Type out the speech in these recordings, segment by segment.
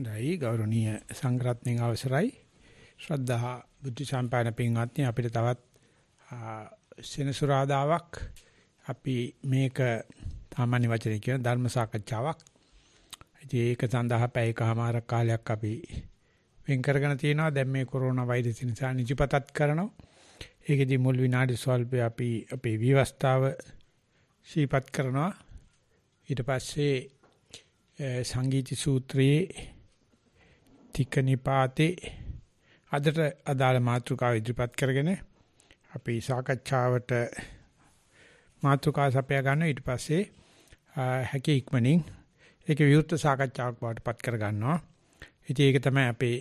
දෛ ගෞරවනීය සංඝරත්නයේ අවසරයි ශ්‍රද්ධා බුද්ධ සම්පන්න පින්වත්නි අපිට තවත් සෙනසුරාදාවක් අපි මේක සාමාන්‍ය වචනේ කියන ධර්ම සාකච්ඡාවක්. ඉතින් ඒක සඳහා පැයකමාරක් කාලයක් අපි වෙන් කරගෙන තියෙනවා. දැන් මේ කොරෝනා වෛරස් නිසා නිජපතත් කරනවා. ඒකෙදි මුල් විනාඩි ස්වල්පේ අපි අපේ විවස්ථාව ශීපත් කරනවා. ඊට පස්සේ සංගීත සූත්‍රයේ තික නිපාතේ අදට අදාළ මාතෘකාව ඉදිරිපත් කරගෙන අපි සාකච්ඡාවට මාතෘකාව සපයා ගන්නවා. ඊට පස්සේ හැකි ඉක්මනින් ඒක විවෘත සාකච්ඡාවක් බවට පත් කර ගන්නවා. ඉතින් ඒක තමයි අපේ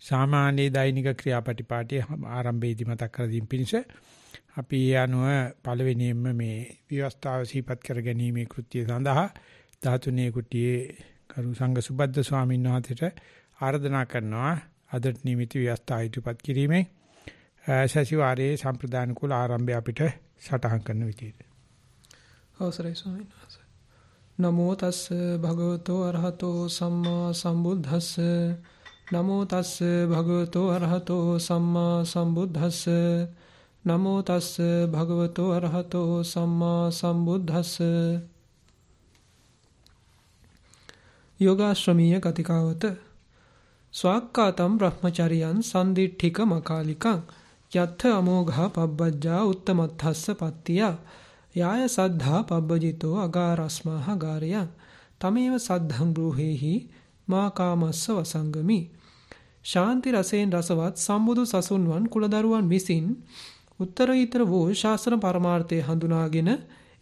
සාමාන්‍ය දෛනික ක්‍රියාපටිපාටිය ආරම්භයේදී මතක් කර දීම පිණිස අපි අනුව පළවෙනියෙන්ම මේ විවස්ථාව සිහිපත් කර ගැනීමේ කෘත්‍යය සඳහා ධාතුනේ කුටියේ කරු සංඝ සුබද්ද ස්වාමීන් වහන්සේට ආරාධනා කරනවා අදට නිමිති ව්‍යවස්ථා ඉදිරිපත් කිරීමෙන් සතිವಾರයේ සම්ප්‍රදාන කුල ආරම්භය අපිට සටහන් කරන විදිහට. අවසරයි ස්වාමීන් වහන්සේ. නමෝ තස් භගවතෝ අරහතෝ සම්මා සම්බුද්දස්ස. නමෝ තස් භගවතෝ අරහතෝ සම්මා සම්බුද්දස්ස. නමෝ තස් භගවතෝ අරහතෝ සම්මා සම්බුද්දස්ස. යෝගාශ්‍රමීය ගතිකාවත ස්වාක්කාතම් බ්‍රහ්මචරියං සම්දිට්ඨික මකාලිකං යත්ථ අමෝඝා පබ්බජ්ජා උත්තමත්ථස්ස පත්තිය යාය සද්ධා පබ්බජිතෝ අගාරස්මාහ ගාරයං තමේව සද්ධං බ්‍රූහෙහි මා කාමස්ස වසංගමි. ශාන්ති රසයෙන් රසවත් සම්බුදු සසුන්වන් කුලදරුවන් විසින් උත්තරීතර වූ ශාස්ත්‍ර පරමාර්ථය හඳුනාගෙන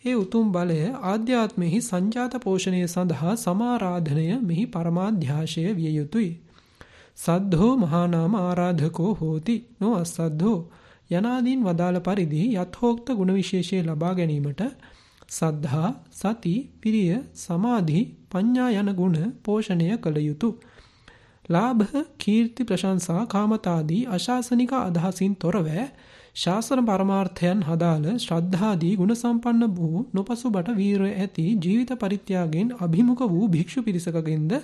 ඒ උතුම් බලය ආධ්‍යාත්මෙහි සංජාත පෝෂණය සඳහා සමාරාධනය මෙහි පරමාධ්‍යාශය විය යුතුය. සද්ධෝ මහානාම ආරාධකෝ හෝති නො අසද්ධෝ යනාදීන් වදාළ පරිදි යථෝක්ත ගුණ විශේෂය ලබා ගැනීමට සද්ධා, සති, පිරිය, සමාධි, පඤ්ඤා යන ගුණ පෝෂණය කළ යුතුය. ලාභ, කීර්ති, ප්‍රශංසා, කාමතාදී අශාසනික අදහසින් තොරව ශාසන පරමාර්ථයන් හදාළ ශ්‍රද්ධාදී ගුණ සම්පන්න වූ නොපසුබට වීරය ඇති ජීවිත පරිත්‍යාගයෙන් අභිමුඛ වූ භික්ෂු පිරිසකගෙන්ද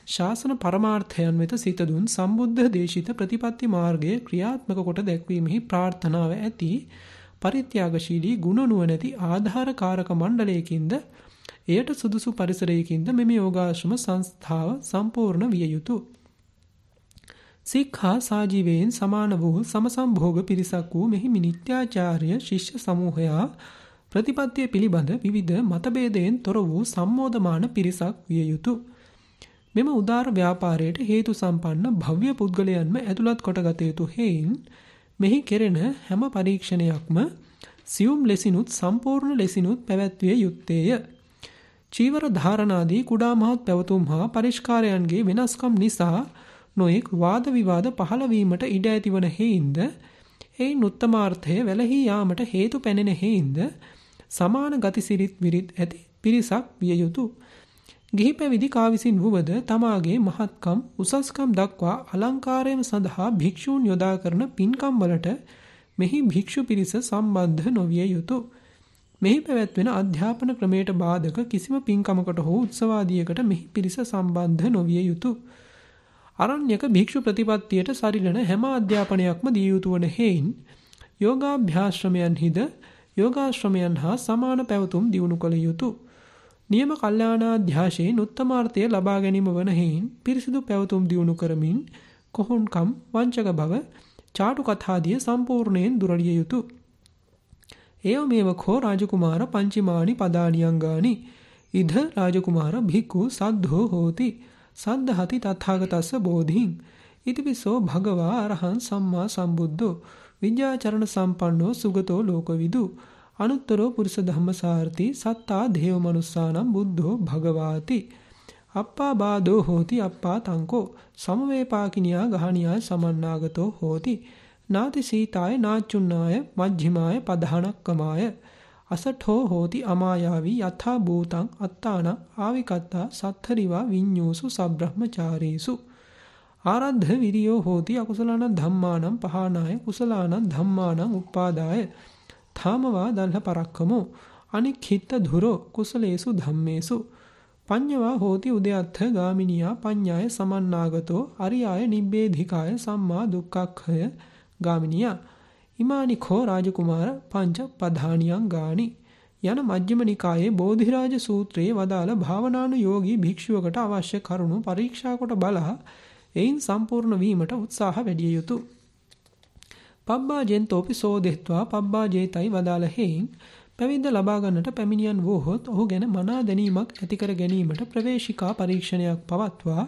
ශාසන පරමාර්ථයන් වෙත සිත දුන් සම්බුද්ධ දේශිත ප්‍රතිපත්ති මාර්ගයේ ක්‍රියාත්මක කොට දැක්වීමෙහි ප්‍රාර්ථනාව ඇති පරිත්‍යාගශීලී ගුණ නුවණැති ආධාරකාරක මණ්ඩලයකින්ද එයට සුදුසු පරිසරයකින්ද මෙම යෝගාශ්‍රම සංස්ථාව සම්පූර්ණ විය යුතුය. සික්ඛා සාජීවයෙන් සමාන වූ සමසම්භෝග පිරිසක් වූ මෙහි නිත්‍යාචාර්ය ශිෂ්‍ය සමූහයා ප්‍රතිපත්තිය පිළිබඳ විවිධ මතභේදයෙන් තොර වූ සම්මෝධමාන පිරිසක් විය යුතුය. මෙම උදාර ව්‍යාපාරයට හේතු සම්පන්න භව්‍ය පුද්ගලයන්ම ඇතුළත් කොටගත යුතු හේයින් මෙහි කෙරෙන හැම පරීක්ෂණයක්ම සියුම් ලෙසිනුත් සම්පූර්ණ ලෙසිනුත් පැවැත්විය යුත්තේය. චීවර ධාරණාදී කුඩා මහත් පැවතුම් හා පරිස්කාරයන්ගේ වෙනස්කම් නිසා නොඑක් වාද විවාද පහළ වීමට ඉඩ ඇතිවන හේයින්ද එයින් උත්තමාර්ථය වැළහී යාමට හේතු පැනෙන හේයින්ද සමාන ගති සිරිත් විරිත් ඇති පිරිසක් විය යුතුය. ගිහි පැවිදි කා විසින් වුවද තමාගේ මහත්කම් උසස්කම් දක්වා අලංකාරයම සඳහා භික්ෂූන් යොදා කරන පින්කම් වලට මෙහි භික්ෂු පිරිස සම්බන්ධ නොවිය යුතුය. මෙහි පැවැත්වෙන අධ්‍යාපන ක්‍රමයට බාධක කිසිම පින්කමකට හෝ උත්සවාදියකට මෙහි පිරිස සම්බන්ධ නොවිය යුතුය. අරණ්‍යක භික්ෂු ප්‍රතිපත්තියට සරිලන හැම අධ්‍යාපනයක්ම දිය යුතු වන හේයින් යෝගාභ්‍යාශ්‍රමයන්හිද යෝගාශ්‍රමයන් හා සමාන පැවතුම් දියුණු කළ යුතුය. නියම කල්යාණාධ්‍යාශයෙන් උත්තමාර්ථය ලබා ගැනීම වන හේයින් පිරිසිදු පැවතුම් දියුණු කරමින් කොහොන්කම් වංචක බව චාටු කතාදිය සම්පූර්ණයෙන් දුරලිය යුතුය. ඒවමේවකෝ රාජකුමාර පංචමානි පදානියංගානි ඉද රාජකුමාර භික්ඛු සද්ධෝ හෝති සද්ධහති තථාගතස්ස බෝධින් ඉතිපිසෝ භගවා අරහං සම්මා සම්බුද්ධෝ විඤ්ඤාචරණ සම්පන්නෝ සුගතෝ ලෝකවිදු අනුත්තරෝ පුරිස ධම්මසාරති සත්තා දේව මනුස්සානම් බුද්ධෝ භගවාති අප්පා බාදෝ හෝති අප්පා තංකෝ සමවේපාකිනියා ගහණියා සමන්නාගතෝ හෝති නාති සීතාය නාචුන්නාය මජ්ක්‍ධිමාය පධානක්කමාය අසඨෝ හෝති අමායාවී යථා භූතං අත්තාන ආවිකත්තා සත්තරිවා විඤ්ඤෝසු සබ්‍රහ්මචාරීසු ආරද්ධ විරියෝ හෝති අකුසලාන ධම්මානම් පහානාය කුසලාන ධම්මානම් උප්පාදාය ධාමවා දල්හ පරක්කමෝ අනික්ඛිත ධුරෝ කුසලේසු ධම්මේසු පඤ්ඤවා හෝති උදයත්ථ ගාමිනියා පඤ්ඤාය සමන්නාගතෝ අරියාය නිබ්බේධිකාය සම්මා දුක්ඛක්ඛය ගාමිනියා ඉමානිඛෝ රාජකුමාර පංච පධානියං ගානි යන මජ්ක්‍ධිම නිකායේ බෝධිරාජ සූත්‍රයේ වදාළ භාවනානුයෝගී භික්ෂුවකට අවශ්‍ය කරුණු පරීක්ෂා කොට බලා එයින් සම්පූර්ණ වීමට උත්සාහ වැඩිය යුතුය. පබ්බාජෙන්තෝපි සෝදෙත්වා පබ්බාජේතයි වදාළ හේයින් පැවිද්ද ලබා ගන්නට පැමිණියන් වූහොත් ඔහු ගැන මනා දැනීමක් ඇති කර ගැනීමට ප්‍රවේශිකා පරීක්ෂණයක් පවත්වා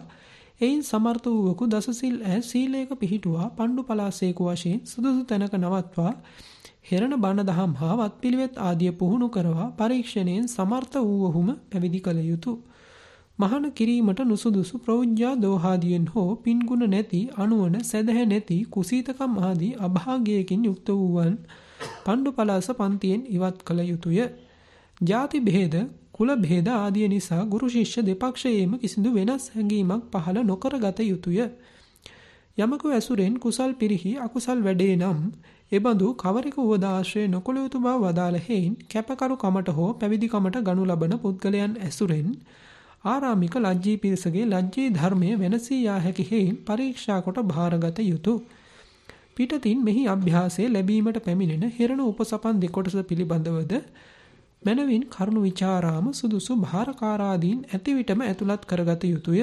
එයින් සමර්ථ වූවකු දසසිල් සීලයක පිහිටුවා පණ්ඩු පලාසේකු වශයෙන් සුදුසු තැනක නවත්වා හෙරණ බණ දහම් හා වත්පිළිවෙත් ආදිය පුහුණු කරවා පරීක්ෂණයෙන් සමර්ථ වූවහුම පැවිදි කළ යුතුය. මහාන කිරීමට නුසුදුසු ප්‍රෞජ්‍යා දෝහාදියෙන් හෝ පින්ගුණ නැති අනුවන සැදැහැ නැති කුසීතකම් ආදී අභාග්‍යයකින් යුක්ත වූවන් පණ්ඩු පලාස පන්තියෙන් ඉවත් කළ යුතුය. ජාති භේද කුල භේද ආදිය නිසා ගුරු ශිෂ්‍ය දෙපක්ෂයේම කිසිදු වෙනස් හැඟීමක් පහළ නොකර ගත යුතුය. යමක ඇසුරෙන් කුසල් පිරිහි අකුසල් වැඩේ නම් එබඳු කවරෙකු වුවද ආශ්‍රය නොකළ යුතු බව වදාළ හේයින් කැපකරු කමට හෝ පැවිදි කමට ගනු ලබන පුද්ගලයන් ඇසුරෙන් ආරාමික ලජ්ජී පිරිසගේ ලජ්ජී ධර්මය වෙනසී යා හැකි හේයින් පරීක්ෂා කොට භාරගත යුතුය. පිටතින් මෙහි අභ්‍යාසය ලැබීමට පැමිණෙන හෙරණ උපසපන් දෙකොටස පිළිබඳවද මනවින් කරුණු විචාරාම සුදුසු භාරකාරාදීන් ඇති විටම ඇතුළත් කරගත යුතුය.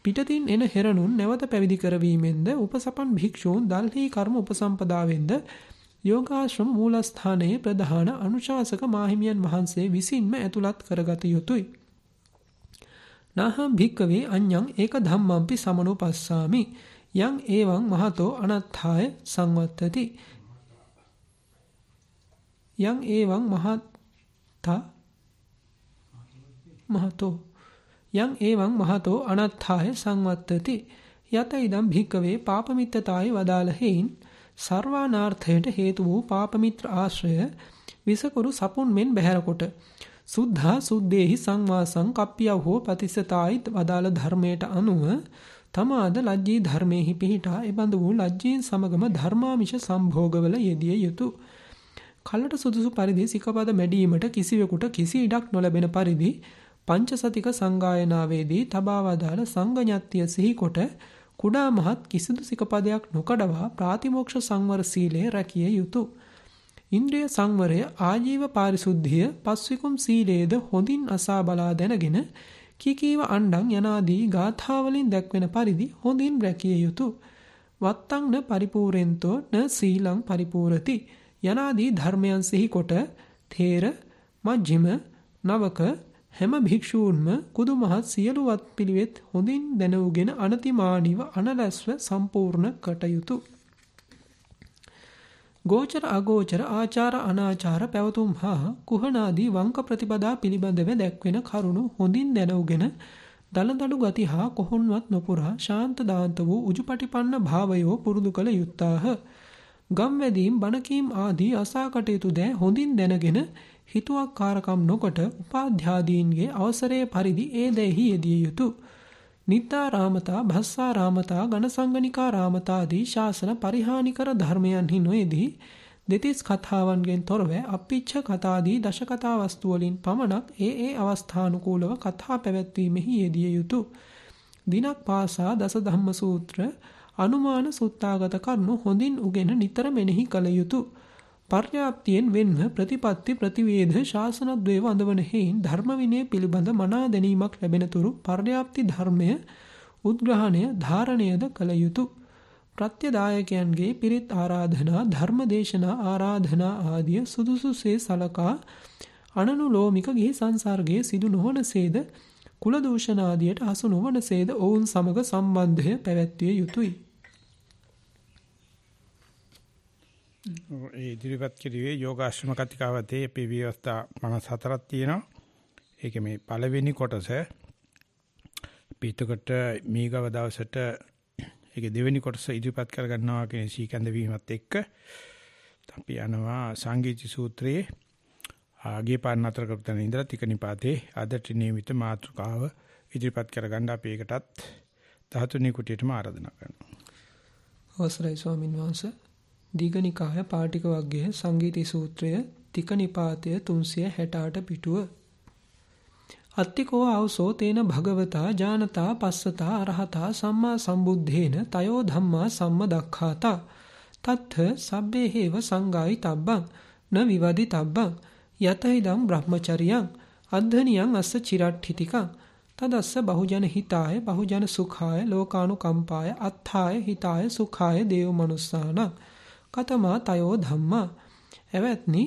පිටතින් එන හෙරණුන් නැවත පැවිදි කරවීමෙන්ද උපසපන් භික්ෂූන් දල්හි කර්ම උපසම්පදාවෙන්ද යෝගාශ්‍රම මූලස්ථානයේ ප්‍රධාන අනුශාසක මාහිමියන් වහන්සේ විසින්ම ඇතුළත් කරගත යුතුය. නාහම් භික්කවේ අඤ්ඤං ඒක ධම්මම්පි සමනුපස්සාමි යං ඒවං මහතෝ අනත්ථාය සංවත්තති යං ඒවං යං ඒවං මහතෝ අනත්ථාය සංවත්තති යත ඉදම් භික්කවේ පාපමිත්තතාය වදාළ හේයින් සර්වානාර්ථයට හේතු වූ පාපමිත්‍ර ආශ්‍රය විසකුරු සපුන් මෙන් බැහැරකොට සුද්ධා සුද්දේහි සංවාසං කප්පියව හෝ ප්‍රතිසතායි වදාළ ධර්මයට අනුව තමාද ලජ්ජී ධර්මයේහි පිහිටා එබඳු වූ ලජ්ජීන් සමගම ධර්මාමිෂ සම්භෝගවල යෙදිය යුතුය. කලට සුදුසු පරිදි සිකපද මැඩීමට කිසිවෙකුට කිසි ඉඩක් නොලැබෙන පරිදි පංචසතික සංගායනාවේදී තබා වදාළ සංඝඥත්තිය සිහි කොට කුඩා මහත් කිසිදු සිකපදයක් නොකඩවා ප්‍රාතිමෝක්ෂ සංවර සීලය රැකිය යුතුය. ඉන්ද්‍රිය සංවරය ආජීව පාරිශුද්ධිය පස්විකුම් සීලයේද හොඳින් අසා බලා දැනගෙන කීකීව අණ්ඩං යනාදී ගාථාවලින් දැක්වෙන පරිදි හොඳින් රැකිය යුතුය. වත්තං න පරිපූර්ෙන්තෝ න සීලං පරිපූර්ති යනාදී ධර්මයන් සිහි කොට තේර මජ්ක්‍ධිම නවක හැම භික්ෂූන්ම කුදු මහත් සියලු වත් පිළිවෙත් හොඳින් දැනුගෙන අනතිමානීව අනලස්ව සම්පූර්ණ කටයුතු. ගෝචර අගෝචර ආචාර අනාචාර පැවතුම් හා කුහනාදී වංක ප්‍රතිපදා පිළිබඳව දැක්වෙන කරුණු හොඳින් දැනුගෙන දලදඩු ගති හා කොහොන්වත් නොපුරා ශාන්ත දාන්ත වූ උජුපටිපන්න භාවයෝ පුරුදු කළ යුත්තාහ. ගම්වැදීම් බණකීම් ආදී අසා කටයුතු දෑ හොඳින් දැනගෙන හිතුවක්කාරකම් නොකොට උපාධ්‍යාදීන්ගේ අවසරයේ පරිදි ඒ දැයෙහි යෙදිය යුතුය. නිත්තාරාමතා භස්සාරාමතා ඝනසංගනිකාරාමතා ආදී ශාසන පරිහානිකර ධර්මයන්හි නොයේදී දෙතිස් කතාවන්ගෙන් තොරව අප්පිච්ඡ කතාදී දශකතා වස්තු වලින් පමණක් ඒ අවස්ථානුකූලව කතා පැවැත්වීමෙහි යෙදිය යුතුය. දිනක් පාසා දස ධම්ම සූත්‍ර අනුමාන සුත්තාගත කරුණු හොඳින් උගෙන නිතර මෙනෙහි කළ යුතුය. පර්යාප්තියෙන් වෙන්ව ප්‍රතිපත්ති ප්‍රතිවේද ශාසනද්වය වඳවන හේයින් ධර්ම විනය පිළිබඳ මනා දැනීමක් ලැබෙන තුරු පර්යාප්ති ධර්මය උද්ග්‍රහණය ධාරණයද කළ යුතුය. ප්‍රත්‍යදායකයන්ගේ පිරිත් ආරාධනා ධර්ම දේශනා ආරාධනා ආදිය සුදුසුසේ සලකා අනනුලෝමික ගිහි සංසර්ගයේ සිදු නොවනසේද කුල දූෂණ ආදියට හසු නොවනසේද ඔවුන් සමග සම්බන්ධය පැවැත්විය යුතුය. ඒ ඉදිරිපත් කිරීමේ යෝගාශ්‍රම කතිකාවතේ අපේ විවස්ථා 54ක් තියෙනවා. ඒකේ මේ පළවෙනි කොටස පිටකට මීගව දවසට ඒකේ දෙවෙනි කොටස ඉදිරිපත් කර ගන්නවා කියන සීකන්ද වීමත් එක්ක අපි යනවා සංගීති සූත්‍රයේ ආගේ පාන අතර කරපතන ඉඳලා තික නිපාතේ අදට නියමිත මාතෘකාව ඉදිරිපත් කර ගන්න අපි ඒකටත් 13 කුටියටම ආරාධනා කරනවා. අවසරයි ස්වාමින් වහන්සේ. දීඝනිකාය පාටික වර්ගයේ සංගීති සූත්‍රය තික නිපාතය 368 පිටුව අත්තිකෝ ආවසෝ තේන භගවතා ජානතා පස්සතා අරහතා සම්මා සම්බුද්ධේන තයෝ ධම්මා සම්මදක්ඛාතා තත්ථ සබ්බේ හේව සංගායි තබ්බං න විවදි තබ්බං යතයිදම් බ්‍රහ්මචරියං අද්ධනියං අස්ස චිරට්ඨිතිකං තදස්ස බහුජන හිතාය බහුජන සුඛාය ලෝකානුකම්පාය අත්ථාය හිතාය සුඛාය දේව මනුස්සාන කතමා තයෝ ධම්මා එවත්නි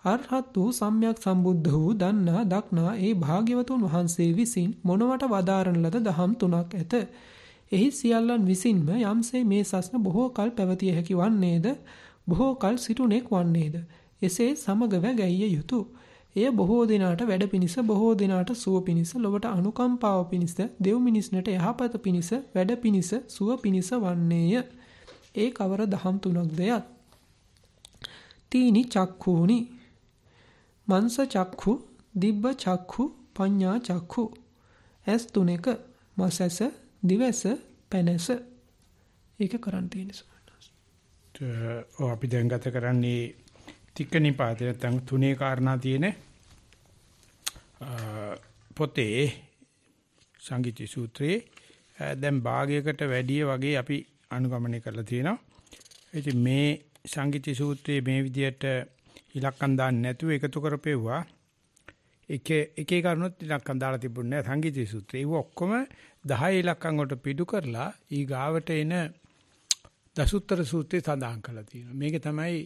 අරහත් වූ සම්්‍යක් සම්බුද්ධ වූ දන්නා දක්නා ඒ භාග්‍යවතුන් වහන්සේ විසින් මොනවට වදාරන ලද දහම් තුනක් ඇත. එහි සියල්ලන් විසින්ම යම්සේ මේ සසන බොහෝ කල් පැවතිය හැකි වන්නේද බොහෝ කල් සිටුනෙක් වන්නේද එසේ සමගව ගැයිය යුතුය. එය බොහෝ දිනාට වැඩ පිණිස බොහෝ දිනාට සුව පිණිස ලොවට අනුකම්පාව පිණිස දෙව් මිනිස්නට යහපත පිණිස වැඩ පිණිස සුව පිණිස වන්නේය. ඒ කවර දහම් තුනක්ද යත් තීනි චක්ඛූනි මන්ස චක්ඛු දිබ්බ චක්ඛු පඤ්ඤා චක්ඛු ඇස් තුනක මසස දිවස පැනස ඒක කරන් තියෙන සමහරවිට අපි දැන් ගත කරන්නේ තික්ක නිපාතේ නැත්නම් තුනේ කාරණා තියෙන පොතේ සංගීති සූත්‍රයේ දැන් භාගයකට වැඩි වගේ අපි අනුගමනය කරලා තියෙනවා. ඉතින් මේ සංගීති සූත්‍රයේ මේ විදිහට ඉලක්කම් දාන්න නැතුව එකතු කරපෙව්වා. එක කරුණොත් ඉලක්කම් දාලා තිබුණේ නැහැ සංගීති සූත්‍රේ. ඒක ඔක්කොම 10 ඉලක්කම් වලට පිටු කරලා ඊගාවට එන දසුත්තර සූත්‍රය සඳහන් කරලා තියෙනවා. මේක තමයි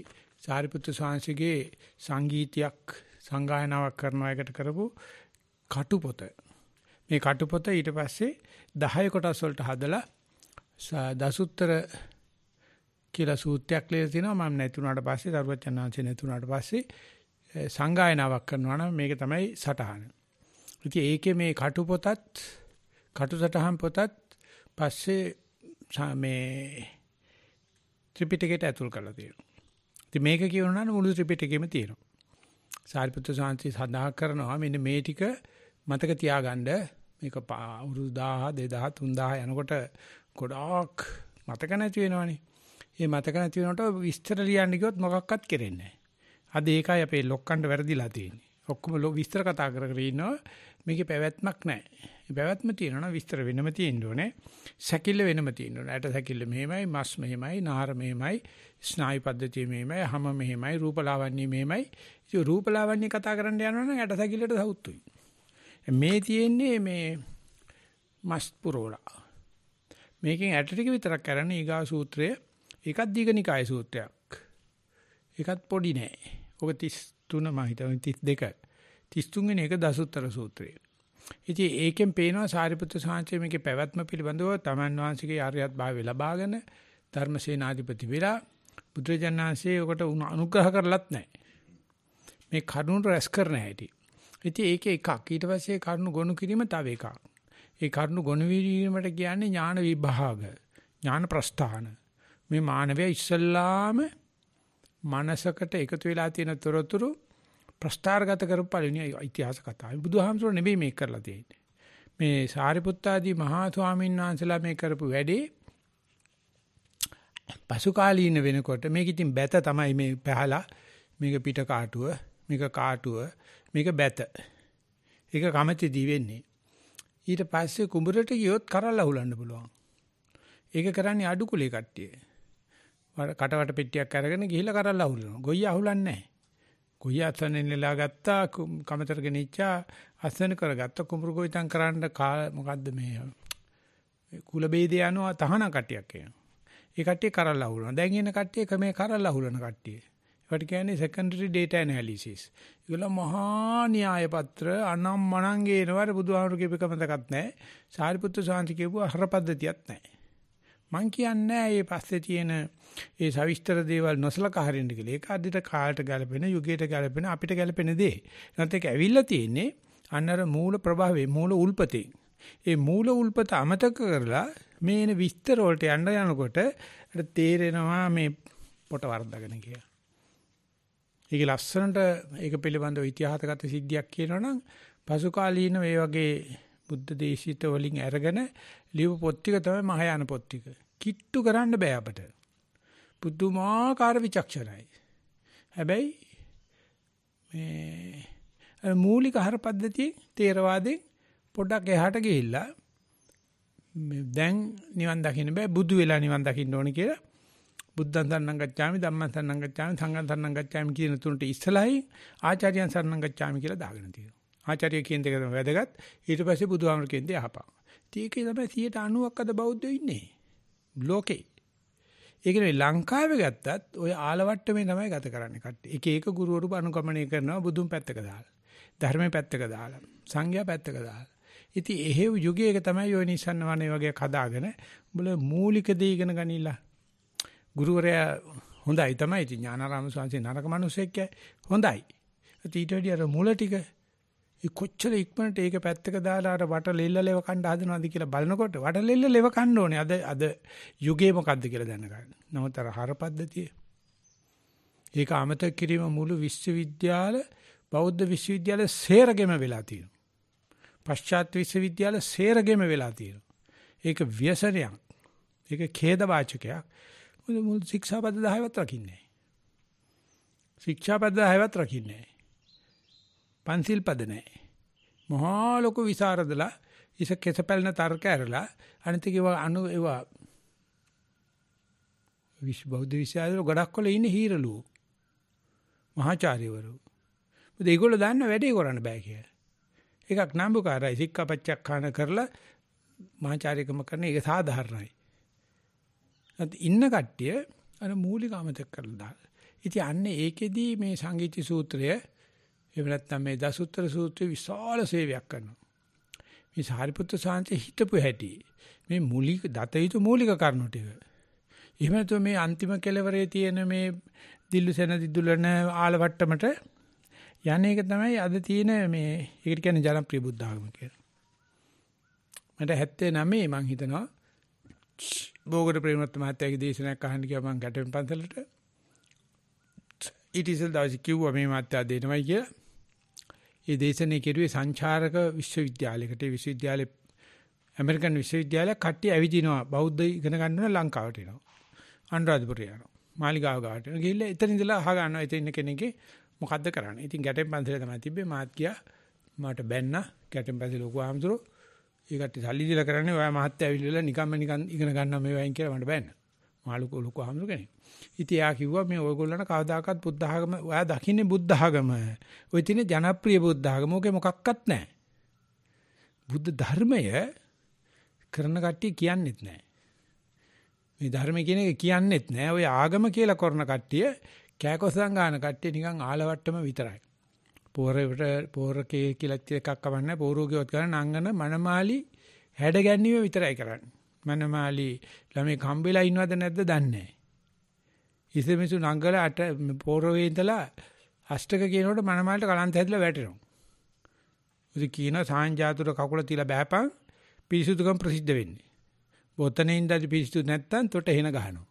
සාරිපුත්‍ර ස්වාමීන්ගේ සංගීතයක් සංගායනාවක් කරන එකට කරපු කටුපොත. මේ කටුපොත ඊට පස්සේ 10 කොටස් වලට හදලා දසුත්තර කියලා සූත්‍රයක් ලියලා තිනවා. මම නැතුණාට පස්සේ දරුවචනාංශේ නැතුණාට පස්සේ සංගායනාවක් කරනවා නම් මේක තමයි සටහන. ඉතින් ඒකේ මේ කටුපොතත් කටුසටහන් පොතත් පස්සේ මේ ත්‍රිපිටකයට ඇතුල් කරලා තියෙනවා. ඉතින් මේක කියනවා නම් මුළු ත්‍රිපිටකෙම තියෙනවා. සාරිපුත්‍ර සාන්ති සඳහන් කරනවා මෙන්න මේ ටික මතක තියාගන්න. මේක අවුරුදු 1000 2000 3000 යනකොට ගොඩාක් මතක නැති වෙනවනේ. මේ මතක නැති වෙනකොට විස්තර ලියන්න ගියොත් මොකක්වත් කෙරෙන්නේ නැහැ. අද ඒකයි අපේ ලොක්කන්ට වැරදිලා තියෙන්නේ. ඔක්කොම විස්තර කතා කර කර ඉන්නවා. මේකේ පැවැත්මක් නැහැ. මේ පැවැත්ම තියෙනවා නම් විස්තර වෙනම තියෙන්න ඕනේ. සැකිල්ල වෙනම තියෙන්න ඕනේ. ඇට සැකිල්ල මෙහෙමයි, මස් මෙහෙමයි, නාර මෙහෙමයි, ස්නායු පද්ධතිය මෙහෙමයි, හැම මෙහෙමයි, රූපලාවන්‍ය මෙහෙමයි. ඒ රූපලාවන්‍ය කතා කරන්න යනවා නම් ඇට සැකිල්ලට සවුත්තුයි. මේ තියෙන්නේ මේ මස් පුරෝලා. මේකෙන් ඇට ටික විතරක් කරන්නේ ඊගා සූත්‍රය. ඒකත් දීඝනිකාය සූත්‍රයක්. ඒකත් පොඩි නෑ. ඔක 33 මම හිතන්නේ 32. 33 වෙනි එක දසුත්තර සූත්‍රය. ඉතින් ඒකෙන් පේනවා සාරිපුත්‍ර සාංශය මේකේ පැවැත්ම පිළිබඳව තමන් වහන්සේගේ ආර්යයත් භාවය ලබාගෙන ධර්මසේනාධිපති වෙලා බුදුරජාණන්සේ ඔකට අනුග්‍රහ කරලත් නැහැ. මේ කරුණ රැස් කරන හැටි. ඉතින් ඒකේ එකක්. ඊට පස්සේ කරුණ ගොනු කිරීම තව එකක්. ඒ කරුණ ගොනු වීමට කියන්නේ ඥාන විභාග, ඥාන ප්‍රස්ථාන. මේ මානවය ඉස්සල්ලාම මනසකට එකතු වෙලා තියෙන තොරතුරු ප්‍රස්ථාරගත කරපු පළවෙනි ඉතිහාස කතාව. බුදුහාමුදුරුවෝ නෙවෙයි මේක කරලා තියෙන්නේ. මේ සාරිපුත්තාදී මහා ස්වාමීන් වහන්සේලා මේ කරපු වැඩේ පසු කාලීන වෙනකොට මේක ඉතින් බැත තමයි මේ පහලා මේක පිට කාටුව, මේක කාටුව, මේක බැත. ඒක කමැතිදී වෙන්නේ. ඊට පස්සේ කුඹරට ගියොත් කරල් අහුලන්න පුළුවන්. ඒක කරන්නේ අඩු කුලේ කට්ටිය. කටවට පෙට්ටියක් අරගෙන ගිහිල්ලා කරල් අහුලනවා. ගොයිය අහුලන්නේ නැහැ. ගොයිය අසනෙන් නෙලා ගත්තා, කමතර ගෙනිච්චා, අසන කරගත්ත කුඹුරු ගොවිතැන් කරන්න මොකද්ද මේ කුල බේදේ යනවා තහන කට්ටියක් එනවා. ඒ කට්ටිය කරල් අහුලනවා. දැන් ඉන්න කට්ටිය මේ කරල් අහුලන කට්ටිය. ඒකට කියන්නේ secondary data analysis. ඒගොල්ලෝ මහා න්‍යාය පත්‍ර අනම් මනං ගේනවාර බුදුහාමුදුරු කියපේක මතකත් නැහැ. සාරිපුත්‍ර සාන්ති කියපුවා හර පද්ධතියක් නැහැ. මං කියන්නේ මේ පස්සේ තියෙන ඒ සවිස්තර දේවල් නොසලකා හරින්න කියලා. ඒක අදිට කාලයට ගැලපෙන, යුගයට ගැලපෙන, අපිට ගැලපෙන දේ. නැත්නම් ඒක ඇවිල්ලා තියෙන්නේ අන්නර මූල ප්‍රභාවයේ මූල උල්පතේ. ඒ මූල උල්පත අමතක කරලා මේන විස්තර වලට යන්න යනකොට තේරෙනවා මේ පොට වර්ධගෙන කියලා. ඒක ලස්සනට ඒක පිළිබඳව ඉතිහාසගත සිද්ධියක් කියනවනම් පසු කාලීන මේ වගේ බුද්ධ දේශිත වලින් අරගෙන ලියපු පොත් ටික තමයි මහායාන පොත් ටික. කිට්ටු කරන්න බෑ අපට. පුදුමාකාර විචක්ෂණයි. හැබැයි මේ මූලික ආහාර පද්ධතිය තේරවාදයෙන් පොඩ්ඩක් එහාට ගිහිල්ලා දැන් නිවන් දකින්න බෑ බුදු වෙලා නිවන් දකින්න ඕනේ කියලා බුද්ධං සරණං ගච්ඡාමි ධම්මං සරණං ගච්ඡාමි සංඝං සරණං ගච්ඡාමි කියන තුනට ඉස්සලයි ආචාර්යයන් සරණං ගච්ඡාමි කියලා දාගෙන තියෙනවා. ආචාර්ය කියන දෙක තමයි වැදගත්. ඊට පස්සේ බුදුහාමර කියන දේ අහපන්. ඒකේ තමයි 90%ක් අද බෞද්ධයෝ ඉන්නේ. ලෝකේ. ඒ කියන්නේ ලංකාවේ ගත්තත් ඔය ආලවට්ටමේ තමයි ගත කරන්නේ කට්ටිය. එක එක ගුරුවරු අනුගමනය කරනවා බුදුන් පැත්තක දාලා. ධර්මයේ පැත්තක දාලා. සංඝයා පැත්තක දාලා. ඉතින් එහෙව් යුගයක තමයි ඔය නිසන්න වනේ වගේ කදාගෙන උඹල මූලික දේ ඉගෙන ගනිලා. ගුරුවරයා හොඳයි තමයි. ඉතින් ඥානාරාම ස්වාමීන් වහන්සේ නරක මිනිස්සෙක් හොඳයි. ඊට වැඩි අර මුල ටික කොච්චර ඉක්මනට ඒක පැත්තක දාලා අර වට ලෙල්ල ලෙව කණ්ඩ හදනවාද කියලා බලනකොට වට ලෙල්ල ලෙව කන්න ඕනේ. අද යුගයේ මොකද්ද කියලා දැනගන්න. නමුත් අර හරපද්ධතිය ඒක අමතක කිරීම මුළු විශ්වවිද්‍යාල බෞද්ධ විශ්වවිද්‍යාල සේරගෙම වෙලා තියෙනවා. පශ්චාත් විශ්වවිද්‍යාල සේරගෙම වෙලා තියෙනවා. ඒක ව්‍යසනයක්. ඒක ඛේද වාචකයක්. මුළු ශික්ෂාපද 10වත් රකින්නේ නැහැ. ශික්ෂාපද 10වත් රකින්නේ නැහැ. පන්සිල් පද නැහැ. මහා ලොකු විසරදලා ඉස කෙසපැලන තර්ක ඇරලා අනිත් ඒවා බෞද්ධ විශ්වවිද්‍යාල ගොඩක් වල ඉන්නේ හීරලුව. මහාචාර්යවරු. මොකද ඒගොල්ලෝ දන්න වැඩේ කරන්න බෑ කියලා. එකක් නම්බුකාරයි සික්කාපච්චක්ඛාන කරලා මහාචාර්යකම කරන එක සාධාරණයි. අද ඉන්න කට්ටිය අර මූලික අමතක කරලා දාලා. ඉතින් අන්නේ ඒකෙදී මේ සංගීති සූත්‍රය එහෙම නැත්නම් මේ දසුත්තර සූත්‍රය විශාල සේවයක් කරනවා. මේ සාරිපුත්‍ර සාන්තේ හිතපු හැටි මේ මූලික දතයුතු මූලික කරුණු ටික. එහෙම නැත්නම් මේ අන්තිම කෙලවරේ තියෙන මේ දිල්ලුසෙන දිදුලන ආලවට්ටමට යන්නේක තමයි අද තියෙන මේ ඒකට කියන්නේ ජනප්‍රිය බුද්ධ ආගම කියලා. මට 79 මං හිතනවා බෝගට ප්‍රේමවත් මහත්තයාගේ දේශනාවක් අහන්න ගියා මං ගැටෙන් පන්සලට. ඊටිසල් දවසේ කිව්වා මේ මහත්තයා දෙනවයි කියලා. ඒ දේශනේ කෙරුවේ සංචාරක විශ්වවිද්‍යාලයකට. ඒ විශ්වවිද්‍යාලේ ඇමරිකන් විශ්වවිද්‍යාලයක් කට්ටිය ඇවිදිනවා බෞද්ධ ඉගෙන ගන්න ලංකාවට එනවා. අනුරාධපුරේ යනවා. මාලිගාව ගාවට යනවා. ගිහිල්ලා එතන ඉඳලා අහ ගන්නවා. එතන ඉන්න කෙනෙක්ගේ මොකද්ද කරන්නේ? ඉතින් ගැටෙන් පන්සලේ තමයි තිබ්බේ. මාත් ගියා. මට බැන්න ගැටෙන් පන්සලේ ලොකු ආම්තුරු. ඒ කට්ටිය සල්ලි දීලා කරන්නේ ඔයා මහත්තයා ඇවිල්ලා නිකන් ඉගෙන ගන්නවා මේ වයින් කියලා මට බැන්න. මාළුකෝ ලොකු ආම්තුරු කෙනෙක්. ඉතින් එයා කිව්වා මේ ඔයගොල්ලන්ට කවදාකවත් බුද්ධ ආගම ඔයා දකින්නේ බුද්ධ ආගම. ඔය තියෙන ජනප්‍රිය බුද්ධ ආගම ඕකේ මොකක්වත් නැහැ. බුද්ධ ධර්මය කරන කට්ටිය කියන්නෙත් නැහැ. මේ ධර්ම කියන එක කියන්නෙත් නැහැ. ඔය ආගම කියලා කරන කට්ටිය කෑකොසම් ගන්න කට්ටිය නිකන් ආලවට්ටම විතරයි. පෝරකේ කියලා එකක් කවන්නේ පෝරෝගියවත් කරන නංගන මනමාලි හැඩ ගැනීම විතරයි කරන්නේ. මනමාලි ළමයි කම්බෙලා ඉන්නවද නැද්ද දන්නේ නැහැ. ඉසෙමිසු නංගල අට පෝරවේ ඉඳලා අෂ්ටක කියනකොට මනමාලට කලන්ත හැදලා වැටෙනවා. උදි කියන සාංජාතුර කකුල තියලා බෑපන් පිරිසුදුකම් ප්‍රසිද්ධ වෙන්නේ. බොතනේ ඉඳලා පිරිසුදු නැත්තම් තොට එන ගහනවා.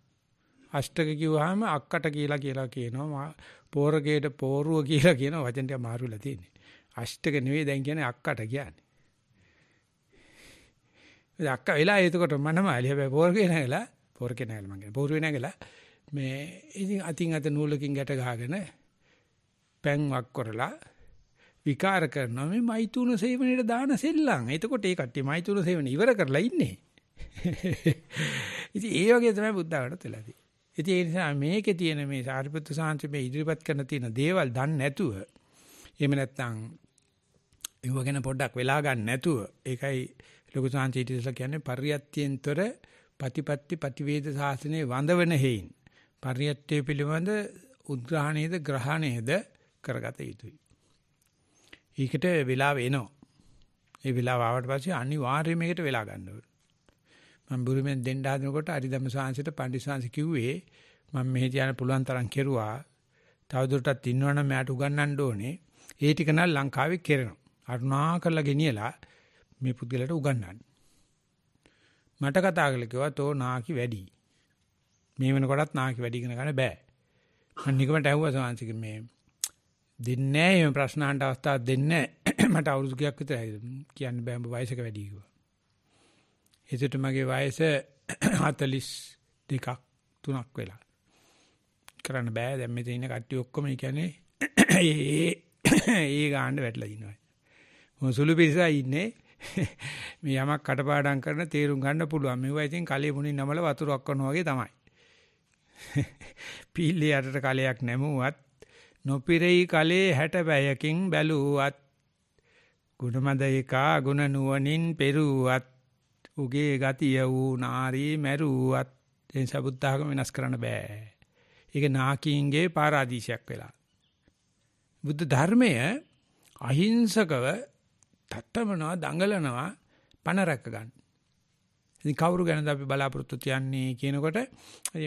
අෂ්ටක කිව්වහම අක්කට කියලා කියනවා. පෝරකේට පෝරුව කියලා කියන වචන ටික මාරු වෙලා තියෙන්නේ. අෂ්ටක නෙවෙයි දැන් කියන්නේ අක්කට කියන්නේ. අක්ක වෙලා එතකොට මනමාලි හැබැයි පෝරකේ නැගලා මං කියන්නේ පෝරුවේ නැගලා මේ ඉතින් අතින් අත නූලකින් ගැට ගහගෙන පැන් වක් කරලා විකාර කරනවා මේ මෛතුන සේවනයේ දාන සෙල්ලම්. එතකොට ඒ කට්ටිය මෛතුන සේවන ඉවර කරලා ඉන්නේ. ඉතින් ඒ වගේ තමයි බුද්ධ ආගමට වෙලා තියෙන්නේ. ඉතින් ඒ නිසා මේකේ තියෙන මේ සාරිපුත්‍ර සාන්ති මේ ඉදිරිපත් කරන තියෙන දේවල් දන්නේ නැතුව එහෙම නැත්නම් ඒව ගැන පොඩ්ඩක් වෙලා ගන්න නැතුව ඒකයි ලොකු සාන්ති ඉතිරිසලා කියන්නේ පරියත්යෙන්තර ප්‍රතිපත්ති ප්‍රතිවේද ශාසනයේ වඳවන හේයින් පරියත්‍ය පිළිබඳ උද්ග්‍රහණයේද ග්‍රහණයේද කරගත යුතුයි. ඊකට වෙලාව එනවා. ඒ වෙලාව ආවට පස්සේ අනිවාර්යයෙන් මේකට වෙලා ගන්න ඕනේ. මම බුරුමෙන් දෙන්න හදනකොට අරිදම සාංශයට පණ්ඩිත සාංශ කිව්වේ මම මෙහෙ තියන්න පුළුවන් තරම් කෙරුවා. තවදුරටත් ඉන්නවනම් මට උගන්වන්න ඕනේ. ඒ ටික නම් ලංකාවේ කෙරෙනවා. අරුණා කරලා ගෙනියලා මේ පුද්ගලයාට උගන්වන්න. මට කතා කරලා කිව්වා තෝ නාකි වැඩි. මේ වෙනකොටත් නාකි වැඩි ඉගෙන ගන්න බෑ. මම නිකමට ඇහුවා සාංශික මේ දෙන්නේ නැහැ මේ ප්‍රශ්න අහන්න අවස්ථාවක් දෙන්නේ නැහැ. මට අවුරුදු කීයක් විතරයි කියන්න බෑ ඔබ වයසක වැඩි කිව්වා. ඒකට මගේ වයස 42ක් 3ක් වෙලා. කරන්න බෑ දැන් මෙතන ඉන්න කට්ටිය ඔක්කොම කියන්නේ ඒ ගාන්න වැටලා ඉනවා. මොන සුළු පිරිසක් ඉන්නේ මේ යමක් කටපාඩම් කරන තේරුම් ගන්න පුළුවන්. මේවා ඉතින් කලෙ මුණින් නමල වතුරක් කරනවා වගේ තමයි. පීල්ලේ යටට කලයක් නැමුවත් නොපිරෙයි කලේ 60 පැයකින් බැලුවත් ගුණමද එකා ගුණ නුවණින් පෙරුවත් උගේ ගතිය වූ නාරී මැරුවත් එන් සබුද්ධාගම වෙනස් කරන්න බෑ. ඒක නාකීන්ගේ පාරාදීසයක් වෙලා. බුද්ධ ධර්මය අහිංසකව තට්ටමනවා දඟලනවා පණ රැක ගන්න. ඉතින් කවුරු ගැනද අපි බලාපොරොත්තු තියන්නේ කියනකොට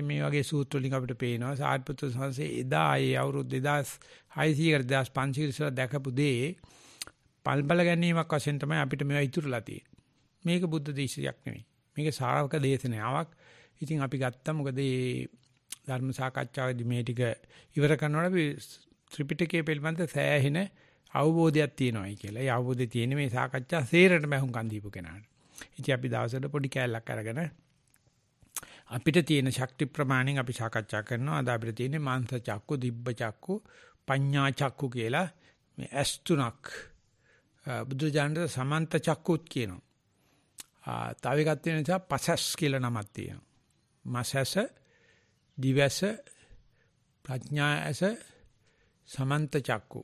මේ වගේ සූත්‍ර වලින් අපිට පේනවා සාරිපුත්‍ර සංඝසේ එදා ඒ අවුරුදු 2600 2500 ඉස්සර දැකපු දේ පල්බල ගැනීමක් වශයෙන් තමයි අපිට මේවා ඉතුරුලා තියෙන්නේ. මේක බුද්ධ දේශයක් නෙමෙයි. මේක ශාරවක දේශනාවක්. ඉතින් අපි ගත්තා මොකද මේ ධර්ම සාකච්ඡාවේදී මේ ටික ඉවර කරනකොට අපි ත්‍රිපිටකයේ පිළිබඳ සෑහෙන අවබෝධයක් තියෙනවායි කියලා. ඒ අවබෝධය තියෙන්නේ මේ සාකච්ඡා සේරටම හුඟන් දීපු කෙනාට. ඉතින් අපි දවසට පොඩි කෑල්ලක් අරගෙන අපිට තියෙන ශක්ති ප්‍රමාණයෙන් අපි සාකච්ඡා කරනවා. අද අපිට තියෙන්නේ මාංශ චක්කු, දිබ්බ චක්කු, පඤ්ඤා චක්කු කියලා මේ ඇස් තුනක් බුදු ජානක සමන්ත චක්කුත් කියනවා. තව එකක් තියෙන නිසා පසස් කියලා නමක් තියෙනවා. මසස, දිවස, ප්‍රඥාස, සමන්ත චක්කු.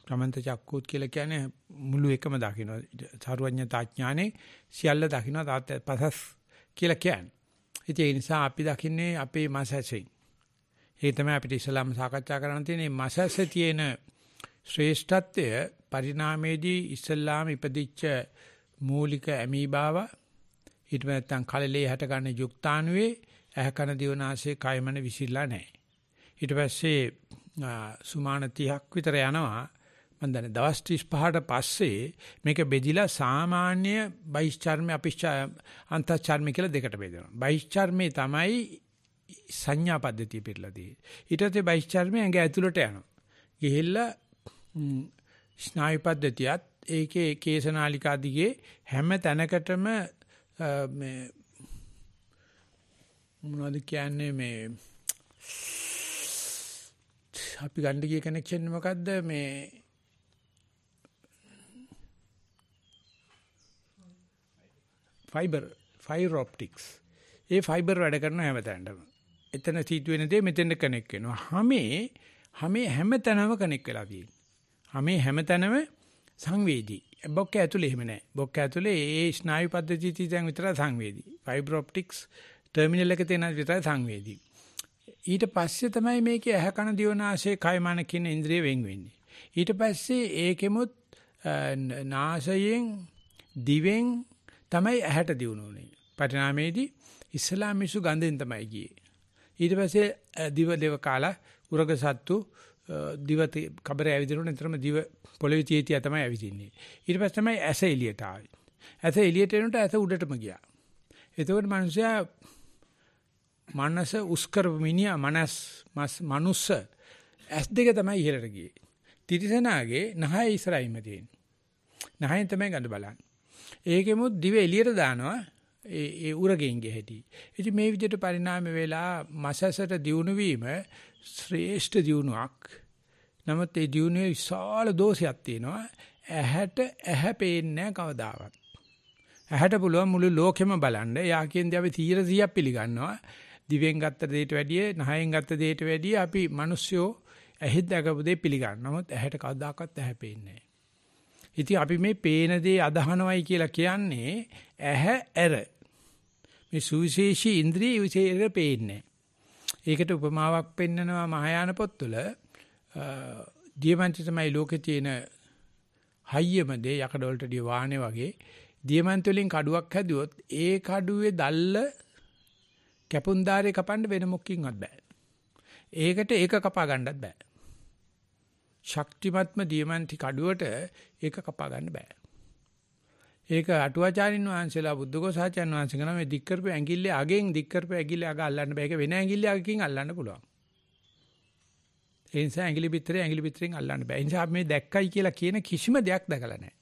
සමන්ත චක්කුත් කියලා කියන්නේ මුළු එකම දකින්න. සර්වඥතා ඥානේ සියල්ල දකින්න තාත් පසස් කියලා කියන්නේ. ඒ නිසා අපි දකින්නේ අපේ මසසෙන්. ඒ තමයි අපිට ඉස්ලාම සාකච්ඡා කරන්න තියෙන්නේ. මසසේ තියෙන ශ්‍රේෂ්ඨත්වය පරිණාමයේදී ඉස්ලාම ඉපදිච්ච මූලික ඇමීබාව ඊට නැත්තම් කලලේ හැට ගන්න යුක්තාණුවේ ඇහ කන දිවනාසය කයමන විසිරලා නැහැ. ඊට පස්සේ සුමාන 30ක් විතර යනවා. මම දන්නේ දවස් 35ට පස්සේ මේක බෙදිලා සාමාන්‍ය බයිස්චර්ම අන්තචර්ම කියලා දෙකට බෙදෙනවා. බයිස්චර්මේ තමයි සංඥා පද්ධතිය පිළිලා තියෙන්නේ. ඊට පස්සේ බයිස්චර්මේ ඇඟ ඇතුළට යනවා. ගිහිල්ලා ස්නායු පද්ධතියත් ඒකේ කේශනාලිකා දිගේ හැම තැනකටම මේ මොනවද කියන්නේ මේ අපි ගන්න ගිය කනෙක්ෂන් මොකද්ද මේ ෆයිබර් ඔප්ටික්ස්. ඒ ෆයිබර් වැඩ කරන හැම තැනටම. එතන සීතු වෙන දේ මෙතෙන්ට කනෙක්ට් වෙනවා. හැම තැනම කනෙක්ට් වෙලා තියෙනවා. හැම තැනම සංවේදී. බොක්ක ඇතුලේ එහෙම නැහැ. බොක්ක ඇතුලේ ඒ ස්නායු පද්ධතිය තියෙන විතර සංවේදී. ෆයිබර් ඔප්ටික්ස් ටර්මිනල් එක තියෙන විතර සංවේදී. ඊට පස්සේ තමයි මේකේ ඇහ කන දිවනාසය කයමන කියන ඉන්ද්‍රිය වෙන් වෙන්නේ. ඊට පස්සේ ඒකෙමුත් නාසයෙන් දිවෙන් තමයි ඇහැට දිනුනේ. පරිණාමයේදී ඉස්ලාමිසු ගඳෙන් තමයි ගියේ. ඊට පස්සේ දිව දේව කාලා උරග සත්තු දිව කබරේ ඇවිදිනකොට නිතරම දිව පොළවේ තියෙතිය තමයි ඇවිදින්නේ. ඊට පස්සේ තමයි ඇස එළියට ආවේ. ඇස එළියට එනකොට ඇස උඩටම ගියා. එතකොට මිනිසයා මනස උස්කර මිනිහා මනුස්ස ඇස් දෙක තමයි ඉහළට ගියේ. තිරිසනාගේ නහය ඉස්සරහින්ම තියෙන්නේ. නහයෙන් තමයි ගඳ බලන්නේ. ඒකෙමුත් දිව එළියට දානවා ඒ උරගෙන්ගේ හැටි. ඉතින් මේ විදිහට පරිණාම වෙලා මසසට දියුණු වීම ශ්‍රේෂ්ඨ දියුණුවක්. නමුත් ඒ දියුණුවේ විශාල දෝෂයක් තියෙනවා. ඇහැ පේන්නේ කවදාවත්. ඇහැට පුළුවන් මුළු ලෝකෙම බලන්න. යා කියන්නේ අපි 100% පිළිගන්නවා. දිවෙන් ගත්ත දෙයට වැඩිය, නහයෙන් ගත්ත දෙයට වැඩිය අපි මිනිස්සුયો ඇහෙත් දැකපු දේ පිළිගන්නවා. නමුත් ඇහැට කවදාකවත් ඇහැ පේන්නේ නැහැ. ඉතින් අපි මේ පේන දේ අදහනවයි කියලා කියන්නේ ඇහැ ඇර. මේ සුවිශේෂී ඉන්ද්‍රිය විශේෂ පේන්නේ. ඒකට උපමාවක් පෙන්නනවා මහායාන පොත්වල. දියමන්ති තමයි ලෝකේ තියෙන හයියම දේ යකඩ වලට දිය වාහනේ වගේ. දියමන්ති වලින් කඩුවක් හැදුවොත් ඒ කඩුවේ දැල්ල කැපුන්දාරේ කපන්න වෙන මොකකින්වත් බෑ. ඒකට ඒක කපා ගන්නත් බෑ. ශක්තිමත්ම දියමන්ති කඩුවට ඒක කපා ගන්න බෑ. ඒක අටුවාචාරින් වහන්සේලා බුද්ධඝෝසාචාර්යන් වහන්සේ කරන මේ දික්කරපු ඇඟිල්ලේ අගෙන් දික්කරපු ඇඟිල්ලේ අග අල්ලන්න බෑ. ඒක වෙන ඇඟිල්ලේ අගකින් අල්ලන්න පුළුවන්. ඒ නිසා ඇඟිලි පිටරෙන් අල්ලන්න බෑ. ඒ නිසා මේ දැක්කයි කියලා කියන කිසිම දෙයක් දැකලා නැහැ.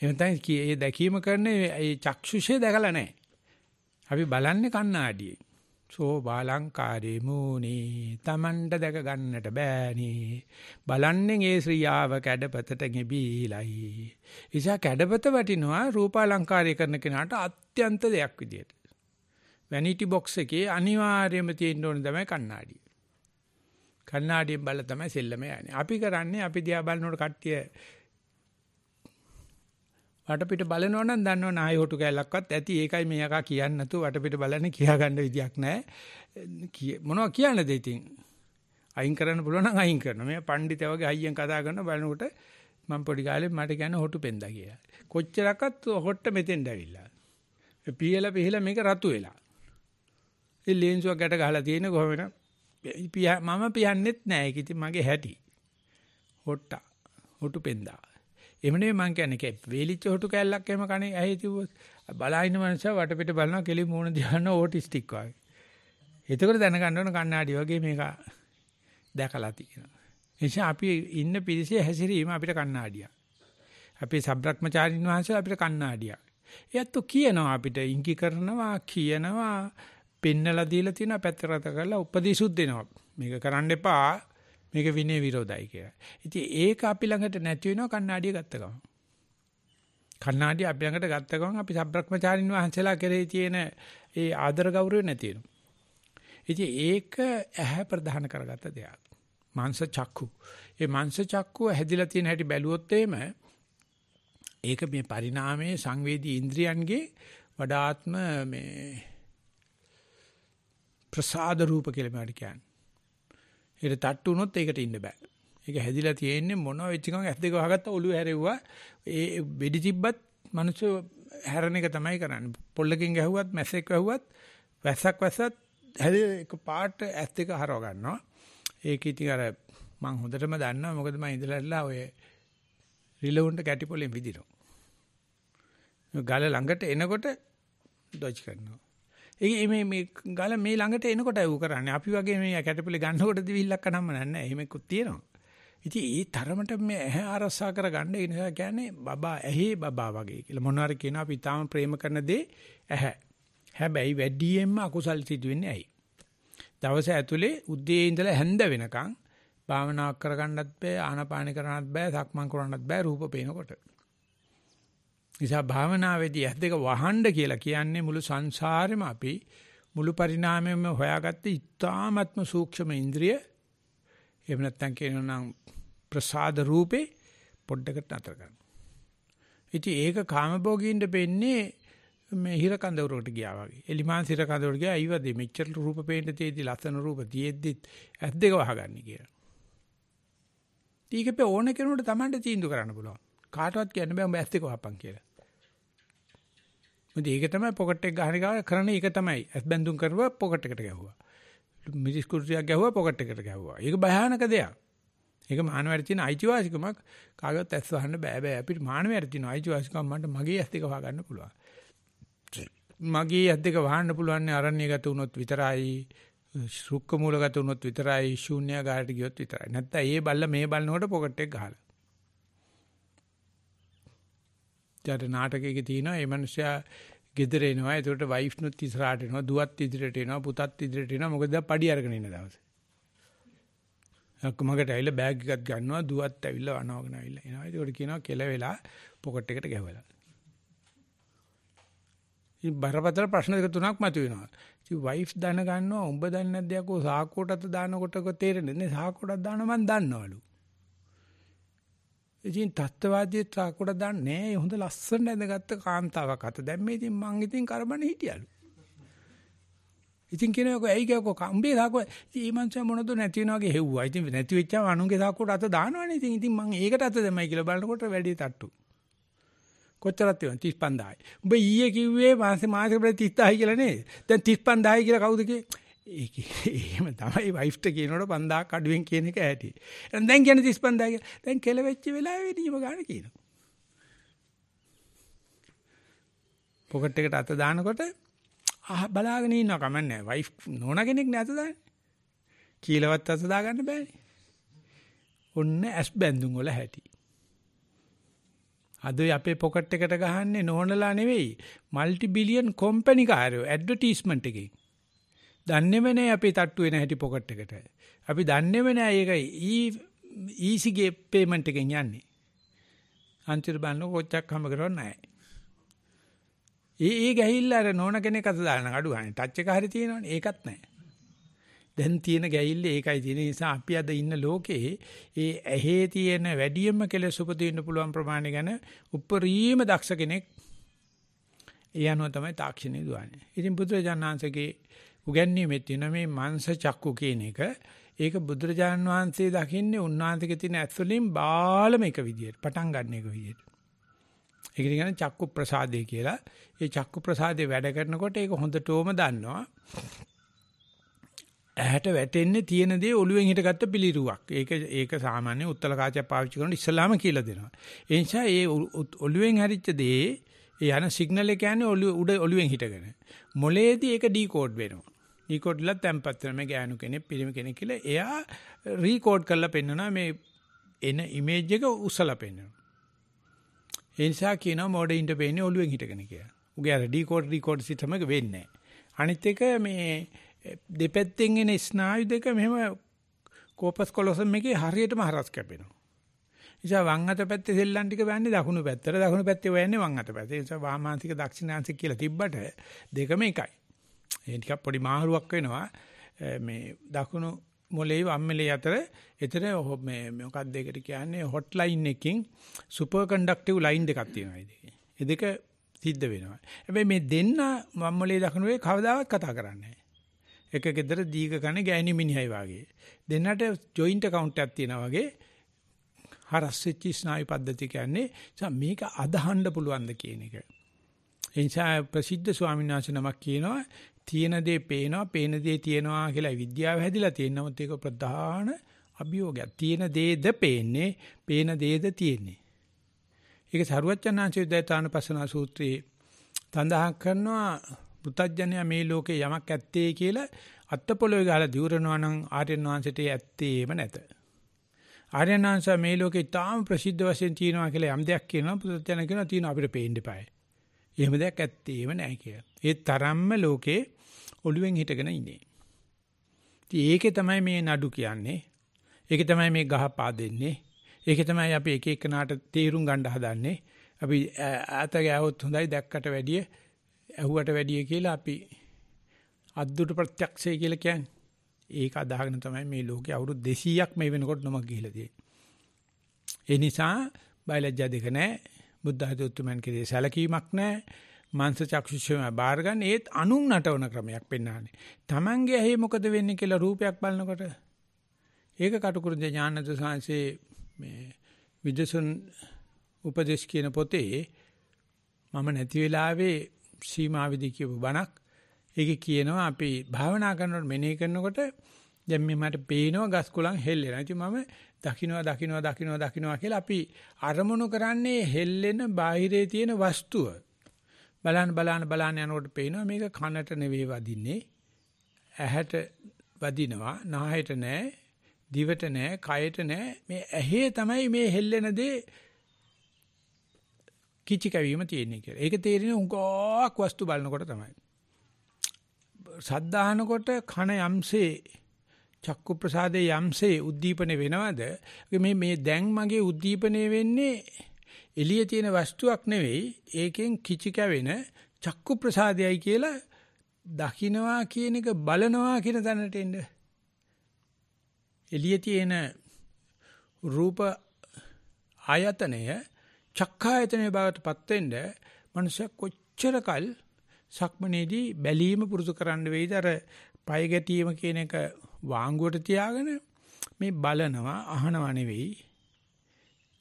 එහෙනම් ඒ දැකීම කරන්නේ ඒ චක්ෂුෂේ දැකලා නැහැ. අපි බලන්නේ කණ්ණාඩියේ. සෝබාලංකාරේ මූනේ Tamanda දැක ගන්නට බෑනේ බලන්නේ ඒ ශ්‍රියාව කැඩපතට ගෙබීලයි ඉසා කැඩපත වටිනවා රූපාලංකාරය කරන කෙනාට අත්‍යන්ත දෙයක් විදියට වැනිටි බොක්ස් එකේ අනිවාර්යයෙන්ම තියෙන්න ඕන තමයි කණ්ණාඩිය කණ්ණාඩියෙන් බලලා තමයි සෙල්ලම යන්නේ අපි කරන්නේ අපි දිහා බලනකොට කට්ටිය වටපිට බලනවා නම් දන්නව නායි හොටු කැලක්වත් ඇති ඒකයි මේ යකා කියන්නේ නැතුව වටපිට බලන්නේ කියා ගන්න විදියක් නැහැ මොනවා කියන්නද ඉතින් අයින් කරන්න පුළුවන් නම් අයින් කරනවා මේ පඬිතය වගේ අයියෙන් කතා කරන බලනකොට මම පොඩි කාලේ මට කියන්නේ හොටු පෙන්දා කියලා කොච්චරක්වත් හොට්ට මෙතෙන්ද ඇවිල්ලා පිහලා මේක රතු වෙලා ඒ ලේන්සුවක් ගැට ගහලා තියෙන කොහොමද මම පියන්නෙත් නැහැ ඒක ඉතින් මගේ හැටි හොටු පෙන්දා එහෙම නෙවෙයි මං කියන්නේ වේලිච්ච හොටු කැල්ලක් එහෙම කනේ ඇහි තිබ්බොත් බලහින්න මනුස්සයා වටපිට බලනවා කෙලි මූණ දිහාන ඕටිස්ටික් වගේ. එතකොට දැනගන්න ඕන කණ්ණාඩි වගේ මේක දැකලා තියෙනවා. එනිසා අපි ඉන්න පිරිසේ හැසිරීම අපිට කණ්ණාඩියක්. අපේ සබ්‍රක්‍මචාරින් වහන්සේලා අපිට කණ්ණාඩියක්. එයත් කියනවා අපිට ඉඟි කරනවා කියනවා පෙන්නලා දීලා තියෙනවා පැත්තකට කරලා උපදේශුත් දෙනවා. මේක කරන්න එපා. මේක විනය විරෝධයි කියලා. ඉතින් ඒක අපි ළඟට නැති වෙනවා කණ්ණාඩිය ගත්ත ගමන්. කණ්ණාඩිය අපි ළඟට ගත්ත ගමන් අපි සබ්‍රක්‍මචාරින් වහන්සේලා කෙරෙහි තියෙන ඒ ආදර ගෞරවය නැති වෙනවා. ඉතින් ඒක ඇහැ ප්‍රධාන කරගත්ත දෙයක්. මාංශ චක්කු. ඒ මාංශ චක්කුව හැදිලා තියෙන හැටි බැලුවොත් එහෙම ඒක මේ පරිණාමයේ සංවේදී ඉන්ද්‍රියන්ගේ වඩාත්ම මේ ප්‍රසාද රූප කියලා මේකට කියන්නේ. ඒක තට්ටු වුණොත් ඒකට ඉන්න බෑ. ඒක හැදිලා තියෙන්නේ මොනවා වෙච්ච ගමන් ඇස් දෙක වහගත්ත ඔළුව හැරෙව්වා. ඒ වෙඩි තිබ්බත් මිනිස්සු හැරෙන එක තමයි කරන්නේ. පොල්ලකින් ගැහුවත් මැස්සෙක් වැහුවත් වැස්සත් එක පාට ඇස් දෙක හරව ගන්නවා. ඒක ඉතින් අර මම හොඳටම දන්නවා මොකද මම ඉඳලා ඔය රිලවුන්ට කැටිපොලෙන් විදිනවා. ගල ළඟට එනකොට ඩොච් කරනවා. ඒ මේ ගල මේ ළඟට එනකොට අයු කරන්නේ. අපි වගේ මේ කැටපිලි ගන්නකොට දිවිල්ලක් නම්ම නැහැ. එහෙම එක්කුත් තියෙනවා. ඉතින් ඒ තරමට මේ ඇහැ ආරසා කරගන්න ඒ නිසා කියන්නේ බබා ඇහි බබා වගේ කියලා. මොනවාරි කියනවා අපි තාම ප්‍රේම කරන දේ ඇහැ. හැබැයි වැඩියෙන්ම අකුසල් සිදු වෙන්නේ ඇයි. දවස ඇතුලේ උදේ ඉඳලා හැන්ද වෙනකන් භාවනාවක් කරගන්නත් බෑ, ආනාපාන කරන්නත් බෑ, සක්මන් කරන්නත් බෑ රූප පේනකොට. නිසා භාවනාවේදී ඇස් දෙක වහන්න කියලා කියන්නේ මුළු සංසාරෙම අපි මුළු පරිණාමයේම හොයාගත්ත ඉතාමත්ම සූක්ෂම ඉන්ද්‍රිය එහෙම නැත්නම් කියනවා නම් ප්‍රසාද රූපේ පොඩ්ඩකට නතර කරනවා. ඉතින් ඒක කාමභෝගීන්ට වෙන්නේ මේ හිර කඳවුරකට ගියා වගේ. එලිමාන් හිර කඳවුරට ගියා අයිවද මෙච්චර රූප පේන්න තියෙද්දි ලස්සන රූප තියෙද්දි ඇස් දෙක වහගන්නේ කියලා. ඊකපේ ඕන කෙනෙකුට Tamanට තීන්දුව කරන්න පුළුවන්. කාටවත් කියන්න බෑ උඹ ඇස් දෙක වහපන් කියලා. මොකද ඒක තමයි පොකට් එක ගහන එක කරන එක තමයි. ඇස් බැඳුම් කරුවා පොකට් එකට ගැහුවා. මිරිස් කුර්සියක් ගැහුවා පොකට් එකට ගැහුවා. ඒක භයානක දෙයක්. ඒක මානවයට තියෙන අයිතිවාසිකමක් කාගවත් ඇස් වහන්න බෑ. අපිට මානවයට තියෙන අයිතිවාසිකම මට මගේ ඇස් දෙක වහගන්න පුළුවන්. මගේ ඇස් දෙක වහන්න පුළුවන් නේ අරණ්‍යගත වුණොත් විතරයි. රුක්ක මූලගත වුණොත් විතරයි. ශූන්‍යagaraට ගියොත් විතරයි. නැත්නම් ඒ බල්ල මේ බලනකොට පොකට් එක ගහලා. ඊට නාටකයක තියෙනවා මේ මිනිස්සයා ගෙදර එනවා. ඒකට වයිෆ් නුත් ඉස්සරහට එනවා. දුවත් ඉදිරියට එනවා. පුතත් ඉදිරියට එනවා. මොකද දැන් පඩි අරගෙන ඉන්න දවසේ. අක්කමකට ඇවිල්ලා බෑග් එකක් ගන්නවා. දුවත් ඇවිල්ලා වනවගෙන ඇවිල්ලා එනවා. ඒකට කියනවා කෙල වෙලා පොකට් එකට ගැහුවලා. ඉතින් බරපතල ප්‍රශ්න දෙක තුනක් මතුවෙනවා. ඉතින් වයිෆ් දැන ගන්නවා. උඹ දන්නේ නැද්ද යකෝ සාක්කුවටත් දානකොටක තේරෙන්නේ නැහැ. සාක්කුවටත් දාන මන් දන්නවලු. ඉතින් තත්ත්වවාදී සාක්කුවට දාන්නේ නැහැ. හොඳ ලස්සන ඇඳගත්ත කාන්තාවක් අත. දැන් මේ ඉතින් මං ඉතින් කරබනේ හිටියලු. ඉතින් කියනකො ඇයි කියකෝ උඹේ සාක්කුව ඉතින් මේ මං මොනද නැති වෙනා වගේ හෙව්වා. ඉතින් නැති වෙච්චාම අනුන්ගේ සාක්කුවට අත දානවනේ. ඉතින් මං ඒකට අත දෙමයි කියලා බලනකොට වැඩි තට්ටු. කොච්චරද තියෙන්නේ 35000යි. උඹ ඊයේ කිව්වේ මාසෙකට 30000යි කියලා නේද? දැන් 35000යි කියලා කවුද කිව්වේ? ඒක එහෙම තමයි වයිෆ්ට කියනකොට 5000ක් අඩුවෙන් කියන එක ඇති. දැන් කියන්නේ 35000 කියලා. දැන් කෙලවෙච්ච වෙලාවේ නියම ගන්න කියනවා. පොකට් එකට අත දානකොට බලාගෙන ඉන්නවා කමන්නේ. වයිෆ් නෝනා කෙනෙක් නේ අත දාන්නේ. කීලවත් අත දා ගන්න බෑනේ. ඔන්න ඇස් බැඳුම් වල හැටි. අද අපේ පොකට් එකට ගහන්නේ නෝනලා නෙවෙයි මල්ටි බිලියන් කම්පැනි කාරයෝ ඇඩ්වර්ටයිස්මන්ට් එකකින්. දන්නේම නැහැ අපි තට්ටු වෙන හැටි පොකට් එකට. අපි දන්නේම නැහැ ඒක ඊසි ගේ පේමන්ට් එකෙන් යන්නේ. අන්තිම බලන්න කොච්චක් හම්බ කරවන්නේ නැහැ. ඒ ගැහිල්ල අර නෝන කෙනෙක් අත දාන අඩු ගන්න. ටච් එක හරි තියෙනවනේ. ඒකත් නැහැ. දැන් තියෙන ගැහිල්ල ඒකයි තියෙන නිසා අපි අද ඉන්න ලෝකේ ඒ ඇහි තියෙන වැඩියෙන්ම කෙලෙස් උපදින්න පුළුවන් ප්‍රමාණය ගැන උපරිම දක්ෂ කෙනෙක් ඒ අනුව තමයි තාක්ෂණය දුවන්නේ. ඉතින් බුදුරජාණන්සේගේ උගන්වීමේ තියෙන මේ මාංශ චක්කු කියන එක ඒක බුදුරජාණන් වහන්සේ දකින්නේ උන්වහන්සේගේ තියෙන ඇස් වලින් බාලම එක විදියට පටන් ගන්න එක විදියට. ඒක කියන්නේ චක්කු ප්‍රසාදේ කියලා. ඒ චක්කු ප්‍රසාදේ වැඩ කරනකොට ඒක හොඳටම දන්නවා. ඇහැට වැටෙන්නේ තියෙන දේ ඔළුවෙන් හිටගත්ත පිළිරුවක්. ඒක සාමාන්‍ය උත්තල කාචයක් පාවිච්චි කරනකොට ඉස්සලාම කියලා දෙනවා. ඒ නිසා ඒ ඔළුවෙන් හැරිච්ච දේ ඒ යන සිග්නල් එක කියන්නේ ඔළුවෙන් හිටගෙන. මොලේදී ඒක ඩිකෝඩ් වෙනවා. ඩිකෝඩ් ලා තැම්පත් වෙනවා. මේ ගෑනු කෙනෙක් පිරිමි කෙනෙක් කියලා එයා රීකෝඩ් කරලා පෙන්නනවා මේ එන ඉමේජ් එක උසලා පෙන්නනවා. ඒ නිසා කියනවා මොඩින්ට පෙන්නේ ඔළුවෙන් හිටගෙන කියලා. උගේ අර ඩිකෝඩ් සිස්ටම් එක වෙන්නේ නැහැ. අනිත් එක මේ දෙපැත්තෙන් එන ස්නායු දෙක මෙහෙම කෝපස් කොලොසම් එකේ හරියටම හරස් කැපෙනවා. නිසා වම් අත පැත්තේ සෙල්ලම් ටික බෑන්නේ දකුණු පැත්තට. දකුණු පැත්තේ වයන්නේ වම් අත පැත්තේ. ඒ නිසා වාමාංශික දක්ෂිණාංශික කියලා තිබ්බට දෙකම එකයි. ඒ ටිකක් පොඩි මාරුවක් වෙනවා. මේ දකුණු මොලේ වම් මොලේ අතර එතන මේ මොකක්ද ඒකට කියන්නේ හොට්ලයින් එකකින් සුපර් කන්ඩක්ටිව් ලයින් දෙකක් තියෙනවා ඉතින්. ඒ දෙක සිද්ධ වෙනවා. හැබැයි මේ දෙන්න වම් මොලේ දකුණු මොලේ කවදාවත් කතා කරන්නේ නැහැ. එක ගෙදර දීග කන්නේ ගෑණි මිනිහයි වාගේ. දෙන්නට ජොයින්ට් account එකක් තියෙනවා වගේ හරස් වෙච්ච ස්නායු පද්ධතිය කියන්නේ මේක අදහන්න පුළුවන්ද කියන එක. ඒ නිසා ප්‍රසිද්ධ ස්වාමීන් වහන්සේ නමක් කියනවා තියෙන දේ පේනවා, පේන දේ තියෙනවා කියලා විද්‍යාව හැදිලා තියෙනවා. ඒක ප්‍රධාන අභියෝගයක්. තියෙන දේද පේන්නේ, පේන දේද තියෙන්නේ. ඒක සරුවච්චන්හන්සේ දෛතානුපස්සනා සූත්‍රයේ සඳහන් කරනවා පුතඥය මේ ලෝකේ යමක් ඇත්තේ කියලා අත්පොළොවේ ගහලා දිවුරනවා නම් ආර්යයන් වහන්සේට ඇත්තේම නැත. ආර්යයන් වහන්සේ මේ ලෝකේ තාම ප්‍රසිද්ධ වශයෙන් තියෙනවා කියලා යම් දෙයක් කියනවා පුතඥය කියනවා තියෙනවා අපිට පේන්න එපායි. එහෙම දෙයක් ඇත්තේම නැහැ කියලා. ඒ තරම්ම ලෝකේ ඔළුවෙන් හිටගෙන ඉන්නේ. ඉතින් ඒකේ තමයි මේ නඩු කියන්නේ. ඒකේ තමයි මේ ගහපා දෙන්නේ. ඒකේ තමයි අපි එක එකනාට තීරුම් ගන්න හදන්නේ. අපි ආත ගෑවොත් හොඳයි දැක්කට වැඩිය ඇහුවට වැඩිය කියලා අපි අද්දුට ප්‍රත්‍යක්ෂය කියලා කියන්නේ. ඒක අදහගෙන තමයි මේ ලෝකේ අවුරුදු 200ක් මේ වෙනකොට නමක් ගිහිලා තියෙන්නේ. ඒ නිසා බයලජ්ජා දෙක නැහැ. බුද්ධ ධර්මයෙන් කියේ සැලකීමක් නැහැ. මාංශ චක්ෂුෂම බාර ගන්න ඒත් අනුන් නටවන ක්‍රමයක් පෙන්වන්නේ. Tamange ඇහි මොකද වෙන්නේ කියලා රූපයක් බලනකොට ඒක කටුකුරුද ඥානද සාංශේ මේ විදසුන් උපදේශ කියන පොතේ මම නැති වෙලාවේ සීමාවෙදී කියපු බණක් ඒකේ කියනවා අපි භාවනා කරනකොට මෙනෙහි කරනකොට දැන් මේ මට පේනවා ගස් කොළන් හෙල්ලෙනවා. ඉතින් මම දකින්නවා කියලා අපි අරමුණු කරන්නේ හෙල්ලෙන බාහිරේ තියෙන වස්තුව. බලන්න යනකොට පේනවා මේක කනට නෙවෙයි වදින්නේ. ඇහැට වදිනවා, නාහයට නෑ, දිවට නෑ, කයට නෑ. මේ ඇහි තමයි මේ හෙල්ලෙන දේ කිචි කැවීම තියෙන්නේ කියලා. ඒක තේරෙන්නේ උගාවක් වස්තු බලනකොට තමයි. සද්ධාහනකොට කන යම්සේ චක්කු ප්‍රසාදේ යම්සේ උද්දීපන වෙනවද? මේ දැන් මගේ උද්දීපනය වෙන්නේ එළියේ තියෙන වස්තුවක් නෙවෙයි. ඒකෙන් කිචි කැවෙන චක්කු ප්‍රසාදයයි කියලා දකින්නවා කියන එක බලනවා කියන තැනට එන්න. එළියේ තියෙන රූප ආයතනය චක්ඛායතනේ බවටපත් වෙන්න මනුෂ්‍ය කොච්චරකල් සක්මනේදී බැලීම පුරුදු කරන්න වෙයිද අර පය ගැටීම කියන එක වාංගුවට තියාගෙන මේ බලනවා අහනවා නෙවෙයි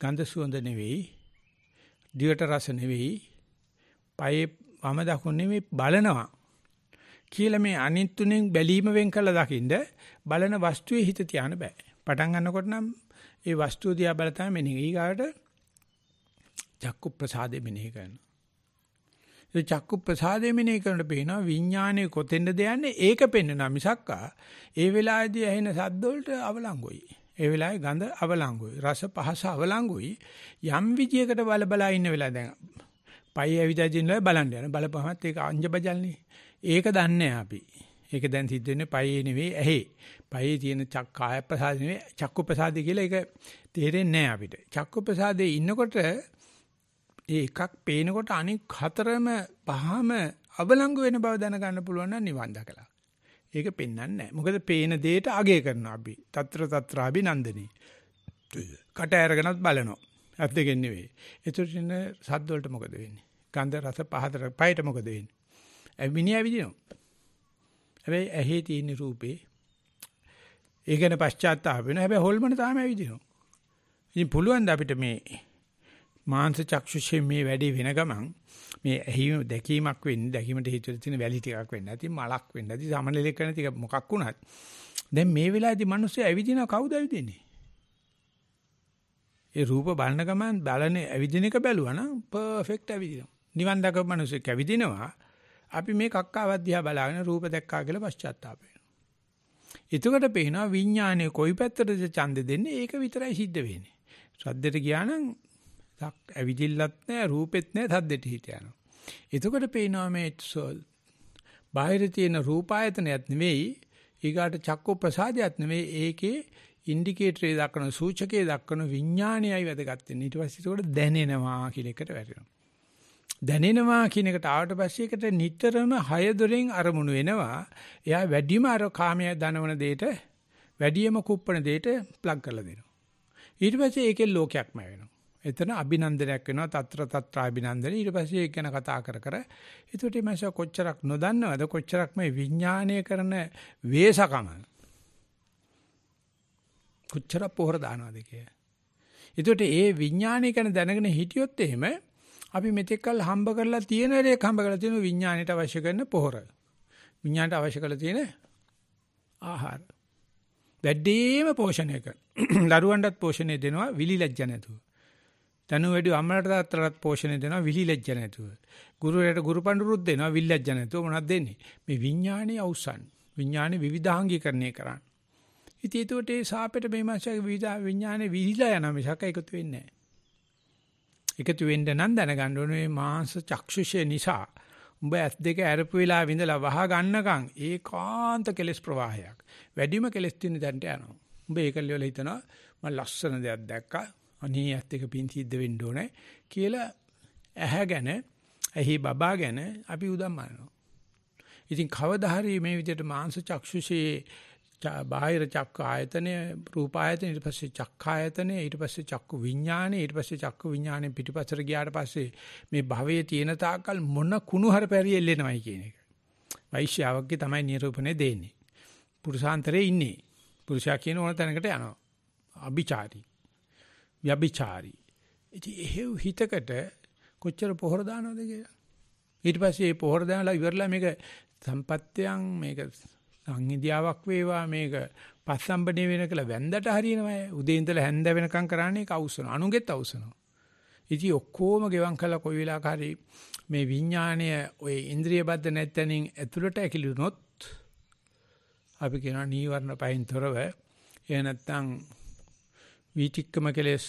ගන්ධ සුවඳ නෙවෙයි දිවට රස නෙවෙයි පයේ වම දකුණ නෙවෙයි බලනවා කියලා මේ අනිත් තුනෙන් බැලීම වෙන් කළා දකින්න බලන වස්තුවේ හිත තියාන්න බෑ. පටන් ගන්නකොට නම් ඒ වස්තුව දිහා බලතම මෙනෙහි ඊගාට චක්කු ප්‍රසාදේ මෙනෙහි කරනවා. ඒ චක්කු ප්‍රසාදේ මෙනෙහි කරනකොට පේනවා විඥානයේ කොතෙන්ද යන්නේ ඒක පෙන්වනවා මිසක්කා ඒ වෙලාවේදී ඇහෙන ශබ්ද වලට අවලංගුයි. ඒ වෙලාවේ ගඳ අවලංගුයි. රස පහස අවලංගුයි. යම් විදියකට බල ඉන්න වෙලාව දැන් පයි ඇවිදදින්න බලන්න යන බලපහමත් ඒක අංජබජල්නේ. ඒක දන්නේ අපි. ඒක දැන් සිද්ධ වෙන්නේ පයේ නෙවෙයි ඇහි. පයේ තියෙන කාය ප්‍රසාද නෙවෙයි චක්කු ප්‍රසාදය කියලා ඒක තේරෙන්නේ නැහැ අපිට. චක්කු ප්‍රසාදේ ඉන්නකොට ඒ එකක් පේනකොට අනික් හතරම පහම අවලංගු වෙන බව දැනගන්න පුළුවන් නම් නිවන් දැකලා. ඒක පෙන්වන්නේ නැහැ. මොකද පේන දෙයට අගය කරනවා අපි. తත්‍ර తත්‍රාභිනන්දනී. කට ඇරගෙනත් බලනවා. අත් දෙකෙන් නෙවෙයි. ඒතර ඉන්න සද්ද වලට මොකද වෙන්නේ? ගන්ධ රස පහතර පයට මොකද වෙන්නේ? මිනිහා විදිනවා. හැබැයි ඇහි තියෙන රූපේ ඒ ගැන පශ්චාත්තාප වෙනවා. හැබැයි හොල්මන තාම ඇවිදිනවා. ඉතින් පුළුවන් ද අපිට මේ මාංශ චක්ෂුෂේ මේ වැඩි වෙන ගමන් මේ ඇහි දැකීමක් වෙන්නේ දැකීමට හේතුව තියෙන වැලි ටිකක් වෙන්නේ නැති මලක් වෙන්නේ නැති සමනලෙක් වෙන ටික මොකක් වුණත් දැන් මේ වෙලාවේදී මිනිස්සු ඇවිදිනවා කවුද ඇවිදින්නේ? ඒ රූප බලන ගමන් බලන ඇවිදින එක බැලුවා නම් පර්ෆෙක්ට් ඇවිදිනවා. නිවන් දකපු මිනිස්සු ඇවිදිනවා. අපි මේ කක්කාවත් දිහා බලාගෙන රූප දැක්කා කියලා පශ්චාත්තාප වෙනවා. එතකොට පේනවා විඥානයේ කොයි පැත්තටද ඡන්දෙ දෙන්නේ ඒක විතරයි සිද්ධ වෙන්නේ. සද්දෙට ගියා නම් ඇවිදිල්ලත් නැහැ රූපෙත් නැහැ සද්දෙට හිත යනවා. එතකොට පේනවා මේ බාහිර තියෙන රූපායතනයත් නෙවෙයි ඊගාට චක්කු ප්‍රසාදයක් නෙවෙයි ඒකේ ඉන්ඩිකේටරේ දක්වන සූචකයේ දක්වන විඥානයයි වැදගත් වෙන්නේ. ඊට පස්සේ ඒකට දැනෙනවා කියන එකට වැටෙනවා. දැනෙනවා කියන එකට ආවට පස්සේ ඒකට නිතරම 6 දොරෙන් අරමුණු වෙනවා. එයා වැඩිම අර කාමයේ දනවන දෙයට වැඩිම කුප්පණ දෙයට ප්ලග් කරලා දෙනවා. ඊට පස්සේ ඒකේ ලෝකයක්ම වෙනවා. එතන අභිනන්දනයක් වෙනවා తත්‍ර తත්‍රාභිනන්දන. ඊට පස්සේ ඒක ගැන කතා කර කර ඒකට මේ කොච්චරක් නොදන්නවද කොච්චරක් මේ විඥානය කරන වේසකම කොච්චර පොහොර දානවද කියලා. ඒකට ඒ විඥානය ගැන දැනගෙන හිටියොත් එහෙම අපි මෙතෙක් කල් හම්බ කරලා තියෙන දේ හම්බ කරලා තියෙන විඥාණයට අවශ්‍ය කරන පොහොර. විඥාණයට අවශ්‍ය කරලා තියෙන ආහාර. වැඩිම පෝෂණය කරන. දරුවන්ටත් පෝෂණය දෙනවා විලි ලැජ්ජ නැතුව. තනු වැඩි අම්මලට තාත්තලට පෝෂණය දෙනවා විලි ලැජ්ජ නැතුව. ගුරුවරයාට ගුරු පඬුරුත් දෙනවා විලි ලැජ්ජ නැතුව මොනවද දෙන්නේ? මේ විඥාණය අවසන්. විඥාණය විවිධාංගීකරණය කරන්න. ඉතින් ඒකට ඒ සාපේට මේ මාසයේ විවිධ විඥානේ විහිලා යනවා මිසක එකතු වෙන්නේ නැහැ. එකතු වෙන්න නම් දැනගන්න ඕනේ මේ මාංශ චක්ෂුෂය නිසා උඹ ඇස් දෙක ඇරපු වෙලාව ඉඳලා වහ ගන්නකම් ඒකාන්ත කෙලස් ප්‍රවාහයක්. වැඩිම කෙලස් තියෙන තැනට යනවා. උඹ ඒකල්ලි වල හිතනවා මම ලස්සන දෙයක් දැක්කා. අනේ ඇස් දෙක පින් සිද්ධ වෙන්න ඕනේ කියලා ඇහැගෙන ඇහි බබා ගැන අපි උදම් මානවා. ඉතින් කවදා හරි මේ විදිහට මාංශ චක්ෂුෂේ බාහිර චක්ක ආයතනය රූප ආයතනය ඊට පස්සේ චක්ක ආයතනය ඊට පස්සේ චක්කු විඥානය ඊට පස්සේ චක්කු විඥානයෙන් පිටිපස්සට ගියාට පස්සේ මේ භවයේ තියෙන තාක්කල් මොන කුණු හර පරියෙල්ලෙනවයි කියන එක. වෛශ්‍යාවකගේ තමයි නිරූපණය දෙන්නේ. පුරුෂාන්තරේ ඉන්නේ. පුරුෂයා කියන ඕන තැනකට යනවා. අභිචාරී. ව්‍යභිචාරී. ඉතින් එහෙව් හිතකට කොච්චර පොහොර දානවද කියලා. ඊට පස්සේ මේ පොහොර දානලා ඉවරලා මේක සම්පත්තියන් මේක සංහිදියාවක් වේවා මේක පස්සම්බනේ වෙන කියලා වැන්දට හරියනවා. උදේ ඉඳලා හැන්ද වෙනකම් කරන්නේ ඒක අවුස්සනවා. අනුගෙත් අවුස්සනවා. ඉතින් ඔක්කොම ගෙවම් කළා කොයි වෙලාවක හරි මේ විඥාණය ඔය ඉන්ද්‍රිය බද්ධ නැත්තනින් ඇතුළට ඇකිලුනොත් අපි කියනවා නීවරණ පහෙන් තොරව එහෙ නැත්නම් වීතික්කම කෙලස්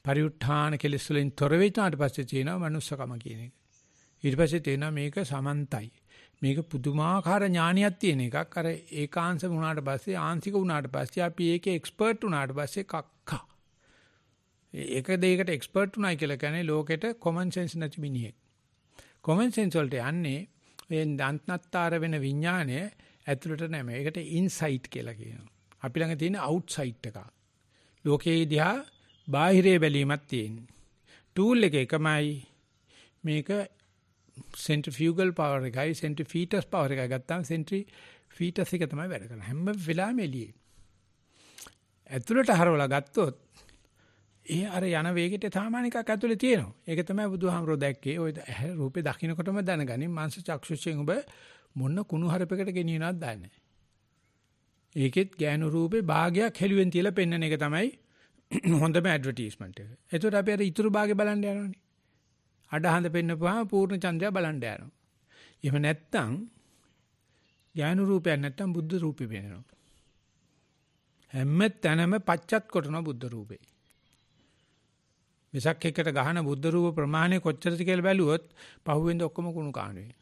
පරිඋත්ථාන කෙලස් වලින් තොර වෙච්චාට පස්සේ තියෙනවා මනුස්සකම කියන එක. ඊට පස්සේ තියෙනවා මේක සමන්තයි. මේක පුදුමාකාර ඥානියක් තියෙන එකක්. අර ඒකාංශ වුණාට පස්සේ ආංශික වුණාට පස්සේ අපි ඒකේ එක්ස්පර්ට් වුණාට පස්සේ කක්කා. ඒක දෙයකට එක්ස්පර්ට් උනායි කියලා කියන්නේ ලෝකෙට කොමන් සෙන්ස් නැති මිනිහෙක්. කොමන් සෙන්ස් වලට යන්නේ ඒ දන්තනත්තර වෙන විඥානය ඇතුළට නැමෙයි. ඒකට ඉන්සයිට් කියලා කියනවා. අපි ළඟ තියෙන අවුට්සයිට් එකක්. ලෝකයේ දිහා බාහිරේ බැලීමක් තියෙනවා. ටූල් එක එකමයි මේක centrifugal power එකයි centrifugal power එකයි ගත්තාම centrifugal එක තමයි වැඩ කරන්නේ. හැම වෙලාවෙම එළියේ. ඇතුළට හරවලා ගත්තොත් ඒ අර යන වේගෙට සාමාන්‍ය එකක් ඇතුලේ තියෙනවා. ඒක තමයි බුදුහාමරෝ දැක්කේ. ඔය රූපේ දකින්නකොටම දැනගනින් මාංශ චක්ෂුෂයෙන් ඔබ මොන කුණු හරපයකට ගෙනියනවද දන්නේ නැහැ. ඒකෙත් ගෑනු රූපේ භාගයක් හෙළුවෙන් තියලා පෙන්වන එක තමයි හොඳම ඇඩ්වර්ටයිස්මන්ට් එක. ඒකට අපි අර ඉතුරු භාගේ බලන්න යනවනේ. අඩහඳ පෙන්නපුවාම පූර්ණ චන්ද්‍රය බලන්න යනවා. එහෙම නැත්තම් ඥාන රූපයක් නැත්තම් බුද්ධ රූපේ වෙනවා. හැම තැනම පච්චත් කොටන බුද්ධ රූපේ. විසක් එකට ගහන බුද්ධ රූප ප්‍රමාණය කොච්චරද කියලා බැලුවොත් පහුවෙන්ද ඔක්කොම කුණු කාණුවේ.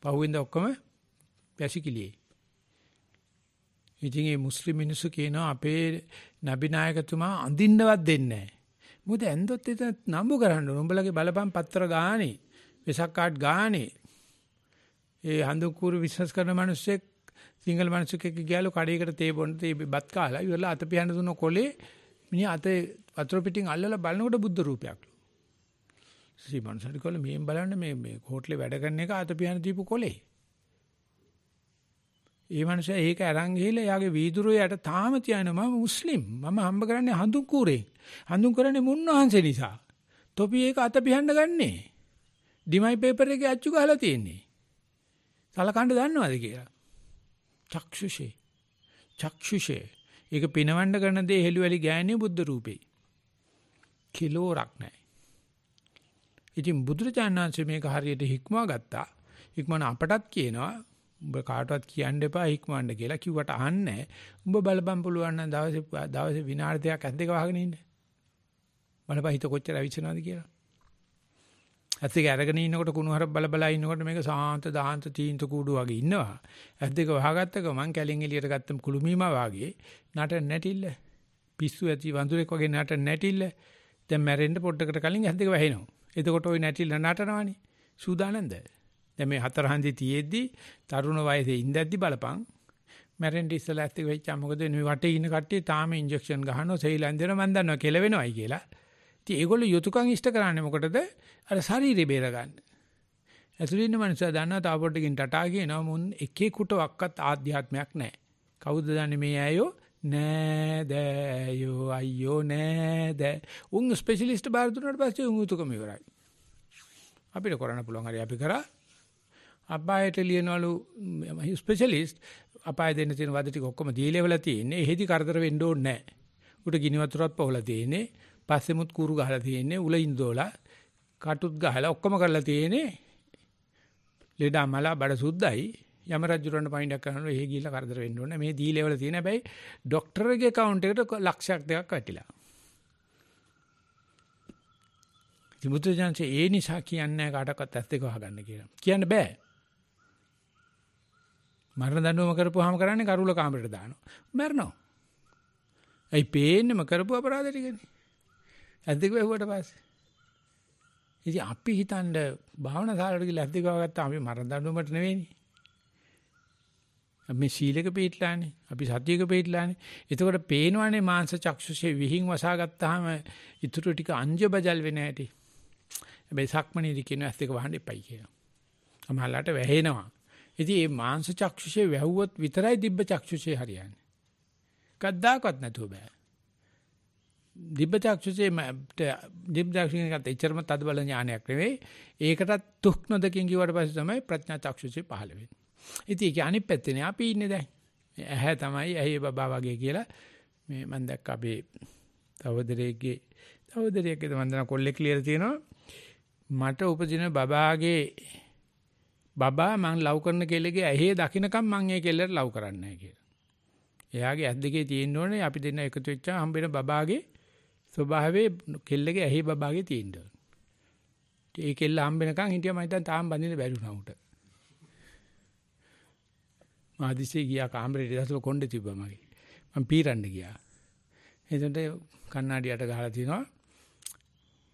පහුවෙන්ද ඔක්කොම වැසිකිළියේ. ඉතින් මේ මුස්ලිම් මිනිස්සු කියනවා අපේ නබි නායකතුමා අඳින්නවත් දෙන්නේ නැහැ. මොකද ඇන්දොත් එතන නම්බු කරන්න ඕන. උඹලගේ බලපන් පත්‍ර ගානේ, වෙසක් කාඩ් ගානේ. ඒ හඳුකුරු විශ්වාස කරන මිනිස්සෙක් සිංගල් මිනිස්සෙක් එක්ක ගියාලු කඩේකට තේ බොන්න තේ බත් කාලා ඉවරලා අත පියන්න දුන්න කොලේ මිනිහා අතේ වතුර පිටින් අල්ලලා බලනකොට බුද්ධ රූපයක්ලු. ශ්‍රීමන්සරි කොල්ල මෙහෙන් බලන්න මේ හෝටලේ වැඩ කරන එක අත පියන්න දීපු කොලේ. ඒ මනුස්සයා ඒක අරන් ගිහලා එයාගේ වීදුරුවේ යට තාම තියනවා මම මුස්ලිම්. මම හම්බ කරන්නේ හඳුන්කුරේ. හඳුන් කරන්නේ මුන්නහන්සේ නිසා. තොපි ඒක අත පියන්න ගන්නෑ. ඩිමයි පේපර් එකේ අච්චු ගහලා තියෙන්නේ. සලකන්න දන්නවද කියලා? චක්ෂුෂේ. ඒක පිනවන්න කරන දේ හෙළුවැලි ගෑණිය බුද්ධ රූපේ. කිලෝරක් නැහැ. ඉතින් බුදුරජාණන් වහන්සේ මේක හරියට හික්මවා ගත්තා. හික්මන අපටත් කියනවා උඹ කාටවත් කියන්න එපා හික්මවන්න කියලා. කිව්වට අහන්නේ උඹ බලපන් පුළුවන් නම් දවසේ විනාඩි දෙකක් ඇස් දෙක වහගෙන ඉන්න. බලපන් හිත කොච්චර අවිස්සනවද කියලා. ඇස් දෙක අරගෙන ඉන්නකොට කුණුහරුප බල ඉන්නකොට මේක සාන්ත දාන්ත තීන්ත කූඩු වගේ ඉන්නවා. ඇස් දෙක වහගත්ත ගමන් කැලෙන් එළියට ගත්තම කුළුමීමා වගේ නට නැටිල්ල. පිස්සු ඇති වඳුරෙක් වගේ නට නැටිල්ල. දැන් මැරෙන්න පොඩ්ඩකට කලින් ඇස් දෙක වැහෙනවා. එතකොට ওই නැටිල්ල නටනවනේ. සූදානම්ද? දැන් මේ හතර හන්දි තියෙද්දි තරුණ වයසේ ඉඳද්දි බලපන් මැරෙන්න ඉස්සලා ඇස් දෙක වෙච්චා මොකද මේ වටේ ඉන්න කට්ටිය තාම ඉන්ජෙක්ෂන් ගහනවා සෙයිලන් දෙනවා මම දන්නවා කෙලවෙනවයි කියලා. ඉතින් ඒගොල්ලෝ යුතුයකම් ඉෂ්ට කරන්නේ මොකටද? අර ශරීරය බේර ගන්න. ඇතුළේ ඉන්න මනුස්සයා දන්නවා තාව පොඩ්ඩකින් ටටා කියනවා මුන් එකෙකුටවත් ආධ්‍යාත්මයක් නැහැ. කවුද දන්නේ මේ අයෝ? නෑ දෑයෝ අයියෝ නෑ දෑ. උන් ස්පෙෂලිස්ට් බාර දුන්නාට පස්සේ උන් යුතුයකම ඉවරයි. අපිට කරන්න පුළුවන් හරි අපි කරා. අපායට ලියනවලු ස්පෙෂලිස්ට් අපාය දෙන්න තියෙන වද ටික ඔක්කොම දීලෙවලා තියෙන්නේ. එහෙදි කරදර වෙන්න ඕනේ නැහැ. උට ගිනි වතුරත් පොවලා තියෙන්නේ. පස්සෙමුත් කූරු ගහලා තියෙන්නේ. උලින් දෝලා කටුත් ගහලා ඔක්කොම කරලා තියෙන්නේ. ලෙඩා මලා බඩ සුද්දයි යම රජුරන්ට පයින්ඩක් කරනවා. එහෙ ගිහිල්ලා කරදර වෙන්න ඕනේ. මේ දීලෙවලා තියෙන හැබැයි ડોක්ටර්ගේ account එකට ලක්ෂයක් දෙකක් වැටිලා. ඉමුතුජාන්සේ ඒ නිසා කියන්නේ කාටවත් ඇස් දෙක වහගන්න කියලා. කියන්න බෑ. මරණ දඬුවම කරපුවාම කරන්නේ කරුල කාමරයට දානවා. මරනවා. ඒ පේන්නම කරපු අපරාධ ටිකනේ. ඇස් දෙක වැහුවට පස්සේ. ඉතින් අපි හිතන්නේ භාවනා ශාලාවට ගිහලා ඇස් දෙක වහගත්තා අපි මරණ දඬුවමට නෙවෙයිනේ. අපි සීලක පිටලානේ. අපි සතියක පිටලානේ. එතකොට පේනවනේ මාංශ චක්ෂුෂේ විහිං වසා ගත්තාම ඊටු ටික අංජ බජල් වෙන හැටි. හැබැයි සක්මණේදී කියන ඇස් දෙක වහන්න එපයි කියනවා. සමහරලාට වැහෙනවා. ඉතින් මේ මාංශ චක්ෂුෂේ වැහුවොත් විතරයි දිබ්බ චක්ෂුෂේ හරියන්නේ. කද්දාකවත් නැතුව බෑ. දිබ්බ චක්ෂුෂේ දිබ්බ චක්ෂුෂේකට එච්චරම තද බල ඥානයක් නෙවෙයි. ඒකටත් තුක් නොදකින් කිව්වට පස්සේ තමයි ප්‍රඥා චක්ෂුෂේ පහළ වෙන්නේ. ඉතින් ඒක අනිත් පැත්තේනේ අපි ඉන්නේ දැන්. ඇහැ තමයි ඇහි බබා වගේ කියලා මේ මම දැක්ක අපේ තවදරේගේ මම දන්න කොල්ලෙක් ලියලා තියෙනවා. මට උපදින බබා මං ලව් කරන කෙල්ලගේ ඇහි දකින්නකම් මං ඒ කෙල්ලට ලව් කරන්නේ නැහැ කියලා. එයාගේ ඇස් දෙකේ තියෙන්න ඕනේ අපි දෙන්න එකතු වෙච්චා හම්බෙන බබාගේ ස්වභාවයේ කෙල්ලගේ ඇහි බබාගේ තියෙන්න ඕනේ. ඒ කෙල්ල හම්බෙනකම් හිටියා මම හිතන් තාම බඳින්න බැරි වුණා උට. මාදිසේ ගියා කාමරේට දැසල කොණ්ඩේ තිබ්බා මගේ. මම පීරන්න ගියා. එතකොට කණ්ණාඩියට ගහලා තිනවා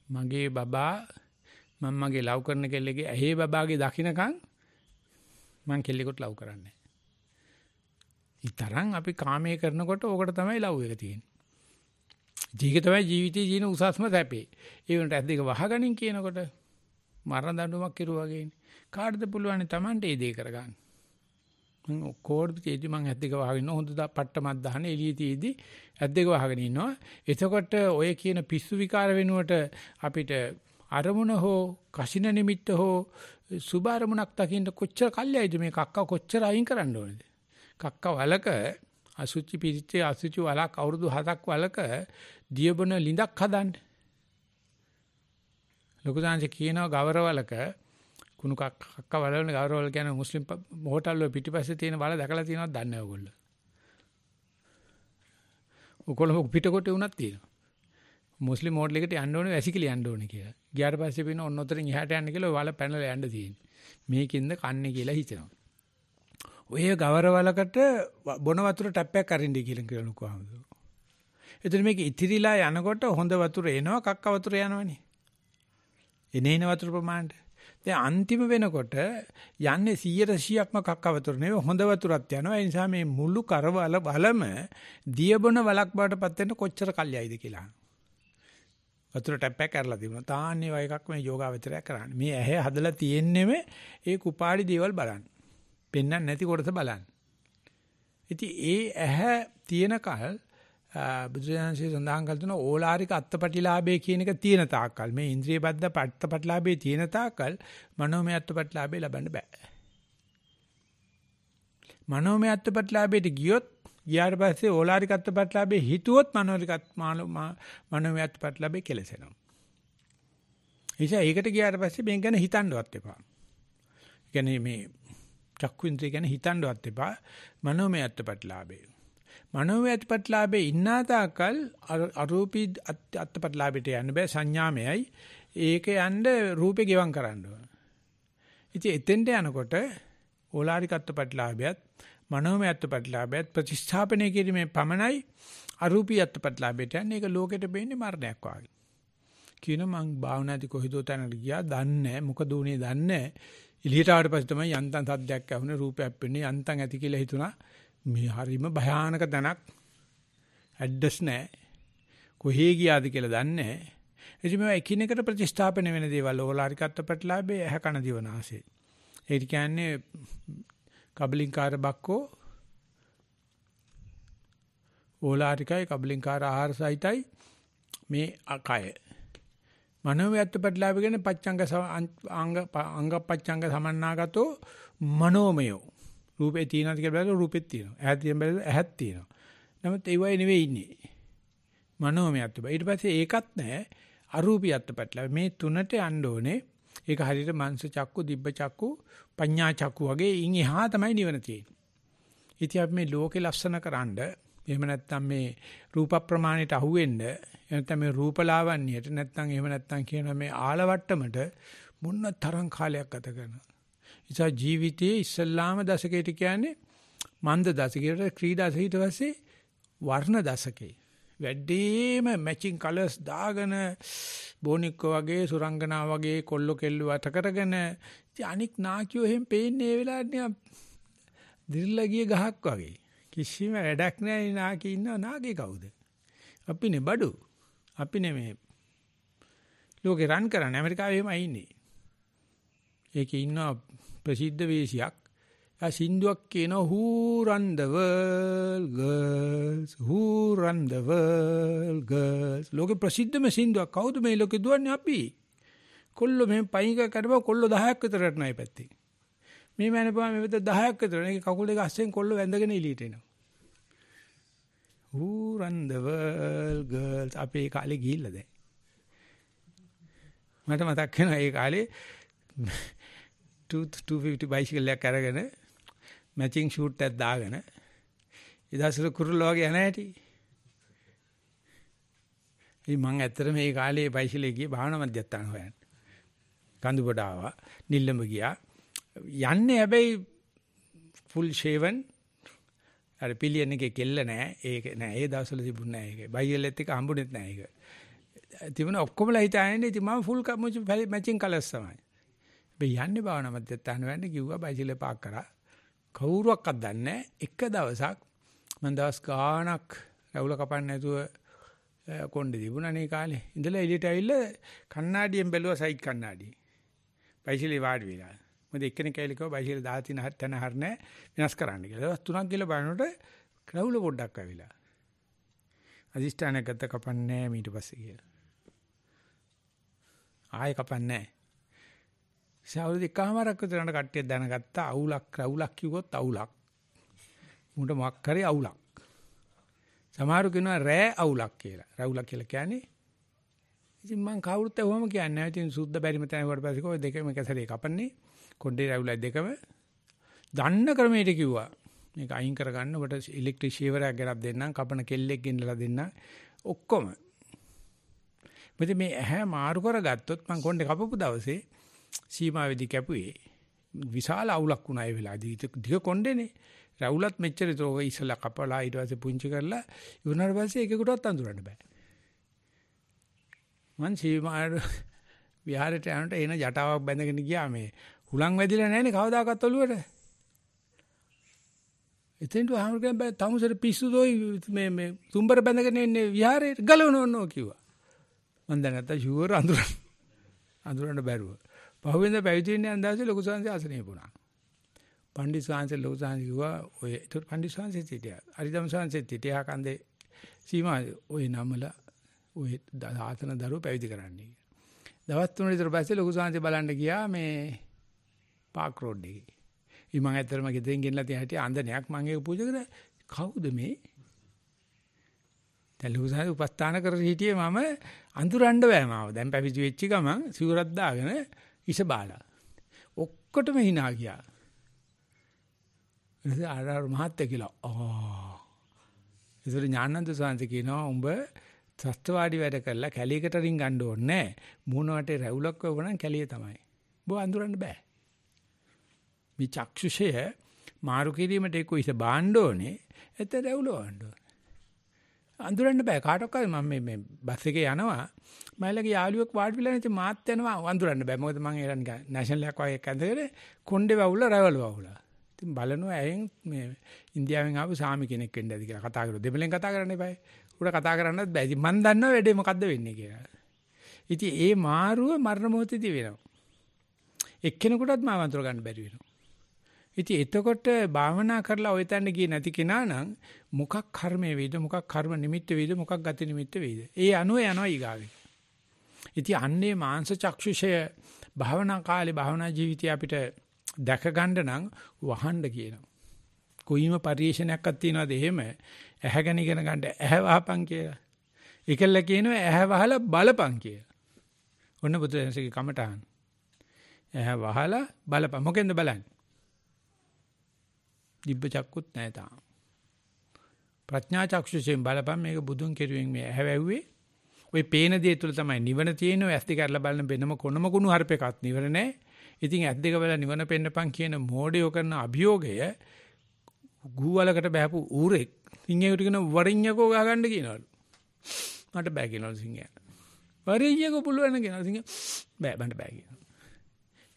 මගේ බබා මම මගේ ලව් කරන කෙල්ලගේ ඇහි බබාගේ දකින්නකම් මං කෙල්ලෙකුට ලව් කරන්නේ නැහැ. ඊතරම් අපි කාමයේ කරනකොට ඕකට තමයි ලව් එක තියෙන්නේ. ජීවිතේ තමයි ජීවිතේ ජීන උසස්ම සැපේ. ඒ වුණත් ඇස් දෙක වහගනින් කියනකොට මරණ දඬුවමක් කෙරුවා වගේනේ. කාටද පුළුවන් Tamante ඒ දේ කරගන්න. මම ඔක්කොටදී මම ඇස් දෙක වහගෙන හොඳ පට්ටමක් දාන එළියේදී ඇස් දෙක වහගෙන ඉන්නවා. එතකොට ඔය කියන පිස්සු විකාර වෙනුවට අපිට අරමුණ හෝ කසින නිමිත්ත හෝ සුභ අරමුණක් දකින්න කොච්චර කල්යයිද මේ කක්ක කොච්චර අයින් කරන්න ඕනේද? කක්ක වලක අසුචි පිරිච්චේ අසුචි වලක් අවුරුදු 7ක් වලක දියබන ලිඳක් හදන්න. ලොකු දාංශ කියනවා ගවරවලක කුණු කක්ක වලවල ගවරවල කියන මුස්ලිම් හෝටල් වල පිටිපස්සේ තියෙන වල දැකලා තියෙනවද දන්නේ නැහැ ඔයගොල්ලෝ. ඔයගොල්ලෝ පිටකොටේ උනක් තියෙනවා. මුස්ලිම් හෝටල් එකට යන්න ඕනේ වැසිකිලි යන්න ඕනේ කියලා. ගියාට පස්සේ පින්න ඔන්න ඔතරින් එහාට යන්න කියලා ඔය වල පැනලා යන්න තියෙන්නේ. මේකින්ද කන්නේ කියලා හිතනවා. ඔය ගවරවලකට බොන වතුර ටැප්පයක් අරින්න කියලා කියනකො කොහොමද? එතන මේක ඉතිරිලා යනකොට හොඳ වතුර එනවා කක්ක වතුර යනවනේ. එනේන වතුර ප්‍රමාණයට. දැන් අන්තිම වෙනකොට යන්නේ 100%ක්ම කක්ක වතුර නෙවෙයි හොඳ වතුරක් යනවා. ඒ නිසා මේ මුළු කරවල බලම දියබොන වලක් බවට පත් වෙන්න කොච්චර කල්යයිද කියලා. වතුර ටැප්පයක් කරලා තිබුණා. තාන්නේ වගේ එකක් මේ යෝගාවචරය කරන්නේ. මේ ඇහැ හදලා තියෙන්නේම ඒ කුපාඩි දේවල් බලන්න. පෙන්වන්න නැති කොටස බලන්න. ඉතින් ඒ ඇහැ තියෙන කල් බුදුසසුනේ සඳහන් කළ තුන ඕලාරික අත්පටිලාභය කියන එක තියෙන තාක්කල් මේ ඉන්ද්‍රිය බද්ධ අත්පටිලාභය තියෙන තාක්කල් මනෝමය අත්පටිලාභය ලබන්න බෑ. මනෝමය අත්පටිලාභයට ගියාට පස්සේ ඕලාරික අත්පටිලාභය හිතුවොත් මනෝමය අත්පටිලාභය කෙලසෙනවා. ඒකට ගියාට පස්සේ මේක ගැන හිතන්නවත් එපා. ඒ කියන්නේ මේ චක්කු ඉන්ද්‍රිය ගැන හිතන්නවත් එපා. මනෝමය අත්පටිලාභය. මනෝමය අත්පටිලාභේ ඉන්නා තාකල් අරූපී අත්පටිලාභයට යන්න බෑ සංඥාමයයි. ඒක යන්න රූපේ ගෙවම් කරන්න ඕන. ඉතින් එතෙන්ට යනකොට ඕලාරික අත්පටිලාභයත් මනෝමය අත්පටිලාභයත් ප්‍රතිස්ථාපනය කිරීමේ පමණයි අරූපී අත්පටිලාභයට යන්නේ. ඒක ලෝකෙට වෙන්නේ මරණයක් වගේ. කියන මං භාවනාදී කොහෙද තැනකට ගියා දන්නේ නැහැ. මොකද උනේ දන්නේ නැහැ. එළියට ආවට පස්සේ තමයි යන්තම් සද්දයක් ඇහුනේ රූපයක් පෙන්නේ යන්තම් ඇති කියලා හිතුණා. මේ හරීම භයානක තැනක් ඇඩ්‍රස් නැහැ. කොහේ ගියාද කියලා දන්නේ නැහැ. එදිම මේවා එකිනෙකට ප්‍රතිස්ථාපන වෙන දේවල් ඕලාරික අත්පටිලාභේ ඇහ කන දිවනාසය. ඒ කියන්නේ කබලින්කාර බක්කෝ ඕලාරිකයි කබලින්කාර ආහාර සහිතයි මේ අකය. මනෝමය අත්පටිලාභ කියන්නේ පච්චංග අංග පච්චංග සමන්නාගතෝ මනෝමයෝ. රූපේ තියෙනවාද කියලා බලද්දී රූපෙත් තියෙනවා. ඇහත් තියෙන බලද්දී ඇහත් තියෙනවා. නමුත් ඒ වගේ නෙවෙයි ඉන්නේ. මනෝමය අත්පටිලාභ. ඊට පස්සේ ඒකත් නැහැ. අරූපී අත්පටිලාභ. මේ තුනට යන්න ඕනේ. ඒක හරියට මංස චක්කු, දිබ්බ චක්කු, පඤ්ඤා චක්කු වගේ ඉන් එහා තමයි නිවන තියෙන්නේ. ඉතින් අපි මේ ලෝකේ ලස්සන කරන්න එහෙම නැත්නම් මේ රූප ප්‍රමාණයට අහුවෙන්න නැත්නම් මේ රූපලාවන්‍යයට නැත්නම් එහෙම නැත්නම් කියන මේ ආලවට්ටමට මොන තරම් කාලයක් ගත කරනවා. නිසා ජීවිතයේ ඉස්සල්ලාම දශකයට කියන්නේ මන්ද දශකයට ක්‍රීඩා ඊට පස්සේ වර්ණ දශකේ. වැඩිම මැචින් කලර්ස් දාගෙන බොනික්කෝ වගේ සුරංගනා වගේ කොල්ලෝ කෙල්ලෝ අත කරගෙන අනික් නාකියෝ එහෙම පේන්නේ ඒ වෙලාවට දිර්ලා ගිය ගහක් වගේ. කිසිම වැඩක් නැහැ නාකි ඉන්නවා නාගේ කවුද? අපිනේ බඩු. අපිනේ මේ ලෝකේ රන් කරන්නේ ඇමරිකාවේ එහෙමයි ඉන්නේ. ඒකේ ඉන්නවා ප්‍රසිද්ධ වේශියක්. ආ සින්දුවක් කියනවා who run the world girls who run the world girls. ලෝකේ ප්‍රසිද්ධම සින්දුවක් කවුද මේ ලෝකේ දුවන්නේ අපි? කොල්ලෝ මේ පයින් කරපුවා කොල්ලෝ 10ක් විතර රටනයි පැත්තේ. මේ මැනපුවා මේ විතර 10ක් විතර. ඒක කකුල් දෙක අස්සෙන් කොල්ලෝ වැඳගෙන එළියට එනවා. who run the world girls අපේ කාලේ ගිහිල්ලා දැන්. මට මතක් වෙනවා ඒ කාලේ 250 බයිසිකල් එකක් අරගෙන මැචින් ෂූට් එකක් දාගෙන ඉදාසල කුරුල්ල වගේ යන හැටි. ඉතින් මම ඇත්තට මේ කාලේ බයිසිකල් ගියේ භාවනා මධ්‍යස්ථාන හොයන්න. කඳුබඩ ආවා, නිල්ලඹ ගියා. යන්නේ හැබැයි ෆුල් ෂේවන් අර පිලියන් එකේ කෙල්ල නැහැ. ඒක නෑ ඒ දවස්වල තිබුණ නෑ ඒක. බයිසිකල් එකත් එක්ක හම්බුනේත් නෑ ඒක. තිබුණ ඔක්කොමලා හිතාන්නේ ඉතින් මම ෆුල් මැචින් කලර්ස් තමයි. හැබැයි යන්නේ භාවනා මධ්‍යස්ථාන වෙන්න කිව්වා බයිසිකල් පාක් කරා. කවුරුවක්වත් දන්නේ නැහැ. එක දවසක් මම දවස් ගාණක් රැවුල කපන්න නැතුව කොණ්ඩේ තිබුණානේ කාලේ. ඉඳලා එළියට ඇවිල්ලා කණ්ණාඩියෙන් බැලුවා සයිඩ් කණ්ණාඩිය. බයිසිකලේ වාඩි වෙලා. මොකද එක්කෙනෙක් ඇවිල්ලා කිව්වා බයිසිකල් 13 තැන හරිනේ විනාශ කරන්න කියලා. දවස් 3ක් ගිහලා බලනකොට රැවුල පොඩ්ඩක් ඇවිලා. අදිෂ්ඨානයක් ගත්ත කපන්නේ නැහැ ඊට පස්සේ කියලා. ආයෙ කපන්නේ නැහැ. සවුරුදු එකමාරක් විතරට කට්ටිය දැනගත්ත අවුලක් රවුලක් කිව්වොත් අවුලක්. මුන්ට මොකක් හරි අවුලක්. සමහරු කියනවා රෑ අවුලක් කියලා. රවුලක් කියලා කියන්නේ ඉතින් මං කවුරුත් එහෙම කියන්නේ නැහැ. ඉතින් සුද්ධ බැරිම තැන වට පස්සේ කොයි දෙකම එක සැරේ කපන්නේ. කොණ්ඩේ රවුලයි දෙකම දන්න ක්‍රමයට කිව්වා. මේක අයින් කරගන්න ඔබට ඉලෙක්ට්‍රික් ෂේවරයක් ගෙනත් දෙන්නම්. කපන කෙල්ලෙක් ගෙන්නලා දෙන්න. ඔක්කොම. මොකද මේ ඇහැ මාරු කරගත්තොත් මං කොණ්ඩේ කපපු දවසේ සීමාවේදී කැපුවේ. විශාල අවුලක් වුණා ඒ වෙලාවේදී. දිග කොණ්ඩේනේ. රවුලත් මෙච්චර තෝක ඉස්සලා කපලා ඊට පස්සේ පුංචි කරලා ඉවරනාට පස්සේ එකෙකුටවත් අඳුරන්න බෑ. මං සීමාර විහාරයට යනකොට එන ජටාවක් බැඳගෙන ගියා මේ හුලං වැදිලා නැහැනේ කවදාකවත් ඔළුවට. එතෙන්ට ආවර්ගම් බෑ තමුසර පිස්සු දොයි මේ තුම්බර බැඳගෙන ඉන්නේ විහාරේ ගලවනවන්නෝ කිව්වා. මං දැන් නැත්නම් ෂුවර් අඳුරන්න බැරුව. පහුවෙන්ද පැවිදි වෙන්න යන දවසේ ලොකු සංසය ආසනෙ පුණා. පණ්ඩිත සංසය ලොකු සංසය කිව්වා ඔය ඒතර පණ්ඩිත සංසය සිටියා. හරිදම් සංසය සිටියා කන්දේ සීමා ඔය නමල ඔය ආතන දරුව පැවිදි කරන්නේ. දවස් 3 විතර පස්සේ ලොකු සංසය බලන්න ගියා මේ පාක් රෝඩ් එකේ. මම ඇත්තටම ගෙදරින් ගෙනලා තියා හිටිය අන්දනයක් මම ඒක පූජා කරා. කවුද මේ? තලුසාරේ උපස්ථාන කර හිටියේ මම අඳුරන්න බෑ මාව. දැන් පැවිදි වෙච්ච ගමන් සිවුරක් දාගෙන ඉස බාලා. ඔක්කොටම hina ගියා. ඉතින් ආරාර මහත්තයා කියලා ඒතර ඥානන්ද සාන්ති කියනවා උඹ ත්‍ස්තවාඩි වැඩ කරලා කැලියකට රින් ගන්න ඕනේ නෑ. මූණ වටේ රැවුලක් වුණා කැලිය තමයි. බෝ අඳුරන්න බෑ. මේ චක්ෂුෂය මාරු කිරීමට එක්ක ඉත බාන්න ඕනේ. එතන රැවුල වන්න ඕනේ. අඳුරන්න බෑ කාටවත් මම මේ බස් එකේ යනවා මයිලගේ යාළුවෙක් වාඩි වෙලා ඉතින් මාත් යනවා අඳුරන්න බෑ මොකද මම ඒලා නිකන් නැෂනල් එකක් වගේ ඇඳගෙන කොණ්ඩේ වවුල රැවල වවුල ඉතින් බලනවා ඇයෙන් මේ ඉන්දියාවෙන් ආපු සාමි කෙනෙක් වෙන්න ඇති කියලා කතා කරලා දෙමළෙන් කතා කරන්න එපායි උඩ කතා කරන්නත් බෑ ඉතින් මම දන්නවා වැඩේ මොකද්ද වෙන්නේ කියලා ඉතින් ඒ මාරුව මරණ මොහොතේදී වෙනවා එක්කෙනෙකුටත් මාව අඳුර ගන්න බැරි වෙනවා ඉතින් එතකොට භාවනා කරලා ඔය තැන්න ගියේ නැති කෙනා නම් මොකක් කර්මයේ වේද මොකක් කර්ම නිමිත්ත වේද මොකක් ගති නිමිත්ත වේද ඒ අනුව යනවා ඊගාවේ. ඉතින් අන්නේ මාංශ චක්ෂුෂය භාවනා කාලේ භාවනා ජීවිතය අපිට දැක ගන්න නම් වහන්න කියනවා. කොයිම පරිේශනයක්වත් තියනවාද එහෙම ඇහැගෙන ඉගෙන ගන්න ඇහැ වහපන් කියලා. ඒකල්ල කියනවා ඇහැ වහලා බලපන් කියලා. ඔන්න බුදුරජාණන්සේගේ කමටහන්. ඇහැ වහලා බලපන් මොකෙන්ද බලන්නේ? දිබ්බ චක්කුත් නැහැ තාම. ප්‍රඥා චක්ෂුෂයෙන් බලපන් මේක බුදුන් කෙරුවෙන් මේ ඇහැවැව්වේ. ওই පේන දේ තුල තමයි නිවන තියෙන්නේ. ඇස් දෙක අරලා බලන වෙනම කොනම කුණු හරපේකත් නිවන නැහැ. ඉතින් ඇස් දෙක වල නිවන පෙන්නපන් කියන මෝඩයෝ කරන අභියෝගය ගූවලකට බහැපු ඌරෙක් සිංහයෙකුට කියන වරිඤ්ඤකෝ ගහ ගන්න කියනවලු. මට බෑ කියනවලු සිංහයා. වරිඤ්ඤකෝ පුළුවන් කියනවා සිංහයා. බෑ මට බෑ කියනවා.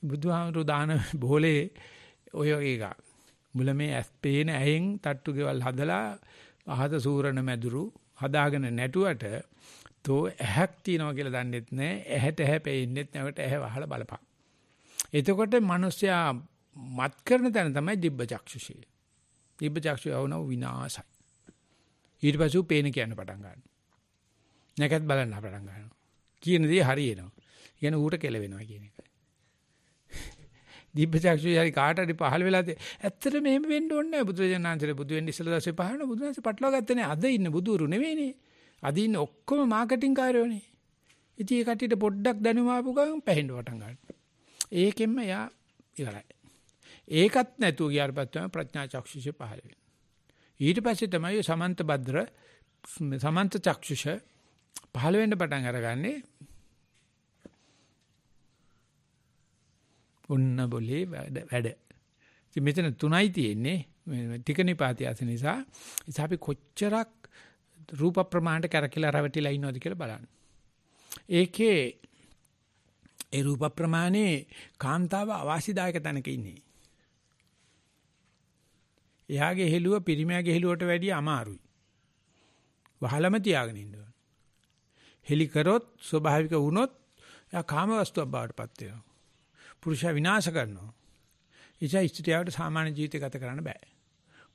බුදුහාමුදුරු දාන බෝලේ ඔය වගේ එකක්. මුල මේ ඇස් පේන ඇහෙන් තට්ටු ගෙවල් හදලා අහත සූරණ මැදුරු හදාගෙන නැටුවට තෝ ඇහක් තියනවා කියලා දන්නෙත් නැහැ. ඇහැට ඇහැ පෙන්නේත් නැවට ඇහැ වහලා බලපන්. එතකොට මිනිස්සයා මත් කරන තැන තමයි දිබ්බ චක්ෂුෂය. දිබ්බ චක්ෂුය වුණා විනාශයි. ඊට පස්සෙ පේන කියන්න පටන් ගන්නවා. නැකත් බලන්න පටන් ගන්නවා. කියන දේ හරියනවා. කියන ඌට කෙලවෙනවා කියන එක. දිබ්බ චක්ෂුය හරි කාට හරි පහළ වෙලා ඇත්තට මෙහෙම වෙන්න ඕනේ නැහැ. බුදුරජාණන්සේ බුදු වෙන්න ඉස්සෙල්ලා දැසේ පහළ බුදුන්සේ පටලවා ගත්තේ නැහැ. අද ඉන්න බුදුරු නෙවෙයිනේ. අද ඉන්න ඔක්කොම මාකටිං කාර්යෝනේ. ඉතින් ඒ කට්ටියට පොඩ්ඩක් දැනුම ආපු ගමන් පැහෙන්න පටන් ගන්නවා. ඒකෙන්ම යා ඉවරයි. ඒකත් නැතුව ගියාට පස්සේ ප්‍රඥා චක්ෂුෂය පහළ වෙනවා. ඊට පස්සේ තමයි සමන්ත භද්‍ර සමන්ත චක්ෂුෂ පහළ වෙන්න පටන් අරගන්නේ. ඔන්න બોලේ වැඩ. ඉතින් මෙතන තුනයි තියෙන්නේ. ටික නිපාතය අස නිසා. ඉතින් අපි කොච්චරක් රූප ප්‍රමාණයට කරකිලා රැවටිලා ඉන්නවද කියලා බලන්න. ඒකේ ඒ රූප ප්‍රමාණේ කාන්තාව අවාසිදායක තැනක ඉන්නේ. එයාගේ හෙළුව පිරිමයාගේ හෙළුවට වැඩිය අමාරුයි. වහලම තියාගෙන ඉන්න ඕන. හෙලි කරොත් ස්වභාවික වුණොත් එයා කාම වස්තුවක් බවට පත් වෙනවා. පුරුෂයා විනාශ කරනවා. ඉතින් ස්ත්‍රියට සාමාන්‍ය ජීවිත ගත කරන්න බෑ.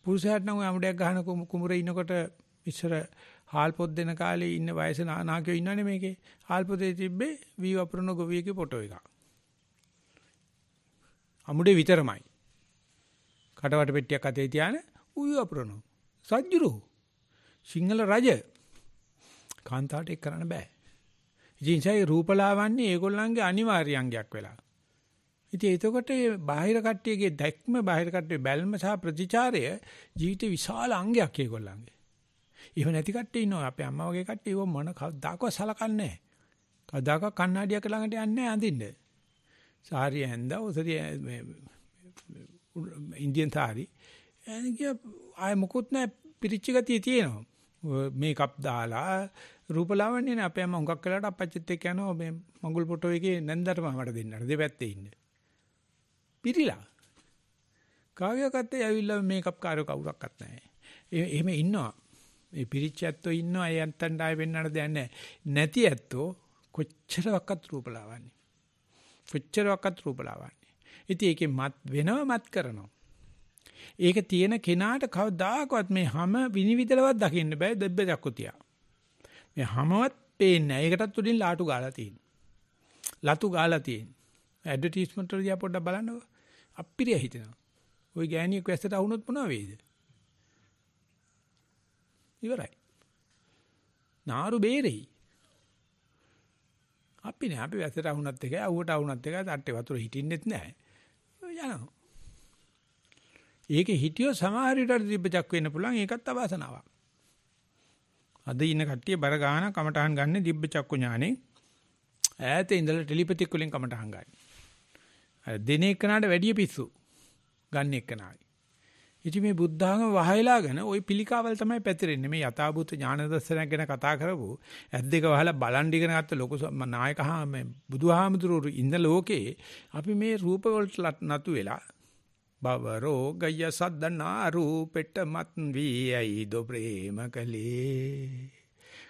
පුරුෂයාට නම් අමුඩයක් ගහන කුඹුරේ ඉන්නකොට ඉස්සර හාල් පොත් දෙන කාලේ ඉන්න වයස නාකියෝ ඉන්නනේ මේකේ. හාල් පොතේ තිබ්බේ වී වපුරන ගොවියෙකුගේ ෆොටෝ එකක්. අමුඩේ විතරමයි. කටවට පෙට්ටියක් අතේ තියාන වී වපුරනවා. සජ්ජුරු. සිංහල රජ. කාන්තාවට ඒක කරන්න බෑ. ඉතින් ඒ රූපලාවන්‍ය ඒගොල්ලන්ගේ අනිවාර්ය අංගයක් වෙලා. ඉතින් එතකොට මේ බාහිර කට්ටියගේ දැක්ම බාහිර කට්ටියේ බැල්ම සහ ප්‍රතිචාරය ජීවිතේ විශාල අංගයක් ඒගොල්ලන්ගේ. එහෙම නැති කට්ටිය ඉන්නවා අපේ අම්මා වගේ කට්ටිය ඒව මොන කවදාකවත් සලකන්නේ නැහැ. කවදාකවත් කණ්ණාඩියක් ළඟට යන්නේ නැහැ අඳින්න. සාරිය ඇඳලා ඔසරිය ඉන්දියන් සාරි. ආය මොකුත් නැහැ පිරිච්ච ගතිය තියෙනවා. මේකප් දාලා රූපලාවන්‍යනේ අපේ අම්මා හුඟක් වෙලාවට අපච්චිත් එක්ක යනවා මේ මඟුල් ෆොටෝ එකේ නැන්දට මමට දෙන්නට දෙපැත්තේ ඉන්න. පිරිලා. කාගේකත් ඇවිල්ලා මේකප් කාරෝ කවුරක්වත් නැහැ. එහෙම ඉන්නවා. මේ පිරිච්ච ඇත්තෝ ඉන්නවා. ඒ අන්තන්ට ආයෙ වෙන්නට දෙයක් නැහැ. නැති ඇත්තෝ කොච්චරවත් රූපලාවන්‍ය. කොච්චරවත් රූපලාවන්‍ය. ඉතින් ඒකේ මත් වෙනව මත් කරනවා. ඒක තියෙන කෙනාට කවදාකවත් මේ හැම විනිවිදලවත් දකින්න බෑ දෙබ්බ චක්කුතිය. මේ හැමවත් පේන්නේ නැහැ. ඒකටත් උඩින් ලාටු ගාලා තියෙනවා. ලතු ගාලා තියෙනවා. ඇඩ්වර්ටයිස්මන්ට් වල දිහා පොඩ්ඩක් බලන්නකො. අප්පිරිය හිතෙනවා. ওই ගෑණියෙක් වැස්සට අහුනොත් මොනවා වෙයිද? ඉවරයි. නාරු බේරෙයි. අපි වැස්සට අහුනත් එකයි, අවුවට අහුනත් එකයි, තට්ටේ වතුර හිටින්නෙත් නැහැ. යනවා. ඒකේ හිටියෝ සමහර විට දිබ්බචක් වෙන්න පුළුවන්. ඒකත් අවාසනාවක්. අද ඉන්න කට්ටිය බර ගාන කමටහන් ගන්න දිබ්බචක්කු ඥානේ. ඈතේ ඉඳලා ටෙලිපැතික් වලින් කමටහන් ගන්න. අර දින එකනට වැඩි පිස්සු ගන්න එකනයි. ඉතින් මේ බුද්ධාගම වහයලාගෙන ওই පිළිකාවල් තමයි පැතිරෙන්නේ. මේ යථාභූත ඥාන දර්ශනයක් ගැන කතා කරපු ඇස් දෙක වහලා බලන් ඉගෙන ගත්ත ලොකු නායකහා මේ බුදුහාමුදුරුවෝ ඉන්න ලෝකේ අපි මේ රූප වලට නතු වෙලා බවරෝ ගය සද්දනා රූපෙට මත් වී දෝ ප්‍රේම කලේ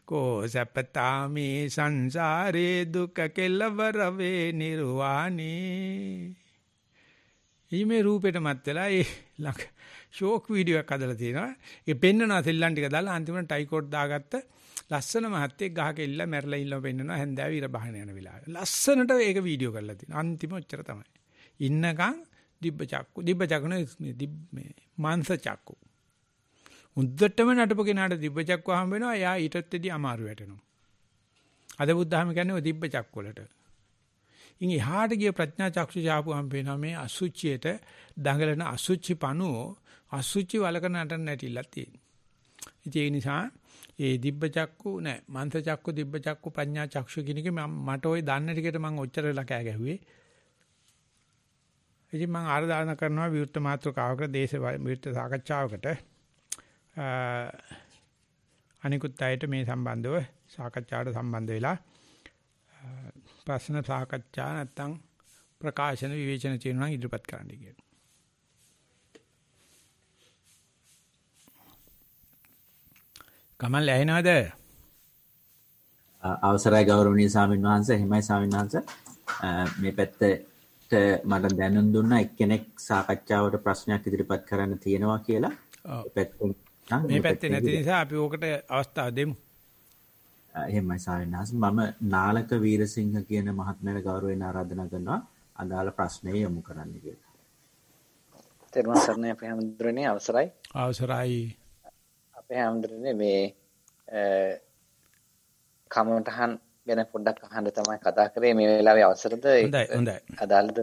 කෝ සප්පතාමි සංසාරේ දුක කෙලවර වේ නිර්වාණේ. මේ රූපෙට මත් වෙලා ඒ ෂෝක් වීඩියෝ එකක් හදලා තියෙනවා. ඒ පෙන්නනවා සෙල්ලම් ටික දාලා අන්තිමට ටයිකෝඩ් දාගත්ත ලස්සන මහත්තයෙක් ගහක ඉල්ල මැරලා ඉල්ලව පෙන්නනවා හැන්දෑව ඉර බහන යන වෙලාවේ. ලස්සනට ඒක වීඩියෝ කරලා තියෙනවා. අන්තිම ඔච්චර තමයි. ඉන්නකම් දිබ්බචක්කු මේ මාංශ චක්කු. උද්දටම නටපු කෙනාට දිබ්බචක්කු හම්බ වෙනවා. එයා ඊටත් අමාරු වැටෙනවා. අද බුද්ධාම කියන්නේ ඔය දිබ්බචක්කු වලට. ඉතින් එහාට ගිය ප්‍රඥා චක්ෂු ආපුවම පේනවා මේ අසුචියට දඟලන අසුචි පණුව අසුචි වලක නටන්න නැටිලා තියෙනවා. ඉතින් ඒ නිසා ඒ දිබ්බ චක්කු නෑ මන්ත චක්කු දිබ්බ චක්කු ප්‍රඥා චක්ෂු කියන එක මට ওই දන්න ටිකට මම ඔච්චර වෙලා කෑ ගැහුවේ. ඉතින් මම ආරාධනා කරනවා විවෘත මාතෘකාවකට දේශ විවෘත සාකච්ඡාවකට අනිකුත් අයට මේ සම්බන්ධව සාකච්ඡාවට සම්බන්ධ වෙලා ප්‍රශ්න සාකච්ඡා නැත්නම් ප්‍රකාශන විවේචන තියෙනවා නම් ඉදිරිපත් කරන්න කියලා. කමල් ඇහෙනවද? අවසරයි ගෞරවනීය ස්වාමීන් වහන්සේ. එහෙමයි ස්වාමීන් වහන්සේ. මේ පැත්තට මට දැනුම් දුන්නා එක්කෙනෙක් සාකච්ඡාවට ප්‍රශ්නයක් ඉදිරිපත් කරන්න තියෙනවා කියලා. මේ පැත්තේ නැති නිසා අපි ඕකට අවස්ථාව දෙමු. එහෙමයි ස්වාමීන් වහන්සේ. මම නාලක වීරසිංහ කියන මහත්මයාට ගෞරවයෙන් ආරාධනා කරනවා අදාළ ප්‍රශ්නය යොමු කරන්න කියලා. තෙරුවන් සරණයි අපේ හැමදෙරේ අවසරයි. අවසරයි. අපේ හැමදෙරේ මේ කමටහන් ගැන පොඩ්ඩක් අහන්න තමයි කතා කරේ මේ වෙලාවේ අවසරද? හොඳයි. අදාළද?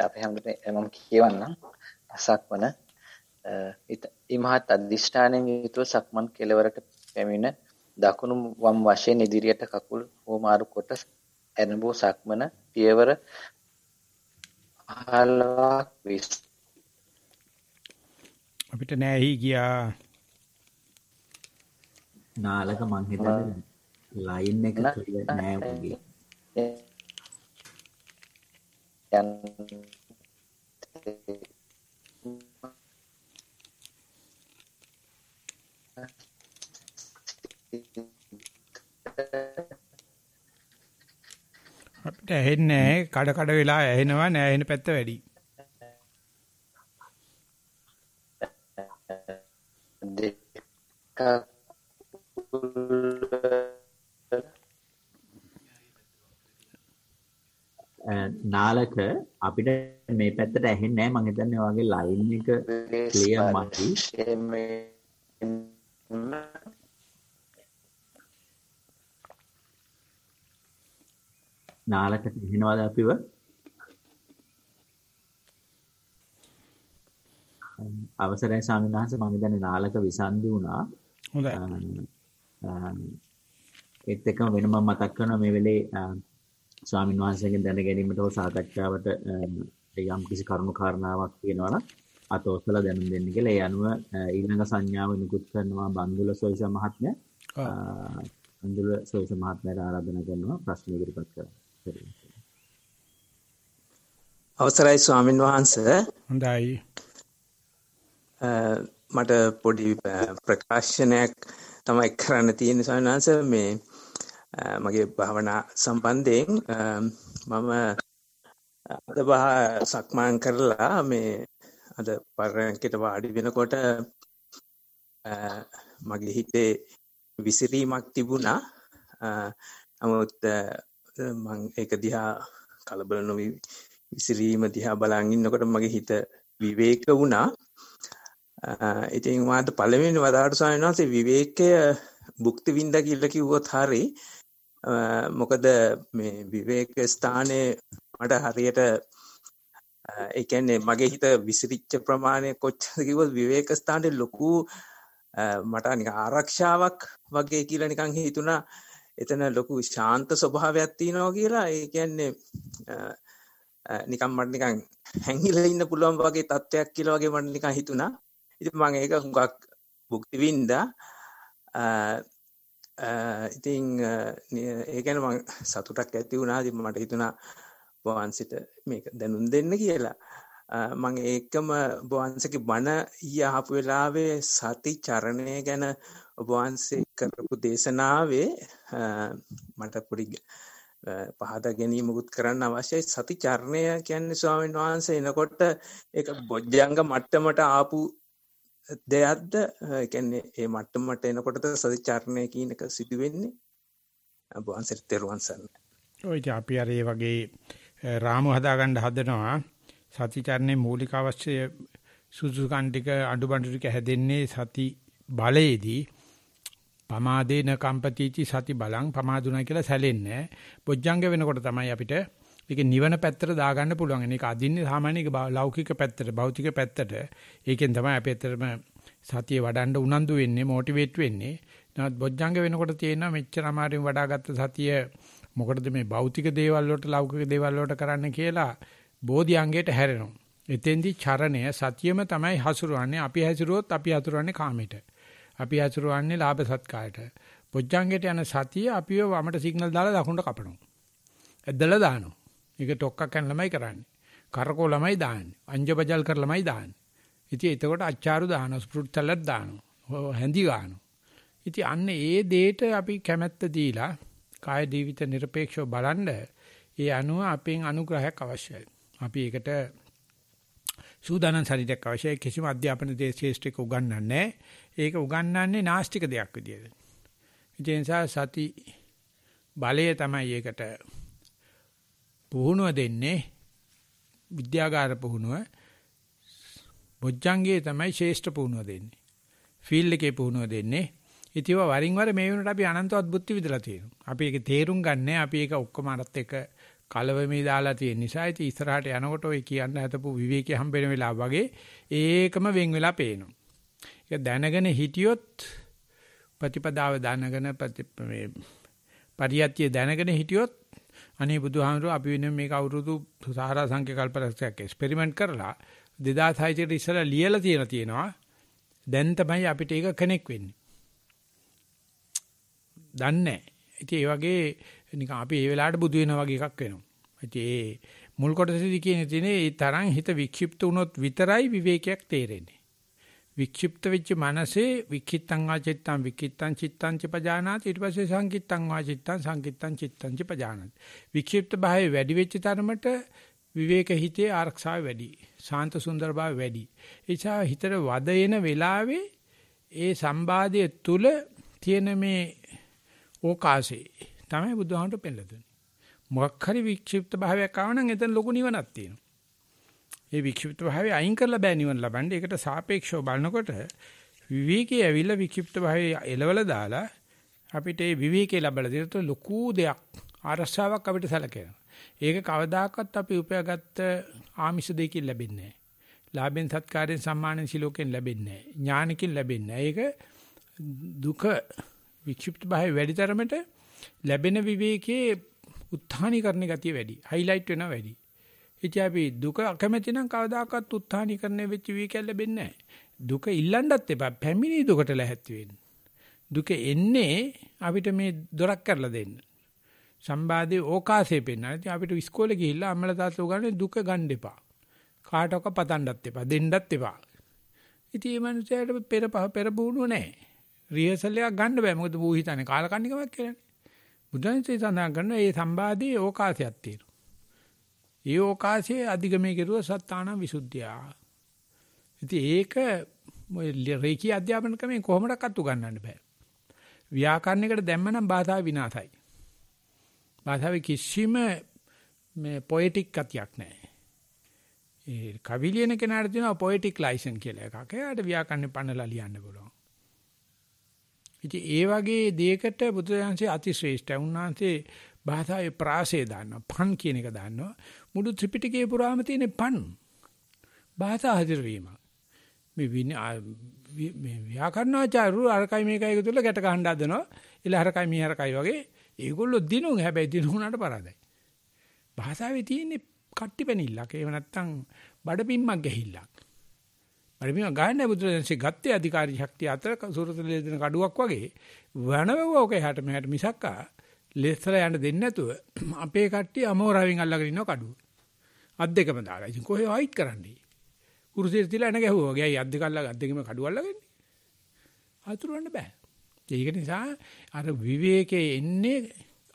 අපේ හැමදෙරේ මම කියවන්නම්. සක්මන ඉමහත් අධිෂ්ඨානයෙන් යුතුව සක්මන් කෙලවරට පැමිණ දකුණු වම් වශයෙන් ඉදිරියට කකුල් හෝමාරු කොට ඇරඹූ සක්මන පියවර 15ක් අපිට නෑහි ගියා නාලක මං හිතන්නේ ලයින් එක ක්ලියර් නෑ වගේ. අපිට ඇහෙන්නේ කඩ වෙලා ඇහෙනවා නෑ ඇහෙන පැත්ත වැඩි. නාලක අපිට මේ පැත්තට ඇහෙන්නේ නෑ මං හිතන්නේ ඔයගේ ලයින් එක ක්ලියර් මදි. නාලක තියෙනවද අපිව? අවසරයි ස්වාමීන් වහන්සේ මම දැන් නාලක විසන්දි වුණා. හොඳයි. ඒත් එක්කම වෙනම මතක් කරනවා මේ වෙලේ ස්වාමීන් වහන්සේගෙන් දැන ගැනීමට හෝ සාකච්ඡාවට යම් කිසි කරුණු කාරණාවක් තියෙනවා නම් අතෝසලා දැනුම් දෙන්න කියලා. ඒ අනුව ඊළඟ සංඥාව නිකුත් කරනවා බන්දුල සොයිස මහත්මයා. බන්දුල සොයිස මහත්මයාට ආරාධනා කරනවා ප්‍රශ්න ඉදිරිපත් කරන්න. අවසරයි ස්වාමින් වහන්සේ. හොඳයි. මට පොඩි ප්‍රකාශනයක් තමයි කරන්න තියෙන්නේ ස්වාමීන් වහන්සේ. මේ මගේ භාවනා සම්බන්ධයෙන් මම අද සක්මන් කරලා මේ අද පරයන්කට වාඩි වෙනකොට මගේ හිතේ විසිරීමක් තිබුණා. නමුත් මම ඒක දිහා කලබල නොවි විසිරීම දිහා බලන් ඉන්නකොට මගේ හිත විවේක වුණා. ඉතින් මාත් පළවෙනි වතාවට ස්වාමීන් වහන්සේ විවේකය භුක්ති විඳ කියලා කිව්වොත් හරි. මොකද මේ විවේක ස්ථානයේ මට හරියට ඒ කියන්නේ මගේ හිත විසිරිච්ච ප්‍රමාණය කොච්චරද කිව්වොත් විවේක ස්ථානයේ ලොකු මට නිකන් ආරක්ෂාවක් වගේ කියලා නිකන් හිතුණා. එතන ලොකු ශාන්ත ස්වභාවයක් තියෙනවා කියලා. ඒ කියන්නේ නිකන් මට නිකන් හැංගිලා ඉන්න පුළුවන් වගේ තත්ත්වයක් කියලා වගේ මට නිකන් හිතුණා. ඉතින් මම ඒක හුඟක් භුක්ති විඳා. ඉතින් ඒ කියන්නේ මම සතුටක් ඇති වුණා. ඉතින් මට හිතුණා වහන්සිට මේක දැනුම් දෙන්න කියලා. මම ඒකම වහන්සේගේ බණ අහපු වෙලාවේ සති චරණය ගැන වහන්සේ කරපු දේශනාවේ මට පොඩි පහදා ගැනීමකුත් කරන්න අවශ්‍යයි. සති චරණය කියන්නේ ස්වාමීන් වහන්සේ එනකොට ඒක බොජ්ජංග මට්ටමට ආපු දෙයක්ද? ඒ කියන්නේ මේ මට්ටමට එනකොටද සති චරණය කියන එක සිදු වෙන්නේ? වහන්සේට තෙරුවන් සරණයි. ඔය අපි අර මේ වගේ රාමු හදාගන්න හදනවා. සතිචරණේ මූලික අවශ්‍ය සුසුකන් ටික අඩුබඩු ටික හැදෙන්නේ සති බලයේදී. පමාදේන කම්පතිචි සති බලං පමාදුණා කියලා සැලෙන්නේ. බොජ්ජංග වෙනකොට තමයි අපිට ඒක නිවන පැත්තට දාගන්න පුළුවන්. ඒක අදින්නේ සාමාන්‍ය ලෞකික පැත්තට, භෞතික පැත්තට. ඒකෙන් තමයි අපි ඇත්තටම සතිය වඩන්න උනන්දු වෙන්නේ, මොටිවේට් වෙන්නේ. නමුත් බොජ්ජංග වෙනකොට තියෙනවා මෙච්චර අමාරුවෙන් වඩාගත්ත සතිය මොකටද මේ භෞතික දේවල් වලට, ලෞකික දේවල් වලට කරන්න කියලා බෝධි අංගයට හැරෙනවා. එතෙන්දී චරණය සතියම තමයි හසුරවන්නේ. අපි හැසිරුවොත් අපි හසුරවන්නේ කාමයට. අපි හසුරවන්නේ ලාභ සත්කාරයට. බොජ්ජංගයට යන සතිය අපිව වමට සිග්නල් දාලා දකුණට කපනවා. ඇදලා දානවා. ඒක ටොක්කක් කරන ළමයි කරන්නේ. කරකෝ ළමයි දාන්නේ. අංජබජල් කර ළමයි දාන්නේ. ඉතින් එතකොට අච්චාරු දානවා, ෆෘට් සලාඩ් දානවා, හැඳි ගන්නවා. ඉතින් අන්න ඒ දෙයට අපි කැමැත්ත දීලා කාය ජීවිත নিরপেক্ষව බලන්න ඒ අනුව අපෙන් අනුග්‍රහයක් අවශ්‍යයි. අපි ඒකට සූදානම් ශරීරයක් අවශ්‍යයි. කිසිම අධ්‍යාපන දේශේෂ්ඨක උගන්වන්නේ නැහැ. ඒක උගන්වන්නේ නාස්තික දෙයක් විදියට. ඒ නිසා සති බලය තමයි ඒකට පුහුණුව දෙන්නේ. විද්‍යාගාර පුහුණුව. බොජ්ජංගයේ තමයි ශ්‍රේෂ්ඨ පුහුණුව දෙන්නේ. ෆීල්ඩ් එකේ පුහුණුව දෙන්නේ. ඉතිව වරින් වර මේ වෙනකොට අපි අනන්තවත් බුද්ධි විදලා තියෙනවා. අපි ඒක තේරුම් ගන්නෑ. අපි ඒක ඔක්කොම අරත් එක කලවෙමේ දාලා තියෙන නිසා ඉතින් ඉස්සරහට යනකොට ඔය කියන්න හදපු විවේකී හම්බෙන වෙලාව වගේ ඒකම වෙන් වෙලා පේනවා. ඒක දැනගෙන හිටියොත් ප්‍රතිපදාව දැනගෙන මේ පරියත්‍ය දැනගෙන හිටියොත් අනේ බුදුහාමුදුරුවෝ අපි වෙන මේක අවුරුදු සහරා සංඛ්‍ය කල්පලක්ෂයක් එක්ස්පෙරිමන්ට් කරලා 2006 ට ඉස්සලා ලියලා තියෙනවා. දැන් තමයි අපිට ඒක කනෙක්ට් වෙන්නේ. දන්නේ නැහැ. ඉතින් ඒ වගේ නිකන් අපි ඒ වෙලාවට බුදු වෙනා වගේ එකක් වෙනවා. ඉතින් ඒ මුල් කොටසේදී කියන්නේ ඒ තරම් හිත වික්ෂිප්ත වුණොත් විතරයි විවේකයක් තේරෙන්නේ. වික්ෂිප්ත වෙච්ච මනසේ වික්ඛිත්තං වාචිත්තං වික්ඛිත්තං චිත්තං චපජානාති ඊට පස්සේ සංකිත්තං වාචිත්තං සංකිත්තං චිත්තං චපජානාති. වික්ෂිප්ත භාවය වැඩි වෙච්ච තරමට විවේක හිතේ ආරක්ෂාව වැඩි. ශාන්ත සුන්දර භාවය වැඩි. ඒ නිසා හිතට වද එන වෙලාවේ ඒ සම්බාධය තුල තියෙන මේ ඕකාසේ තමයි බුදුහාමුදුරු පෙන්නලා දුන්නේ. මොකක් හරි වික්ෂිප්ත භාවයක් ආව නම් එතන ලොකු නිවනක් තියෙනවා. ඒ වික්ෂිප්ත භාවය අයින් කරලා බෑ නිවන ලබන්න. ඒකට සාපේක්ෂව බලනකොට විවේකයේ ඇවිල්ලා වික්ෂිප්ත භාවය එලවලා දාලා අපිට ඒ විවේකේ ලැබලා දෙනකොට ලොකු දෙයක් ආරස්සාවක් අපිට සැලකෙනවා. ඒක කවදාකවත් අපි උපයාගත්ත ආමිෂ දෙකකින් ලැබෙන්නේ නැහැ. ලාභෙන් සත්කාරයෙන් සම්මානෙන් සිලෝකෙන් ලැබෙන්නේ නැහැ. ඥානකින් ලැබෙන්නේ නැහැ. ඒක දුක වික්ෂිප්ත භාවය වැඩි තරමට ලැබෙන විවේකයේ උත්හානීකරණ ගතිය වැඩි. හයිලයිට් වෙනවා වැඩි. ඉතින් අපි දුක අකමැති නම් කවදාකවත් උත්හානීකරණය වෙච්ච වීකැල් ලැබෙන්නේ නැහැ. දුක ඉල්ලන්නත් එපා. පැමිණි දුකට ලැහැත්ති වෙන්න. දුක එන්නේ අපිට මේ දොරක් කරලා දෙන්න. සම්බාධයේ ඕකාසය පෙන්වනවා. ඉතින් අපිට ඉස්කෝලේ ගිහිල්ලා අම්මලා තාත්තලා උගන්වන්නේ දුක ගන්න එපා. කාටවත් පතන්නත් එපා. දෙන්නත් එපා. ඉතින් මේ මනුස්සයාට පෙර පුහුණුව නැහැ. රිහර්සල් එකක් ගන්න බෑ. මොකද ඌ හිතන්නේ කාලකන්නිකමක් කියලානේ. බුදුන්සේ සඳහන් කරන මේ සම්බාධයේ ඕකාසයක් තියෙනවා. ඒ ඕකාසයේ අධිගමයේ කෙරුව සත්තාන විසුද්ධිය. ඉතින් ඒක රේකී අධ්‍යාපන ක්‍රමයෙන් කොහොමඩක්වත් උගන්වන්න බෑ. ව්‍යාකරණයකට දැම්මනම් භාෂාව විනාශයි. භාෂාවේ කිසිම මේ පොයටික් ගතියක් නැහැ. ඒ කවි ලියන කෙනාට තියෙනවා පොයටික් ලයිසන් කියලා එකක්. එයාට ව්‍යාකරණේ පන්නලා ලියන්න පුළුවන්. ඉතින් ඒ වගේ දෙයකට බුදුරජාන්සේ අතිශ්‍රේෂ්ඨයි. උන්වහන්සේ භාෂාවේ ප්‍රාසය දානවා. පන් කියන එක දානවා. මුළු ත්‍රිපිටකයේ පුරාම තියෙන පන්. භාෂා හදිර වීම. මේ ව්‍යාකරණාචාර්යරු අරකයි මේකයි එකතු කරලා ගැට ගහන්න හදනවා. ඉල හරකයි මේ හරකයි වගේ ඒගොල්ලෝ දිනුන හැබැයි දිනුනාට පරාදයි. භාෂාවේ තියෙන කට්ටිපැනිල්ලක්. එහෙම නැත්නම් බඩපින්මක් ගැහිල්ලක්. බඩපින්ම ගාන්නේ බුදුරජාණන්සේ ගත්තේ අධිකාරී ශක්තිය අතර සූරතලේ දෙන කඩුවක් වගේ වනවව ඔක එහාට මෙහාට මිසක්කා ලෙස්සලා යන්න දෙන්නේ නැතුව අපේ කට්ටිය අමෝරාවෙන් අල්ලගෙන ඉන්නවා කඩුව. අත් දෙකම දාලා. ඉතින් කොහේ වයිට් කරන්නේ? කුරුසියට තියලා එන ගැහුවා වගේ. අයි අත් දෙක අල්ලලා අත් දෙකම කඩුව අල්ලගන්නේ. අතුරවන්න බෑ. ඒක නිසා අර විවේකයේ එන්නේ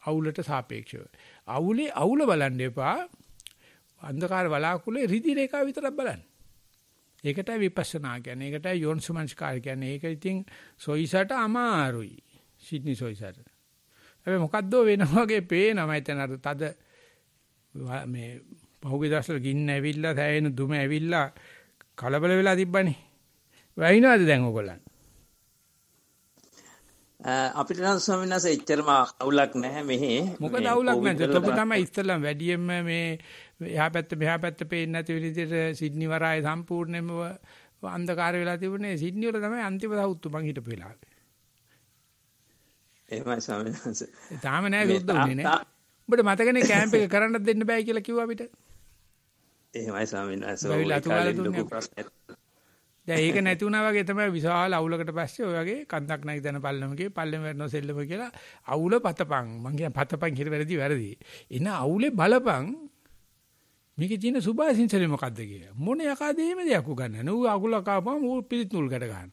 අවුලට සාපේක්ෂව. අවුල බලන්න එපා. අන්ධකාර වලාකුලේ රිදි රේඛාව විතරක් බලන්න. ඒකටයි විපස්සනා කියන්නේ. ඒකටයි යෝනිසමංස්කාර කියන්නේ. ඒක ඉතින් සොයිසට අමාරුයි. සිඩ්නි සොයිසට. හැබැයි මොකද්ද වෙනවා වගේ පේනවා. එතන අර තද මේ පහුගිය දවස්වල ගින්න ඇවිල්ලා සෑහෙන දුම ඇවිල්ලා කලබල වෙලා තිබ්බනේ. වයින්වද දැන් ඔයගොල්ලන්? අපිට නම් ස්වාමීන් වහන්සේ එච්චරම අවුලක් නැහැ මෙහි. මොකද අවුලක් නැද්ද? ඔබ තමයි ඉස්සෙල්ලාම වැඩියෙන්ම මේ එහා පැත්ත මෙහා පැත්ත පේන්නේ නැති විදිහට සිඩ්නි වරායේ සම්පූර්ණයෙන්ම අන්ධකාර වෙලා තිබුණේ. සිඩ්නි වල තමයි අන්තිම දවුත්තු මං හිටපු වෙලාවේ. එහෙමයි ස්වාමීන් වහන්සේ. තාම නෑ විරුද්ධ වුණේ නේ. ඔබට මතකනේ කැම්ප් එක කරන්නත් දෙන්න බෑ කියලා කිව්වා අපිට. එහෙමයි ස්වාමීන් වහන්සේ. දැන් ඒක නැති වුණා වගේ තමයි විශාල අවුලකට පස්සේ ඔය වගේ කන්දක් නැති තැන පල්ලමකේ පල්ලෙම වැටෙනවා සෙල්ලම කියලා අවුල පතපන්. මං කියන පතපන් කියලා වැරදි. එන අවුලේ බලපන්. මේකේ තියෙන සුභාසින්සලේ මොකද්ද කියලා. මොන යකාදේම දෙයක් උගන්නන. ඌ අකුල කාපම ඌ පිළිත් නූල් ගැට ගන්න.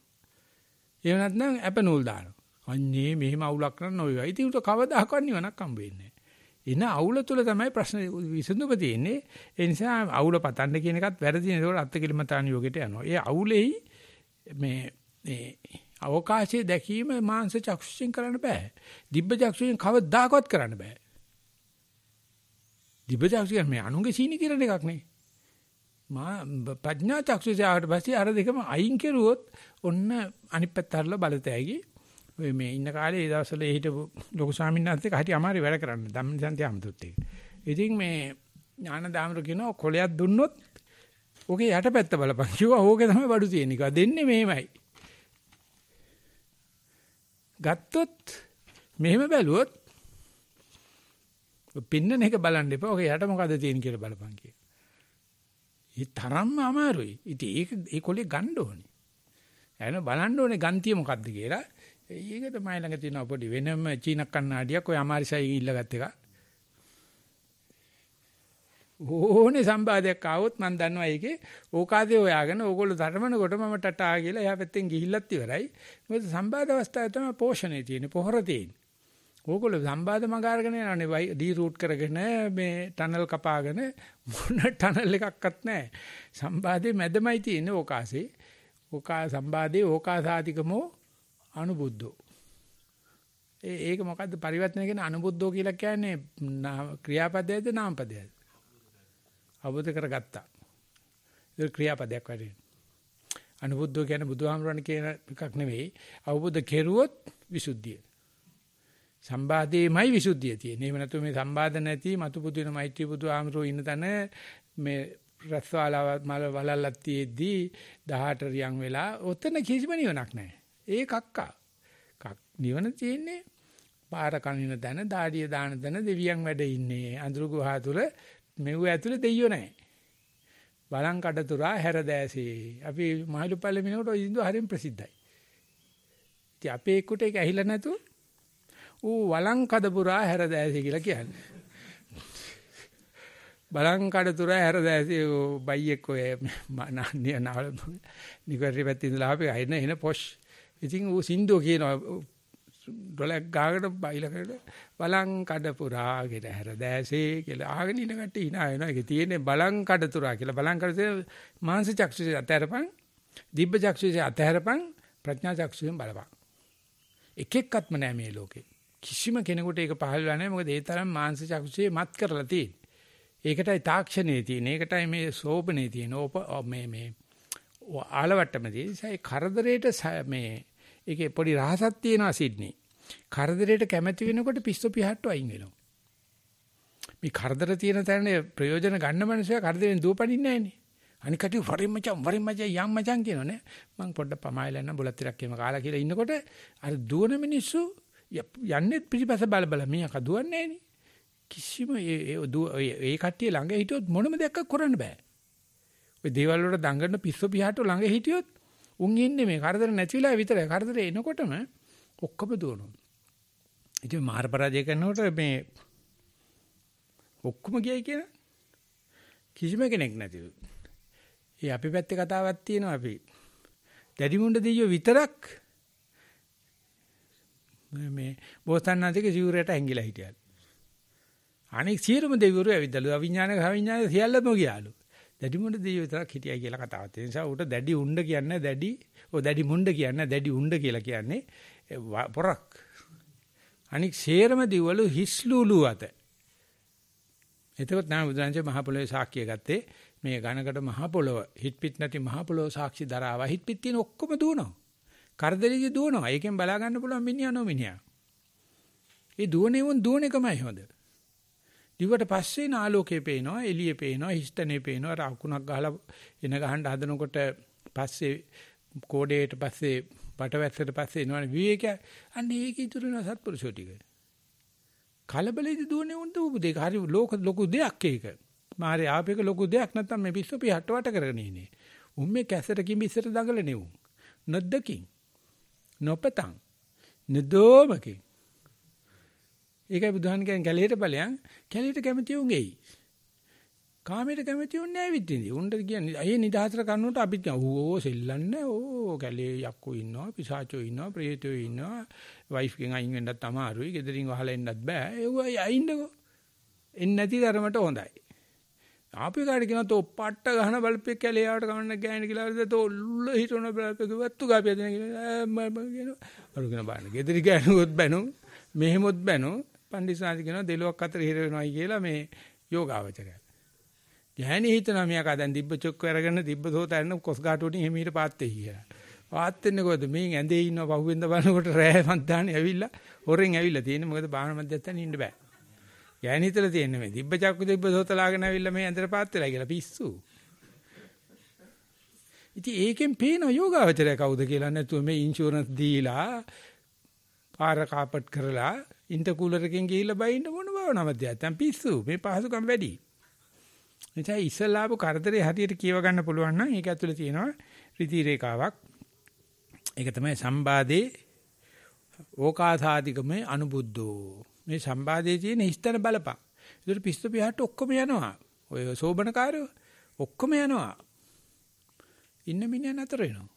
එහෙම නැත්නම් ඇප නූල් දානවා. අන්නේ මෙහෙම අවුලක් කරන්න ඔය. ඉතින් උට කවදාහක්වත් නිවනක් හම්බ වෙන්නේ නැහැ. එන අවුල තුල තමයි ප්‍රශ්න විසඳුම තියෙන්නේ. ඒ නිසා අවුල පතන්න කියන එකත් වැරදි නේ. ඒක අත්කිලමතාන යෝගයට යනවා. ඒ අවුලෙයි මේ අවකාශයේ දැකීම මාංශ චක්ෂුෂෙන් කරන්න බෑ. දිබ්බ චක්ෂුෂෙන් කවදාකවත් කරන්න බෑ. දිබ්බ චක්ෂුෂෙන් මේ අනුන්ගේ සීනි කිරණ එකක් නේ. ප්‍රඥා චක්ෂුෂේ ආවට පස්සේ අර දෙකම අයින් කෙරුවොත් ඔන්න අනිත් පැත්ත හරලා බලතෑගි. ඔය මේ ඉන්න කාලේ ඒ දවස්වල හිටපු ලොකු ස්වාමීන් වහන්සේක හිටි අමාරු වැඩ කරන්න ධම්මසන්ති ආමතුත් එක. ඉතින් මේ ඥානදාමර කියනවා කොලයක් දුන්නොත් ඕකේ යටපැත්ත බලපන් කිව්වා. ඕකේ තමයි බඩු තියෙන්නේ. කිව්වා දෙන්නේ මෙහෙමයි. ගත්තොත් මෙහෙම බැලුවොත් පින්නන එක බලන්න එපා. ඕකේ යට මොකද්ද තියෙන්නේ කියලා බලපන් කිය. ඒ තරම්ම අමාරුයි. ඉතින් ඒ කොලේ ගන්න ඕනේ. එන බලන්න ඕනේ ගන්තිය මොකද්ද කියලා. ඒක තමයි ළඟ තියෙන පොඩි වෙනම චීන කන්නාඩියක් ඔය අමාරිසයි ඉල්ලගත් එක. ඕනේ සම්බාධයක් ආවොත් මම දන්නවා ඒකේ ඕකාදේ හොයාගෙන ඕගොල්ලෝ ධර්මනකොට මම ටටා කියලා එහා පැත්තෙන් ගිහිල්ලත් ඉවරයි. මොකද සම්බාධ අවස්ථාවේ තමයි පෝෂණය තියෙන්නේ, පොහොර තියෙන්නේ. ඕගොල්ලෝ සම්බාධ මග අරගෙන යනනේ ඩී රූට් කරගෙන මේ ටනල් කපාගෙන මොන ටනල් එකක්වත් නැහැ. සම්බාධේ මැදමයි තියෙන්නේ ඕකාසේ. ඕකා සම්බාධේ ඕකාසාතිකමෝ අනුබුද්ධෝ. ඒක මොකද්ද පරිවර්තනය කියන අනුබුද්ධෝ කියලා කියන්නේ ක්‍රියාපදයේද නාමපදයේද? අවබෝධ කරගත්තා. ඒක ක්‍රියාපදයක් වැඩි. අනුබුද්ධෝ කියන්නේ බුදුහාමරණ කියන එකක් නෙවෙයි. අවබෝධ කෙරුවොත් විසුද්ධිය. සම්බාධේමයි විසුද්ධිය තියෙන්නේ. එහෙම නැත්නම් මේ සම්බාධ නැති මතු පුදු වෙන මෛත්‍රී බුදුහාමරෝ ඉන්න තැන මේ රස්වාලාව මල වලල්ලක් තියේදී 18 රියන් වෙලා ඔතන කිසිම නිවනක් නැහැ. ඒ කක්කා. නිවන තියෙන්නේ පාර කනින තැන, දාඩිය දාන තැන දෙවියන් වැඩ ඉන්නේ. අඳුරු ගුහා තුල මෙව ඇතුලේ දෙයියෝ නැහැ. බලං කඩතුරා හැරදෑසේ. අපි මහලු පල්ලෙමිනකොට ওই සින්දුව හරිම ප්‍රසිද්ධයි. ඉතින් අපේ එක්කට ඒක ඇහිලා නැතුව ඌ වලං කඩපුරා හැරදෑසේ කියලා කියන්නේ. බලං කඩතුරා හැරදෑසේ බයියෙක් ඔය නිකරි පැත්තේ ඉඳලා ආපේ එන පොෂ්. ඉතින් ඌ සින්දුව කියනවා ඩොලක් ගාගෙන බයිලකට බලං කඩපුරා කියලා හැරදෑසේ කියලා ආගෙන ඉන කට්ටිය hina වෙනවා. ඒකේ තියෙන්නේ බලං කඩතුරා කියලා. බලං කඩතුරා මානස චක්ෂුසේ අතහැරපන්, දිබ්බ චක්ෂුසේ අතහැරපන්, ප්‍රඥා චක්ෂුසෙන් බලපන්. එක එක්කත්ම නැහැ මේ ලෝකේ. කිසිම කෙනෙකුට ඒක පහළ වෙලා නැහැ. මොකද ඒ තරම් මානස චක්ෂුසේ මත් කරලා තියෙන්නේ. ඒකටයි තාක්ෂණයේ තියෙන. ඒකටයි මේ සෝපනේ තියෙන. මේ ආලවට්ටම තියෙන. ඒ කරදරේට මේ ඒකේ පොඩි රහසක් තියෙනවා සිඩ්නි. කරදරේට කැමැති වෙනකොට පිස්සු පිහට්ටු අයින් වෙනවා. මේ කරදර තියෙන තැනේ ප්‍රයෝජන ගන්න මනුස්සයා කරදරෙන් දුවපනින්නේ නැහනේ. අනික කටි වරින් මචං යම් මචං කියනෝනේ. මං පොඩ්ඩක් පමායලා යන්න බුලත් ටිකක් එහෙම කාලා කියලා ඉන්නකොට අර දුවන මිනිස්සු යන්නේ පිටිපස්ස බල බල මීයා කදුවන්නේ නැහනේ. කිසිම ඒ කට්ටිය ළඟ හිටියොත් මොනම දෙයක් කරන්න බෑ. ඔය දේවල් වලට දඟන පිස්සු පිහට්ටු ළඟ හිටියොත් උන් ඉන්නේ මේ කරදර නැති වෙලා විතරයි. කරදර එනකොටම ඔක්කොම දුවනවා. ඉතින් මාර පරාජය කරනකොට මේ ඔක්කොම ගියයි කියන කිසිම කෙනෙක් නැතිව. ඒ අපි පැත්තේ කතාවක් තියෙනවා අපි. දැඩි මුණ්ඩ දෙයියෝ විතරක් මේ බෝසත්ණන්තිගේ සිවුරට ඇංගිලා හිටියල්. අනෙක් සියලුම දෙවිවරු ඇවිදලු අවිඥානික අවිඥානික සියල්ලම ගියාලු. දැඩි මුණ්ඩ දෙයියෝ විතරක් හිටියයි කියලා කතාවක් තියෙන නිසා උට දැඩි උණ්ඩ කියන්නේ දැඩි මුණ්ඩ කියන්නේ දැඩි උණ්ඩ කියලා කියන්නේ පොරක්. අනෙක් සියරම දිවවලු හිස්ලුලු අත. එතකොට තමයි බුදුරජාණන් මහ පොළොවේ සාක්ෂිය ගත්තේ මේ ඝනකට මහ පොළොව හිට්පිට නැති මහ පොළොව සාක්ෂි දරාවා. හිට්පිට තියෙන ඔක්කොම දුවනවා. කරදරෙදි දුවනවා. ඒකෙන් බලා ගන්න පුළුවන් මිනිහා නොමිනිහා. ඒ දුවන එකමයි හොඳ. දිවට පස්සේ නාලෝකේ පේනවා, එළියේ පේනවා, හිස්තනේ පේනවා. අර අකුණක් ගහලා එන ගහන්න හදනකොට පස්සේ කෝඩේට පස්සේ බටවැස්සට පස්සේ එනවනේ විවේකය. අන්න ඒක ඉතුරු වෙන සත්පුරුෂෝ ටික. කලබලෙදි දුවන්නේ උන්ට උපදේක. හරි ලොකු දෙයක් ඒක. මාරේ ආපේක ලොකු දෙයක් නැත්තම් මේ පිස්සු පිහට්ට වට කරගෙන ඉන්නේ. උම්මේ කැසට කිඹිස්සට දඟලනේ උන්. නොදකින්. නොපතං. නදෝමකින්. ඒකයි බුදුහන් කියන්නේ කැලේට ඵලයන් කැලේට කැමති උන් එයි. කාමයට කැමති උන් නැහැ විදිහේ. උන්ට කියන්නේ අය නිදහසට කරනකොට අපිත් ඕ සෙල්ලන්නේ ඕ කැලේ යක්කෝ ඉන්නවා, පිසාචෝ ඉන්නවා, ප්‍රේතයෝ ඉන්නවා. වයිෆ් ගෙන් අයින් වෙන්නත් අමාරුයි. ගෙදරින් වහලා එන්නත් බෑ. ඒව අයින්නකෝ. එන්නේ නැති තරමට හොඳයි. ආපේ කාට කියනවා තෝ පට්ට ගහන බලපෙක් කැලේ ආවට කවන්න ගෑනි කියලා හරිද තෝ උල්ල හිටවන බලපෙක් වත්තු ගාපිය දෙන කියලා කියනවා. අරු කියන බාන. ගෙදරි ගෑනුවොත් බැනු, මෙහෙමොත් බැනු. පණ්ඩිතසාරි කියනවා දෙලොක් අතර හිර වෙනවයි කියලා මේ යෝගාවචරය. ගෑණි හිතනවා මෙයා දැන් දිබ්බ චොක්ක අරගෙන දිබ්බ සෝත අරන කොස් ගාට උඩින් හිමීට පාත් වෙයි කියලා. පාත් වෙන්නේ කොහොමද? මේන් ඇඳේ ඉන්නවා පහුවෙන්ද බලනකොට රෑ මන්දානේ ඇවිල්ලා හොරෙන් ඇවිල්ලා තියෙන්නේ. මොකද බාහන මැදයන් ඉන්න බෑ. ගෑණි හිතලා තියෙන්නේ මේ දිබ්බ චක්කු දිබ්බ සෝත ලාගෙන ඇවිල්ලා මේ ඇඳට පාත් වෙලා කියලා පිස්සු. ඉතින් ඒකෙන් පේනවා යෝගාවචරය කවුද කියලා නැතුව මේ ඉන්ෂුරන්ස් දීලා පාර කාපට් කරලා ඉන්ටර්කූලර් එකෙන් ගිහිල්ලා බයින්න මොන බවනවද? දැන් පිස්සු. මේ පහසුකම් වැඩි. එතැයි ඉස්සලාපු කරදරේ හරියට කියව ගන්න පුළුවන් නම් ඒක ඇතුලේ තියෙනවා ඍති රේඛාවක්. ඒක තමයි සම්බාදේ ඕකාසාදිකමේ අනුබුද්ධෝ. මේ සම්බාදේ තියෙන හිස්තන බලපන්. ඒකට පිස්සු පිහට ඔක්කොම යනවා. ඔය සෝබනකාරයෝ ඔක්කොම යනවා. ඉන්න මිනිහා නතර වෙනවා.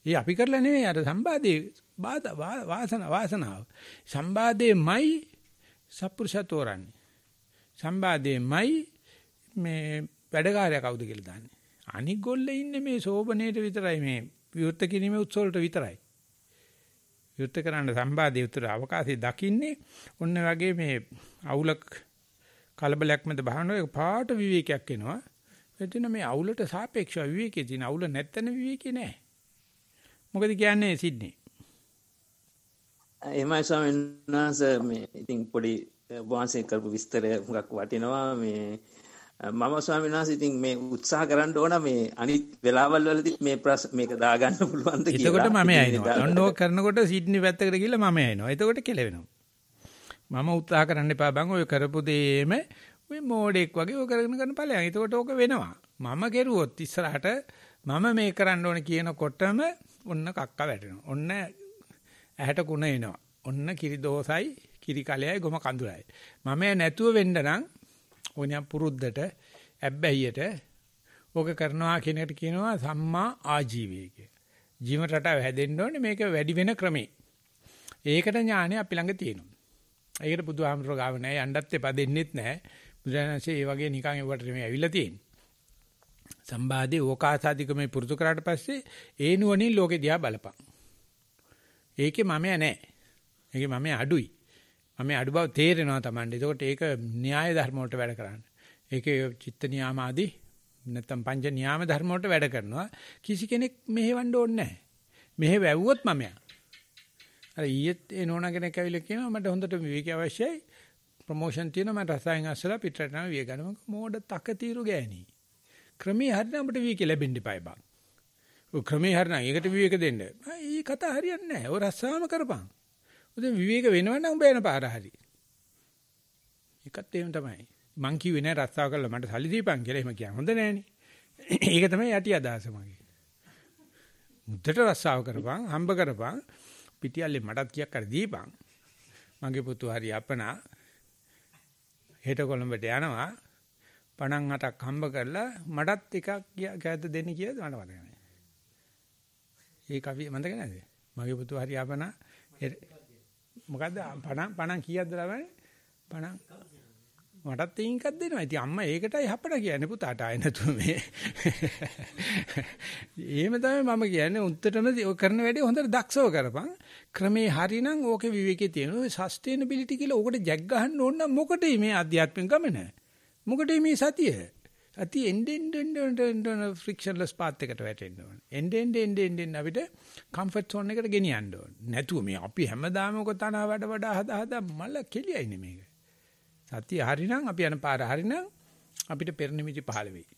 ඒ අපි කරලා නෙවෙයි අර සම්බාදේ වාසනාව. සම්බාදේමයි සත්පුරුෂතෝරන්නේ. සම්බාදේමයි මේ වැඩකාරයා කවුද කියලා දාන්නේ. අනික් ගොල්ලේ ඉන්නේ මේ සෝබනේට විතරයි මේ විවෘත කිරීමේ උත්සව වලට විතරයි. විවෘත කරන්න සම්බාධි උතර අවකාශය දකින්නේ ඔන්න වගේ මේ අවුලක් කලබලයක් මැද බහනෝ පාට විවේකයක් එනවා. එතන මේ අවුලට සාපේක්ෂව විවේකයේ තියෙන අවුල නැත්තන විවේකේ නැහැ. මොකද කියන්නේ සිඩ්නි? එහෙමයි ස්වාමීන් වහන්සේ මේ ඉතින් පොඩි වහන්සේ කරපු විස්තරය හුඟක් වටිනවා මේ මම ස්වාමීන් වහන්සේ ඉතින් මේ උත්සාහ කරන්න ඕන මේ අනිත් වෙලාවල් වලදී මේ මේක දාගන්න පුළුවන්ද කියලා. එතකොට මම යනවා. ඔන්නෝ කරනකොට සිඩ්නි පැත්තකට ගිහලා මම යනවා. එතකොට කෙලවෙනවා. මම උත්සාහ කරන්න එපා බං ඔය කරපු දෙයේම ඔය මෝඩෙක් වගේ ඔය කරගෙන කරන ඵලයන්. එතකොට ඕක වෙනවා. මම කෙරුවොත් ඉස්සරහට මම මේ කරන්න ඕන කියනකොටම ඔන්න කක්ක වැටෙනවා. ඔන්න ඇහැට කුණ එනවා. ඔන්න කිරි දෝසයි, කිරි කලයයි, ගොම කඳුලයි. මම නැතුව වෙන්න නම් ඕනියම් පුරුද්දට, ඇබ්බැහියට ඕක කරනවා කියන එකට කියනවා සම්මා ආජීවය කියලා. ජීවන රටාව හැදෙන්න ඕනේ මේක වැඩි වෙන ක්‍රමේ. ඒකට ඥානය අපි ළඟ තියෙනවා. ඒකට බුදුහාමුදුරුවෝ ගාව නැහැ, යන්නත් එපා, දෙන්නෙත් නැහැ. බුදුරජාණන්සේ ඒ වගේ නිකන් ඒවට මේ ඇවිල්ලා තියෙන්නේ. සම්බාධි ඕකාසාදිකමේ පුරුදු කරාට පස්සේ ඒ නුවණින් ලෝකෙ දිහා බලපන්. ඒකේ මම නැහැ. ඒකේ මම අඩුයි. මම අඩු බව තේරෙනවා Tamande. ඒකට ඒක න්‍යාය ධර්ම වලට වැඩ කරන්නේ. ඒකේ චිත්ත නියාම ආදී නැත්නම් පංච නියාම ධර්ම වලට වැඩ කරනවා. කිසි කෙනෙක් මෙහෙවන්න ඕනේ නැහැ. මෙහෙ වැව්වොත් මමයා. අර ඊයේත් ඒ නෝනා කෙනෙක් ඇවිල්ලා කියනවා මට හොඳට විවේක අවශ්‍යයි. ප්‍රොමෝෂන් තියෙනවා මම රසායන අස්සලා පිටරට යනවා විය ගන්න. මොඩ තක తీරු ගෑණි. ක්‍රමයේ හරිනම් අපිට විවේක ලැබෙන්න ඉපයි බං. ඔය ක්‍රමයේ හරිනම් ඒකට විවේක දෙන්න. මේ කතා හරියන්නේ නැහැ. ඔය රස්සාවම කරපන්. උදේ විවේක වෙනවනම් උඹ යන පාර හරි. ඒකත් එහෙම තමයි. මං කිව්වේ නෑ රස්සාව කළා මට සල්ලි දීපන් කියලා. එහෙම කියන්න හොඳ නෑනේ. ඒක තමයි යටි අදහස මගේ. මුද්දට රස්සාව කරපන්, හම්බ කරපන්. පිටියල්ලේ මටත් කීයක් හරි දීපන්. මගේ පුතු හරි අපනා හෙට කොළඹට යනවා. 58ක් හම්බ කරලා මටත් එකක් කෑද දෙන්න කියලාද මට මතක නැහැ. ඒක අපි මතක නැද්ද? මගේ පුතු හරි අපනා මොකද්ද 50 කීයක්ද ළමයි? 50 මටත් ඒකක් දෙනවා. ඉතින් අම්මා ඒකටයි හපඩ කියන්නේ පුතාට ආය නැතුව මේ. එහෙම තමයි මම කියන්නේ. උන්ටම කරන වැඩේ හොඳට දක්ෂව කරපන්. ක්‍රමේ හරිනම් ඕකේ විවේකයේ තියෙන ඔය සස්ටේනබිලිටි කියලා ඕකට ජැක් ගහන්න ඕන නම් මොකටද මේ ආධ්‍යාත්මික ගමන? මොකටද මේ සතිය? සතිය එන්න ෆ්‍රික්ෂන්ලස් පාත් එකට වැටෙන්න ඕන. එන්න අපිට කම්ෆර්ට් සෝන් එකට ගෙනියන්න ඕන. නැතුව මේ අපි හැමදාම ඔක තනවා වඩා හදා මල කෙලියයිනේ මේක. සතිය හරිනම් අපි යන පාර හරිනම් අපිට පෙර නිමිති පහළ වෙයි.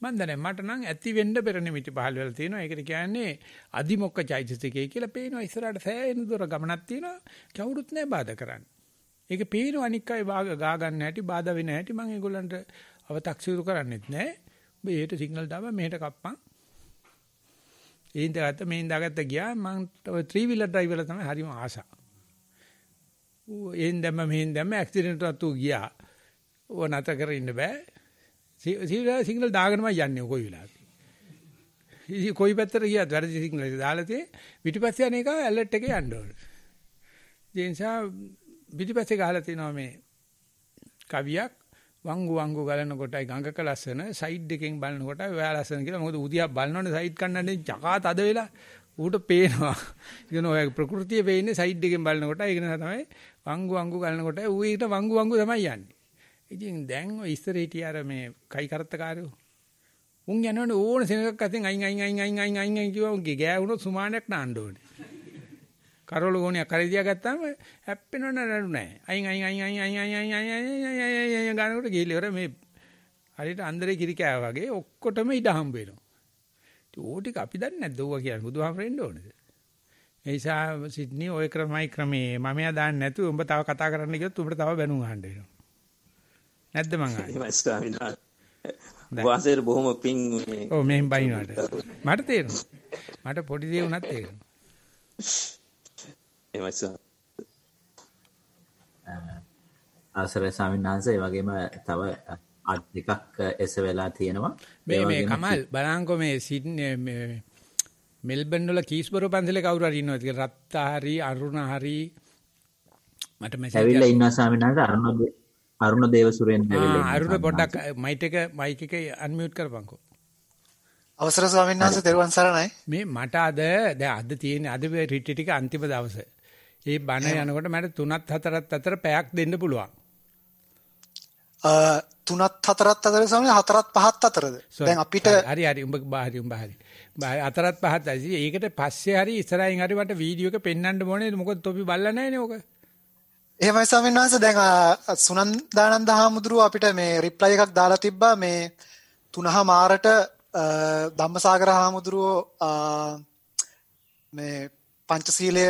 මන් දන්නේ මට නම් ඇති වෙන්න පෙර නිමිති පහළ වෙලා තියෙනවා. ඒකට කියන්නේ අදිමොක්ක චෛතසිකය කියලා පේනවා. ඉස්සරහට සෑහෙන දුර ගමනක් තියෙනවා. කවුරුත් නැහැ බාධා කරන්න. ඒක පේනවා අනික් අය ගා ගන්න හැටි, බාධා වෙන හැටි. මම ඒගොල්ලන්ට අව탁සිරු කරන්නෙත් නැහැ. ඔබ එහෙට සිග්නල් දාපන් මෙහෙට කප්පන්. ඒඳගත්ත මේඳගත්ත ගියා මම 3 wheeler driver තමයි හරිම ආසා. එන් දැම්ම මෙහෙන් දැම්ම ඇක්සිඩන්ට් එකක් තු ගියා. ඕව නැත කර ඉන්න බෑ. සිග්නල් දාගෙනම යන්නේ කොයි වෙලාවද? ඉතින් කොයි පැත්තට ගියත් වැරදි සිග්නල් එක දාලා තියෙ පිටිපස්සේ යන එක ඇලර්ට් එකේ යන්න ඕනේ. ඒ නිසා පිටිපස්සේ ගහලා තිනවා මේ කවියක් වංගු ගලන කොටයි ගඟක ලස්සන සයිඩ් එකෙන් බලන කොටයි ඔයා ලස්සන කියලා. මොකද උදියා බලනවනේ සයිඩ් කන්නන්නේ චකා තද වෙලා ඌට පේනවා. ඉතින් ඔය ප්‍රകൃතිය පේන්නේ සයිඩ් එකෙන් බලන කොට. ඒක නිසා තමයි වංගු ගලන කොට ඌ ඊට වංගු තමයි යන්නේ. ඉතින් දැන් ඔය ඉස්සර හිටිය අර මේ කයි කරත්තකාරයෝ උන් යනවනේ ඕන සෙනඟක් අතින් අයින් කිව්වා උන්ගේ ගෑ වුණොත් සුමානයක් නාන්න ඕනේ. කරවල ගෝණියක් කරේ දියා ගත්තාම හැප්පෙනව නඩු නැහැ. අයින් ගානකට ගිහිල්ලා ඉවර මේ හරියට අන්දරේ කිරි කෑවා වගේ ඔක්කොටම ඉඩ හම්බ වෙනවා. ඕ ටික අපි දන්නේ නැද්ද ඕවා කියන්නේ බුදුහාමරෙන්න ඕනේද? ඒ නිසා සිඩ්නි ඔය ක්‍රමේ මම යා දාන්න නැතුව උඹ තව කතා කරන්න ගියොත් උඹට තව බැනුම් අහන්න වෙනවා. නැද්ද මං ආයේ? එහෙමයි ස්වාමීන් වහන්සේ. වාසයට බොහොම පිං මේ. ඔව් මෙහෙන් බයිනවට. මට තේරෙනවා. මට පොඩි දේ වුණත් තේරෙනවා. එහෙමයි ස්වාමීන්. ආසරේ ස්වාමීන් වහන්සේ ඒ වගේම තව අත් දෙකක් එස වෙලා තියෙනවා. මේ කමල් බලංකො මේ සිඩ්නි මෙල්බන් වල කීස්බරෝ පන්සලේ කවුරු හරි ඉන්නවද කියලා රත්තා හරි අරුණ හරි මට මෙසේජ් ඇවිල්ලා ඉන්නවා ස්වාමීන් වහන්සේ අරුණ දේවසුරෙන් ඇවිල්ලා ඉන්නවා. අරුණ පොඩ්ඩක් මයික් එක අන්මියුට් කරපන්කෝ. අවසර ස්වාමීන් වහන්සේ දරුවන් සරණයි. මේ මට අද තියෙන අද රිට්‍රීට් එක අන්තිම දවසේ. ඒ බණ යනකොට මට 3ත් 4ත් අතර පැයක් දෙන්න පුළුවන්. 3ත් 4ත් අතර ස්වාමීන් 4ත් 5ත් අතරද? දැන් අපිට හරි උඹ හරි 4ත් 5ත් ඇයි ඒකට පස්සේ හරි ඉස්සරහින් හරි මට වීඩියෝ එක පෙන්වන්න ඕනේ. මොකද තොපි බලලා නැහැනේ ඕක. එහෙමයි ස්වාමීන් වහන්සේ. දැන් සුනන්දානන්ද හාමුදුරුව අපිට මේ රිප්ලයි එකක් දාලා තිබ්බා මේ 3:00 මාරට ධම්මසාගර හාමුදුරුව මේ පංචශීලය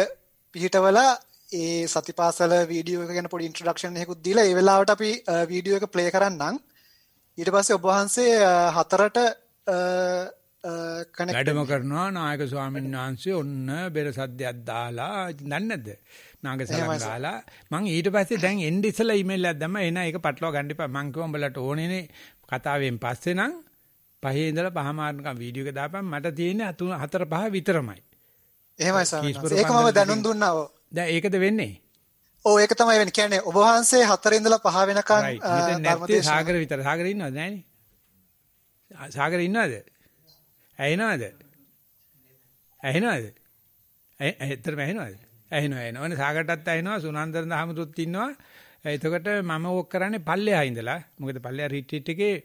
පිළිහිටවලා ඒ සතිපාසල වීඩියෝ එක ගැන පොඩි ඉන්ට්‍රොඩක්ෂන් එකකුත් දීලා ඒ වෙලාවට අපි වීඩියෝ එක ප්ලේ කරන්නම්. ඊට පස්සේ ඔබ වහන්සේ 4ට කනෙක්ට් වැඩම කරනවා නායක ස්වාමීන් වහන්සේ ඔන්න බෙර සද්දයක් දාලා දන්නේ නැද්ද? නාගසලම් දාලා මං ඊට පස්සේ දැන් එන්න ඉස්සලා ඊමේල් එකක් දැම්මා එන ඒක පටලවා ගන්න එපා. මං කිව්වා උඹලට ඕනේනේ කතාවෙන් පස්සේ නම් 5 ඉඳලා 5 මාර්කම් වීඩියෝ එක දාපන් මට තියෙන්නේ 4 5 විතරමයි. එහෙමයි ස්වාමීන් වහන්සේ. ඒක මම දැනුම් දුන්නා. දැන් ඒකද වෙන්නේ? ඔව් ඒක තමයි වෙන්නේ. කියන්නේ ඔබ වහන්සේ 4 ඉඳලා 5 වෙනකන් නැත්තේ සාගර විතර. සාගර ඉන්නවද නැහනේ? සාගර ඉන්නවද? ඇහෙනවද? ඇහෙනවද? ඇත්තටම ඇහෙනවද? ඇහෙනවා. ඔන්න සාගරටත් ඇහෙනවා. සුනන්දරන් දහමතුත් ඉන්නවා. එතකොට මම ඕක කරන්නේ පල්ලෙහා ඉඳලා. මොකද පල්ලෙහා රිට්‍රීට් එකේ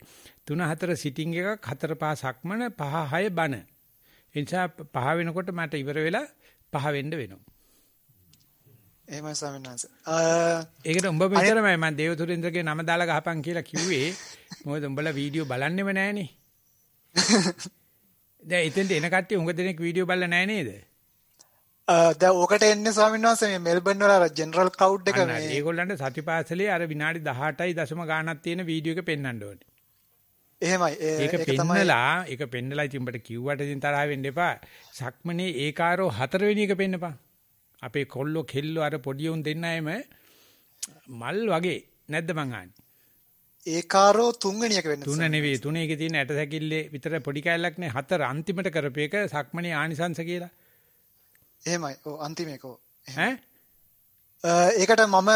3-4 සිටින් එකක් 4-5 සක්මන 5-6 බණ. ඒ නිසා 5 වෙනකොට මට ඉවර වෙලා 5 වෙන්න වෙනවා. එහෙමයි ස්වාමීන් වහන්සේ. ඒකට උඹ විතරමයි මම දේවතුරේන්ද්‍රගේ නම දාලා ගහපන් කියලා කිව්වේ. මොකද උඹලා වීඩියෝ බලන්නෙම නැහනේ. දැන් ඉතින් එන කට්ටිය උඟ දෙනෙක් වීඩියෝ බලලා නැහැ නේද? දැන් ඕකට එන්නේ ස්වාමීන් වහන්සේ මේ මෙල්බන් වල අර ජෙනරල් ක්ලවුඩ් එක මේ ඒගොල්ලන්ට සතිපාසලේ අර විනාඩි 18.0 ගාණක් තියෙන වීඩියෝ එක පෙන්වන්න ඕනේ. එහෙමයි. ඒක පෙන්නලා ඉතින් උඹට කිව්වට ඉතින් තරහ වෙන්න එපා. සක්මනේ ඒකාරෝ 4 වෙනි එක පෙන්නපන්. අපේ කොල්ලෝ කෙල්ලෝ අර පොඩි උන් දෙන්නයිම මල් වගේ නැද්ද මං අහන්නේ? ඒකාරෝ 3 වෙනි එක වෙන්න. 3 නෙවෙයි 3 එකේ තියෙන ඇට සැකිල්ලේ විතර පොඩි කැලලක් නේ 4 අන්තිමට කරපු එක සක්මනේ ආනිසංශ කියලා. එහෙමයි. ඔව් අන්තිම එක. ඈ? ඒකට මම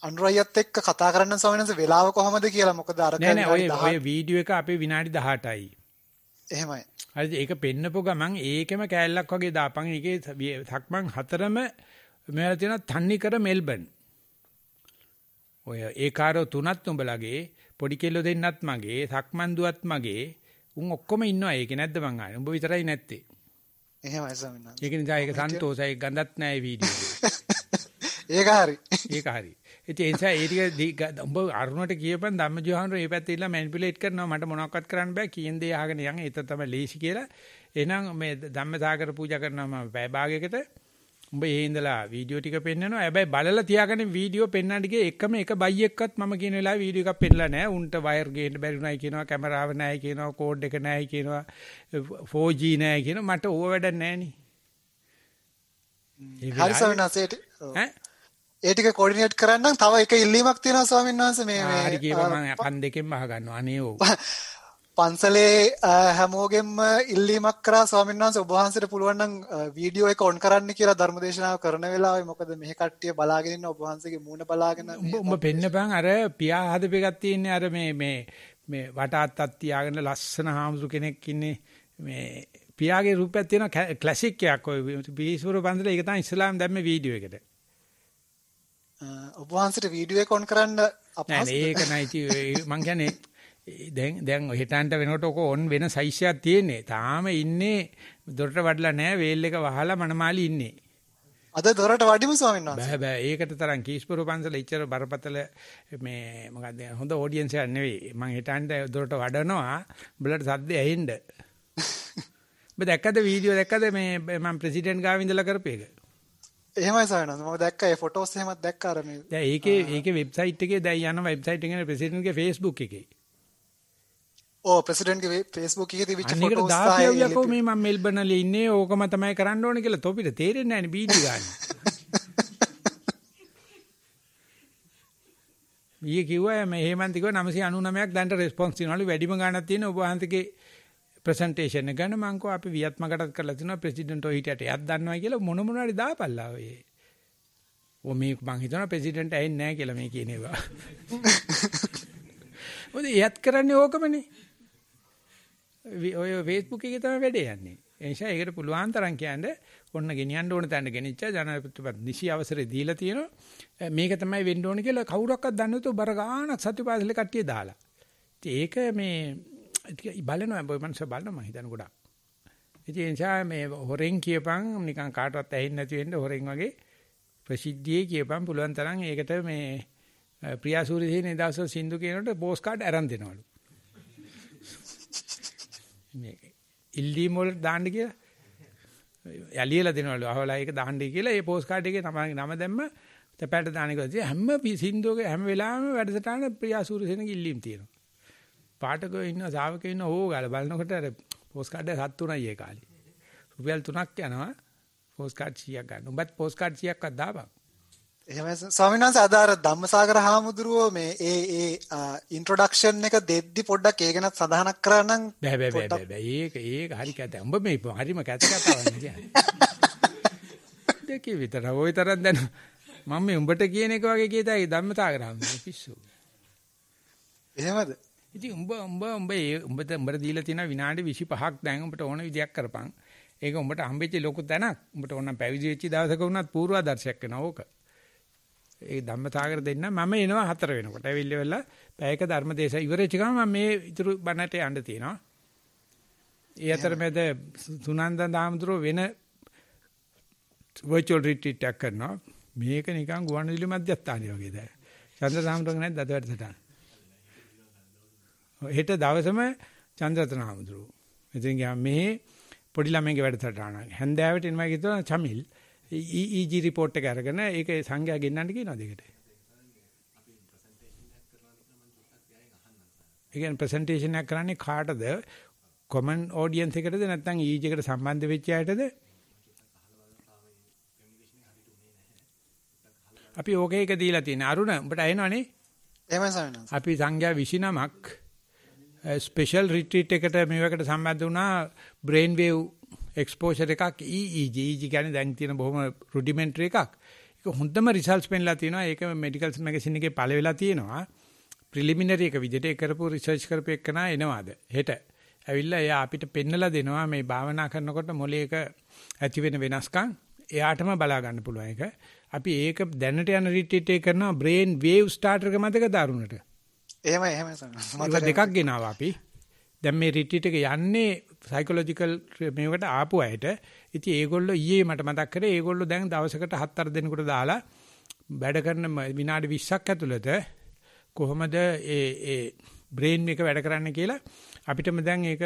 අනුරයත් එක්ක කතා කරන්න ස්වාමීන් වහන්සේ වෙලාව කොහමද කියලා මොකද අර නෑ ඔය වීඩියෝ එක අපේ විනාඩි 18යි. එහෙමයි. හරිද? ඒක පෙන්නපු ගමන් ඒකෙම කැලලක් වගේ දාපන්. ඒකේ සක්මන් 4ම මෙහෙලා තියෙනවා තන්නි කර මෙල්බන්. ඔය ඒකාරෝ 3ත් උඹලගේ පොඩි කෙල්ලෝ දෙන්නත් මගේ සක්මන් දුවත් මගේ උන් ඔක්කොම ඉන්නවා ඒකේ නැද්ද මං ආයේ උඹ විතරයි නැත්තේ. එහෙමයි ස්වාමීන් වහන්සේ. ඒක නිසා ඒක සන්තෝෂයි ගඳත් නැහැ වීඩියෝ ඒක හරි. ඒක හරි. ඉතින් ඒ නිසා ඒ ටික උඹ අරුණට කියපන් ධම්මජෝහන්ර මේ පැත්තේ ඉන්න මැනිපියුලේට් කරනවා මට මොනවක්වත් කරන්න බෑ කියන දේ අහගෙන යන් ඒක තමයි ලේසි කියලා. එහෙනම් මේ ධම්මසාගර පූජා කරනවා මම පැය භාගයකට උඹ ඒ ඉඳලා වීඩියෝ ටික පෙන්නනවා. හැබැයි බලලා තියාගෙන වීඩියෝ පෙන්නන්න ගියේ එකම එක බයියෙක්වත් මම කියන වෙලාවේ වීඩියෝ එකක් පෙන්නලා නැහැ. උන්ට වයර් ගේන්න බැරි උනායි කියනවා, කැමරාව නැහැ කියනවා, කෝඩ් එක නැහැ කියනවා, 4G නැහැ කියනවා. මට ඕව වැඩක් නැහැ නේ. හරි ස්වාමීන් වහන්සේ ඒ ටික කෝඩිනේට් කරන්න තව එක ඉල්ලීමක් තියෙනවා ස්වාමීන් වහන්සේ මේ හරි කියපන් මම කන් දෙකෙන්ම අහ ගන්නවා. අනේ ඕ. පන්සලේ හැමෝගෙම ඉල්ලීමක් කරා ස්වාමීන් වහන්සේ ඔබ වහන්සේට පුළුවන් නම් වීඩියෝ එක ඔන් කරන්න කියලා ධර්මදේශනාව කරන වෙලාවේ මොකද මෙහි කට්ටිය බලාගෙන ඉන්න ඔබ වහන්සේගේ මූණ බලාගෙන උඹ පෙන්නපන් අර පියා හදපෙකක් තියෙන්නේ අර මේ වටාත්තක් තියාගෙන ලස්සන හාමුදුරු කෙනෙක් ඉන්නේ මේ පියාගේ රූපයක් තියෙන ක්ලාසික් එකක් ඔය බීස්වර පන්සලේ ඒක තමයි ඉස්ලාම් දැම්මේ වීඩියෝ එකට. ඔබ වහන්සේට වීඩියෝ එක ඔන් කරන්න අපහසුද? නෑ ඒක නයි මං කියන්නේ දැන් හෙටන්ට වෙනකොට ඔක ඔන් වෙන සයිස් එකක් තියෙන්නේ. තාම ඉන්නේ දොරට වඩලා නැහැ වේල් එක වහලා මනමාලි ඉන්නේ. අද දොරට වඩිමු ස්වාමීන් වහන්සේ. බෑ ඒකට තරම් කීස්පුර පන්සල ඉච්චර බරපතල මේ මොකක්ද හොඳ ඔඩියන්ස් එකක් නෙවෙයි. මං හෙටන්ට දොරට වඩනවා උඹලට සද්ද ඇහෙන්න. ඔබ දැක්කද වීඩියෝ දැක්කද මේ මම ප්‍රෙසිඩන්ට් ගාව ඉඳලා කරපු එක? එහෙමයි ස්වාමීන් වහන්සේ මම දැක්කා ඒ ෆොටෝස් එහෙමත් දැක්කා අර මේ. දැන් ඒකේ වෙබ්සයිට් එකේ දැන් යන වෙබ්සයිට් එකේ ප්‍රෙසිඩන්ට්ගේ Facebook එකේ. ඔව් ප්‍රෙසිඩන්ට්ගේ Facebook එකේ තිබිච්ච ෆොටෝස් අනිකට දාපියවකෝ මේ මම මෙල්බර්න්ලි ඉන්නේ ඕකම තමයි කරන්න ඕනේ කියලා තොපිට තේරෙන්නේ නැහැ නේ බීඩි ගන්න. ඊයේ කිව්වා මේ හේමන්ති කිව්වා 999ක් දැන්ට රෙස්පොන්ස් දිනවලු වැඩිම ගාණක් තියෙන ඔබ වහන්සේගේ ප්‍රසන්ටේෂන් එක ගන්න මං කෝ අපි වියත්මකටත් කරලා තිනවා ප්‍රෙසිඩන්ට් ඔය හිටියට එයක් දන්නවා කියලා මොන මොනවාරි දාපල්ලා ඔය. ඔ මේ මං හිතනවා ප්‍රෙසිඩන්ට් ඇහෙන්නේ නැහැ කියලා මේ කියන ඒවා. මොකද එයත් කරන්නේ ඕකමනේ. ඔය Facebook එකේ තමයි වැඩේ යන්නේ. ඒ නිසා ඒකට පුළුවන් තරම් කියන්නේ ඔන්න ගෙනියන්න ඕන තැනට ගෙනිච්චා ජනාධිපතිතුමා නිසි අවසරය දීලා තියෙනවා. මේක තමයි වෙන්න ඕනේ කියලා කවුරක්වත් දන්නේ නැතුව බර ගානක් සතිපාසලේ කට්ටිය දාලා. ඒක මේ බලනවා බොයි මනස බලනවා මම හිතන ගොඩක්. ඉතින් ඒ නිසා මේ හොරෙන් කියපන් නිකන් කාටවත් ඇහෙන්නේ නැති වෙන්න හොරෙන් වගේ ප්‍රසිද්ධියේ කියපන් පුළුවන් තරම් ඒකට මේ ප්‍රියාසූරිසිනේ දවසෝ සින්දු කියනකොට පෝස්ට් කාඩ් අරන් දෙනවලු. මේ ඉල්ලීම් වල දාන්න කියලා යලියලා දෙනවලු. අහවලා ඒක දාන්නයි කියලා ඒ පෝස්ට් කාඩ් එකේ තමයි නම දැම්ම තැපැට දාන එක. හැම සින්දුවක හැම වෙලාවෙම වැඩසටහන ප්‍රියාසූරිසිනේගේ ඉල්ලීම් තියෙනවා. පාඨකයෝ ඉන්න ශාවකයෝ ඉන්න ඕ ගාලා බලනකොට අර පෝස්ට් කාඩ් එක 7 ඒ කාලේ. රුපියල් 3ක් යනවා පෝස්ට් කාඩ් 100ක් ගන්න. උඹත් පෝස්ට් කාඩ් 100ක්වත් දාපන්. එහෙමයි ස්වාමීන් වහන්සේ අද අර ධම්මසාගර හාමුදුරුවෝ මේ ඒ ඉන්ට්‍රොඩක්ෂන් එක දෙද්දි පොඩ්ඩක් ඒ ගැනත් සඳහනක් කරා නම් බෑ ඒක හරි කැත. උඹ මේ හරිම කැත කතාවක් කියන්නේ. දෙකේ විතර ওই තරම් දැන මම මේ උඹට කියන එක වගේ කියතයි ධම්මසාගර හාමුදුරුවෝ පිස්සු. එහෙමද? ඉතින් උඹට දීලා තියෙන විනාඩි 25ක් දැන් උඹට ඕන විදියක් කරපන්. ඒක උඹට හම්බෙච්ච ලොකු තැනක්. උඹට ඕන පැවිදි වෙච්ච දවසක වුණත් පූර්වාදර්ශයක් වෙනවා ඕක. ඒ ධම්මසාගර දෙන්න මම එනවා 4 වෙනකොට. ඇවිල්ලි වෙලා පැයක ධර්මදේශ ඉවරෙච්ච ගමන් මම මේ ඉතුරු බණට යන්න තියෙනවා. ඒ අතරමැද සුනන්ද දාමතුරු වෙන virtual retreat එකක් කරනවා. මේක නිකන් ගුවන්විදුලි මධ්‍යස්ථානය වගේ දැන්. චන්ද්‍ර දාමතුරු නැද්ද අද වැඩසටහන? හෙට දවසම චන්ද්‍රරත්න දාමතුරු. ඉතින් ගියා මේ පොඩි ළමයින්ගේ වැඩසටහන. හැන්දෑවට එනවා කියනවා චමිල් EEG report එක අරගෙන ඒක සංඝයා ගෙන්නන්න කියනවා දෙකට. ඒ කියන්නේ ප්‍රසන්ටේෂන් එකක් කරන්නේ කාටද? common audience එකටද නැත්නම් EEG එකට සම්බන්ධ වෙච්ච අයටද? අපි ඕකේ එක දීලා තියෙන අරුණ උඹට ඇහෙනවනේ? එහෙමයි ස්වාමීන් වහන්සේ. අපි සංඝයා 29ක් ස්පෙෂල් රිට්‍රීට් එකට මේවකට සම්බන්ධ වුණා brain wave exposure එකක් EEG කියන්නේ දැන් තියෙන බොහොම rudimentary එකක්. ඒක හොඳම results පෙන්නලා තියෙනවා. ඒක medical magazine එකේ පළ වෙලා තියෙනවා. preliminary එක විදිහට ඒ කරපු research කරපු එකනා එනවාද හෙට. ඇවිල්ලා එයා අපිට පෙන්නලා දෙනවා මේ භාවනා කරනකොට මොලේක ඇති වෙන වෙනස්කම් එයාටම බලා ගන්න පුළුවන් එක. අපි ඒක දැනට යන රිට්‍රීට් එක කරනවා brain wave starter එක මතක දරුණට. එහෙමයි ස්වාමීන් දෙකක් ගෙනාවා අපි. දැන් මේ රිට්‍රීට් එක යන්නේ සයිකොලොජිකල් මේකට ආපු අයට. ඉතින් ඒගොල්ලෝ ඊයේ මට මතක් කරේ ඒගොල්ලෝ දැන් දවසකට 7-8 දෙනෙකුට දාලා වැඩ කරන විනාඩි 20ක් ඇතුළත කොහොමද ඒ බ්‍රේන් එක වැඩ කරන්නේ කියලා අපිටම දැන් ඒක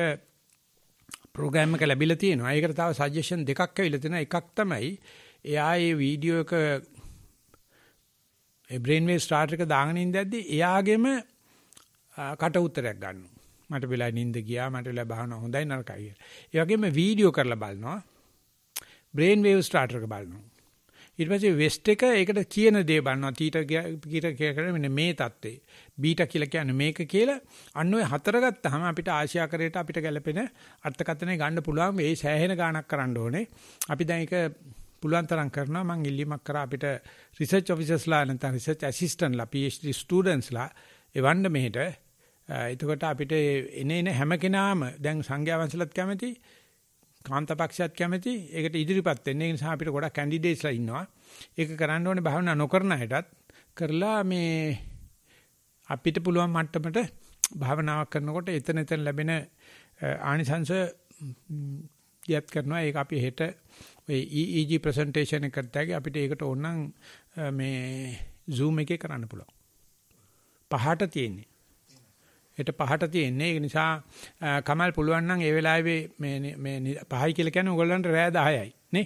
ප්‍රෝග්‍රෑම් එක ලැබිලා තියෙනවා. ඒකට තව සජෙෂන් දෙකක් ඇවිල්ලා තියෙනවා. එකක් තමයි එයා මේ වීඩියෝ එක ඒ බ්‍රේන් වේව් ස්ටාර්ටර් එක දාගෙන ඉඳද්දි එයාගෙම කට උත්තරයක් ගන්නවා. මට වෙලා නිින්ද ගියා මට වෙලා භාවනා හොඳයි නරකයි කියලා. ඒ වගේම වීඩියෝ කරලා බලනවා. බ්‍රේන් වේව් ස්ටාර්ටර් එක බලනවා. ඊට පස්සේ වෙස්ට් එක ඒකට කියන දේ බලනවා. තීට කියලා මෙන්න මේ தත්ත්වේ. බීටා කියලා කියන්නේ මේක කියලා. අන්න ඔය හතර ගත්තාම අපිට ආශියාකරයට අපිට ගැලපෙන අර්ථකථනය ගන්න පුළුවන්. මේ සෑහෙන ගාණක් කරන්න ඕනේ. අපි දැන් ඒක පුළුවන් තරම් කරනවා. මම ඉල්ලීමක් කරා අපිට රිසර්ච් ඔෆිසර්ස්ලා නැත්නම් රිසර්ච් ඇසිස්ටන්ට්ලා PhD ස්ටුඩන්ට්ස්ලා එවන්න මෙහෙට. එතකොට අපිට එන හැම කෙනාම දැන් සංඝයා වහන්සේලාත් කැමති කාන්තාපක්ෂයත් කැමති ඒකට ඉදිරිපත් වෙන්න. ඒ නිසා අපිට ගොඩක් කැන්ඩිඩේට්ස්ලා ඉන්නවා. ඒක කරන්න ඕනේ භාවනා නොකරන අයටත් කරලා මේ අපිට පුළුවන් මට්ටමට භාවනාවක් කරනකොට එතන ලැබෙන ආනිසංශ දියත් කරනවා. ඒක අපි හෙට ඔය EEG ප්‍රසන්ටේෂන් එක කරද්දී අපිට ඒකට ඕනනම් මේ Zoom එකේ කරන්න පුළුවන්. පහට තියෙන්නේ. හෙට පහට තියෙන්නේ. ඒක නිසා කමල් පුළුවන් නම් ඒ වෙලාවේ මේ 5යි කියලා කියන්නේ ඕගොල්ලන්ට රෑ 10යි නේ?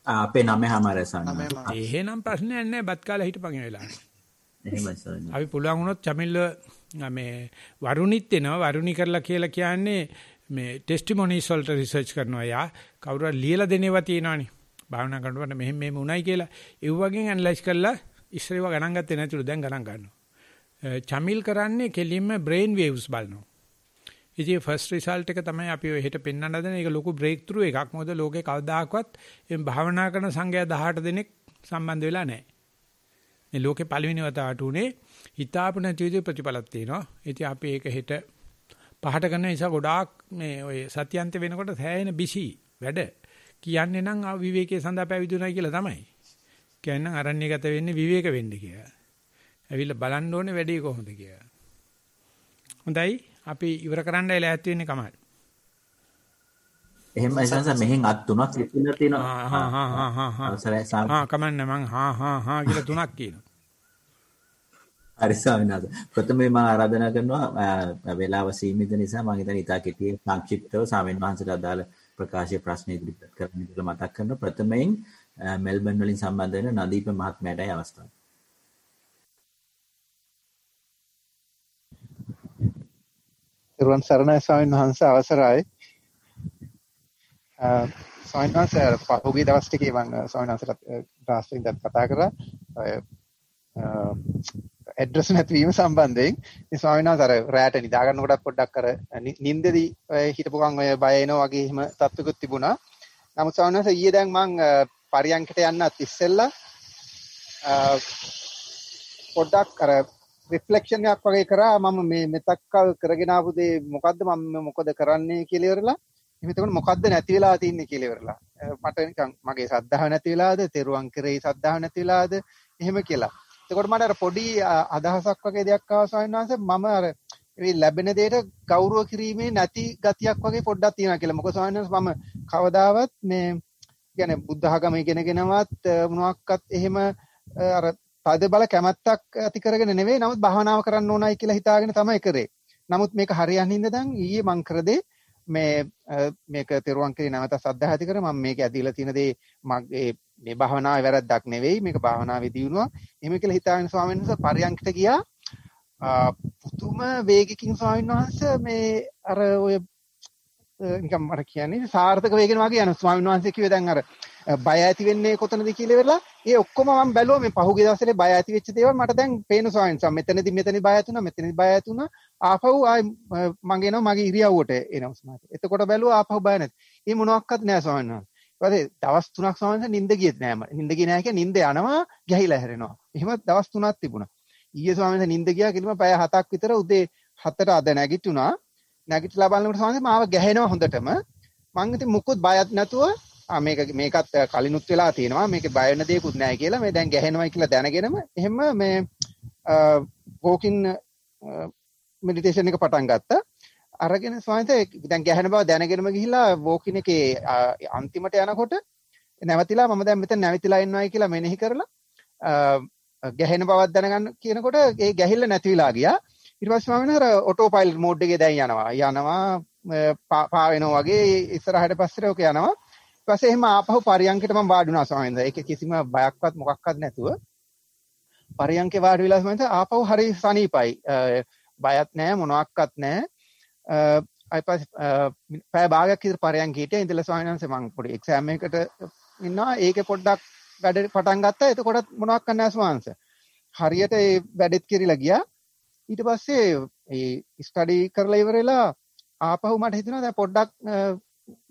අපේ 9:00 සන්න. එහෙනම් ප්‍රශ්නයක් නැහැ. බත් කාලා හිටපන් ඒ වෙලාවට. එහෙමයි සන්න. අපි පුළුවන් වුණොත් චමිල්ල මේ වරුණිත් එනවා. වරුණි කරලා කියලා කියන්නේ මේ ටෙස්ටිමොනිස් වලට රිසර්ච් කරනවා. යා කවුරු හරි ලියලා දෙනේවා තියෙනවනේ. භාවනා කරනකොට මෙහෙම උණයි කියලා. ඒ වගේ ඇනලයිස් කරලා ඉස්සරේව ගණන් ගත්තේ නැතිලු දැන් ගණන් ගන්නවා. චමිල් කරන්නේ කෙලින්ම බ්‍රේන් වේව්ස් බලනවා. ඉතින් ෆස්ට් රිසල්ට් එක තමයි අපි ඔය හෙට පෙන්වන්න හදන. ඒක ලොකු බ්‍රේක් ත්‍රූ එකක්. මොකද ලෝකේ කවදාකවත් මේ භාවනා කරන සංඝයා 18 දෙනෙක් සම්බන්ධ වෙලා නැහැ. මේ ලෝකේ පළවෙනි වතාවට උනේ හිතාපු නැති විදිහේ ප්‍රතිඵලක් තියෙනවා. ඉතින් අපි ඒක හෙට පහට කරන නිසා ගොඩාක් මේ ඔය සත්‍යන්ත වෙනකොට සෑහෙන බිසි වැඩ. කියන්නේ නම් විවේකයේ සඳහා පැවිදුණා කියලා තමයි. කියන්නේ අරණ්‍යගත වෙන්නේ විවේක වෙන්න කියලා. ඇවිල්ලා බලන්න ඕනේ වැඩේ කොහොමද කියලා. හොඳයි අපි ඉවර කරන්නයි ලෑස්ති වෙන්නේ කමල්. එහෙමයි සංස මෙහෙන් අත් තුනක් ඉතිලා තියෙනවා. කමන්න මං කියලා තුනක් කියනවා. හරි ස්වාමීන් වහන්සේ. ප්‍රථමයෙන් මම ආරාධනා කරනවා වේලාව සීමිත නිසා මම හිතන්නේ ඉතා කෙටියෙන් සංක්ෂිප්තව ස්වාමීන් වහන්සේට අදාළ ප්‍රකාශය ප්‍රශ්න ඉදිරිපත් කරන්න කියලා මතක් කරනවා. ප්‍රථමයෙන් මෙල්බන් වලින් සම්බන්ධ වෙන නදීප මහත්මයාටයි අවස්ථාව. තිරුවන් සරණයි ස්වාමීන් වහන්සේ අවසරයි. ස්වාමීන් වහන්සේ පහුගිය දවස් ටිකේ මම ස්වාමීන් වහන්සේට ඩ්‍රාෆ්ටින් දැන් කතා කරා. ඇඩ්‍රස් නැතිවීම සම්බන්ධයෙන් ඉතින් ස්වාමීන් වහන්සේ අර රැට නිදා ගන්නකොටත් පොඩ්ඩක් අර නිින්දෙදී හිටපු ගමන් ඔය බය එනවා වගේ එහෙම තත්ත්වකුත් තිබුණා. නමුත් ස්වාමීන් වහන්සේ ඊයේ දැන් මම පරියන්කට යන්නත් ඉස්සෙල්ලා පොඩ්ඩක් අර රිෆ්ලෙක්ෂන් එකක් වගේ කරා. මම මේ මෙතක් කල් කරගෙන ආපු දේ මොකද්ද, මම මොකද කරන්නේ කියලා ඉවරලා එතකොට මොකද්ද නැති වෙලා තින්නේ කියලා ඉවරලා මට නිකන් මගේ ශ්‍රද්ධාව නැති වෙලාද, තෙරුවන් කෙරෙහි ශ්‍රද්ධාව නැති වෙලාද එහෙම කියලා. එතකොට මට අර පොඩි අදහසක් වගේ දෙයක් ආවා ස්වාමීන් වහන්සේ. මම අර මේ ලැබෙන දෙයට ගෞරව කිරීමේ නැති ගතියක් වගේ පොඩ්ඩක් තියෙනවා කියලා. මොකද ස්වාමීන් වහන්සේ මම කවදාවත් මේ කියන්නේ බුද්ධ ආගම ඉගෙනගෙනවත් මොනවාක්වත් එහෙම අර තද බල කැමැත්තක් ඇති කරගෙන නෙවෙයි. නමුත් භාවනාව කරන්න ඕනයි කියලා හිතාගෙන තමයි කරේ. නමුත් මේක හරියන්නේ නැද්ද දැන් ඊයේ මං කරදේ මේක තෙරුවන් කෙරේ නැවත සද්ධා ඇති කර මම මේක ඇදලා තියෙන දේ මගේ මේ භාවනාවේ වැරද්දක් නෙවෙයි, මේක භාවනාවේ දියුණුවක්. එහෙම කියලා හිතාගෙන ස්වාමීන් වහන්සේ පරියන්කට ගියා. පුතුම වේගකින් ස්වාමීන් වහන්සේ මේ අර ඔය නිකම් මට කියන්නේ සාර්ථක වේගෙන වගේ යන ස්වාමීන් වහන්සේ කිව්වේ දැන් අර බය ඇති වෙන්නේ කොතනද කියලා ඉවරලා ඒ ඔක්කොම මම බැලුවා. මේ පහුගිය දවස්වල බය ඇති වෙච්ච දේවල් මට දැන් පේන ස්වාමීන් වහන්සේ මෙතනදී බය ඇති වුණා, මෙතනදී බය ඇති වුණා. ආපහු ආයි මගේ එනවා මගේ ඉරියව්වට එනවා ස්මාර්ට්. එතකොට බැලුවා ආපහු බය නැති. ඒ මොනවත් නැහැ ස්වාමීන් වහන්සේ. ඊපස්සේ දවස් 3ක් ස්වාමීන් වහන්සේ නිින්ද ගියෙත් නැහැ මම. නිින්ද ගියේ නැහැ කියන්නේ නිින්ද යනවා ගැහිලා හැරෙනවා. එහෙම දවස් 3ක් තිබුණා. ඊයේ ස්වාමීන් වහන්සේ නිින්ද ගියා කිලිම පැය 7ක් විතර උදේ 7ට අද නැගිටුණා. නැගිටලා බලනකොට ස්වාමීන් වහන්සේ මාව ගැහෙනවා හොඳටම. මං ඉතින් මුකුත් බයක් නැතුව මේකත් කලිනුත් වෙලා තියෙනවා. මේකේ බය වෙන දෙයක්වත් නැහැ කියලා මේ දැන් ගැහෙනවයි කියලා දැනගෙනම එහෙම මේ වෝකින් මෙඩිටේෂන් එක පටන් ගත්තා. අරගෙන ස්වාමීන් දැන් ගැහෙන බව දැනගෙනම ගිහිල්ලා වෝකින් එකේ අන්තිමට යනකොට නැවතිලා මම දැන් මෙතන නැවතිලා ඉන්නවයි කියලා මෙනෙහි කරලා ගැහෙන බවක් දැනගන්න කියනකොට ඒ ගැහිල්ල නැති වෙලා ගියා. ඊට පස්සේ ස්වාමීන් වහන්සේ අර ඔටෝ පයිලට් මෝඩ් එකේ දැන් යනවා පා වෙනවා වගේ ඉස්සරහට පස්සට ඔක යනවා. ඊට පස්සේ එහෙම ආපහු පරියන්කට මම වාඩි වුණා ස්වාමීන් වහන්සේ. ඒක කිසිම බයක්වත් මොකක්වත් නැතුව පරියන්කේ වාඩි වෙලා ස්වාමීන් වහන්සේ ආපහු හරි සනීපයි. බයත් නැහැ මොනවත් නැහැ. පැය භාගයක් විතර පරයන්ක හිටියා. ඉඳලා ස්වාමීන් වහන්සේ මම පොඩි එක්සෑම් එකකට ඉන්නවා. ඒකේ පොඩ්ඩක් වැඩ පටන් ගත්තා. එතකොටත් මොනවත් නැහැ ස්වාමීන් වහන්සේ. හරියට ඒ වැඩෙත් කිරිලා ගියා. ඊට පස්සේ ඒ ස්ටඩි කරලා ඉවරලා ආපහු මට හිතෙනවා දැන් පොඩ්ඩක්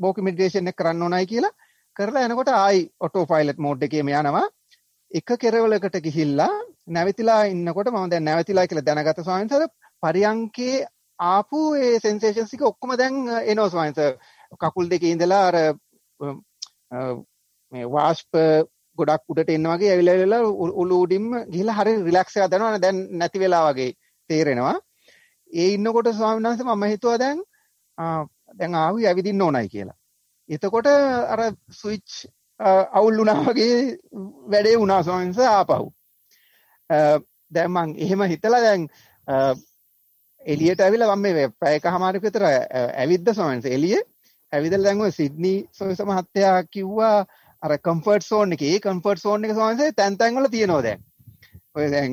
වෝක් මෙඩිටේෂන් එක කරන්න ඕනයි කියලා. කරලා එනකොට ආයි ඔටෝ පයිලට් මෝඩ් එකේම යනවා. එක කෙරවලකට ගිහිල්ලා නැවතිලා ඉන්නකොට මම දැන් නැවතිලා කියලා දැනගත්ත ස්වාමීන් වහන්සේ පරියන්කේ ආපු ඒ සෙන්සේෂන්ස් ටික ඔක්කොම දැන් එනවා ස්වාමීන් වහන්සේ. කකුල් දෙකේ ඉඳලා අර මේ වාෂ්ප ගොඩක් උඩට එන්න වගේ ඇවිල්ලා උළු උඩින්ම ගිහිල්ලා හරි රිලැක්ස් එකක් දැනෙනවා. දැන් නැති වෙලා වගේ තේරෙනවා. ඒ ඉන්නකොට ස්වාමීන් වහන්සේ මම හිතුවා දැන් ආවි ඇවිදින්න ඕනයි කියලා. එතකොට අර ස්විච් අවුල් වුණා වගේ වැඩේ වුණා ස්වාමීන් වහන්සේ ආපහු. දැන් මම එහෙම හිතලා දැන් එළියට ඇවිල්ලා මම මේ පැයකමාරක විතර ඇවිද්ද ස්වාමීන් වහන්සේ එළියේ. ඇවිදලා දැන් ඔය සිඩ්නි සොයස මහත්තයා කිව්වා අර කම්ෆර්ට් සෝන් එකේ. ඒ කම්ෆර්ට් සෝන් එක ස්වාමීන් වහන්සේ තැන් වල තියෙනවා දැන්. ඔය දැන්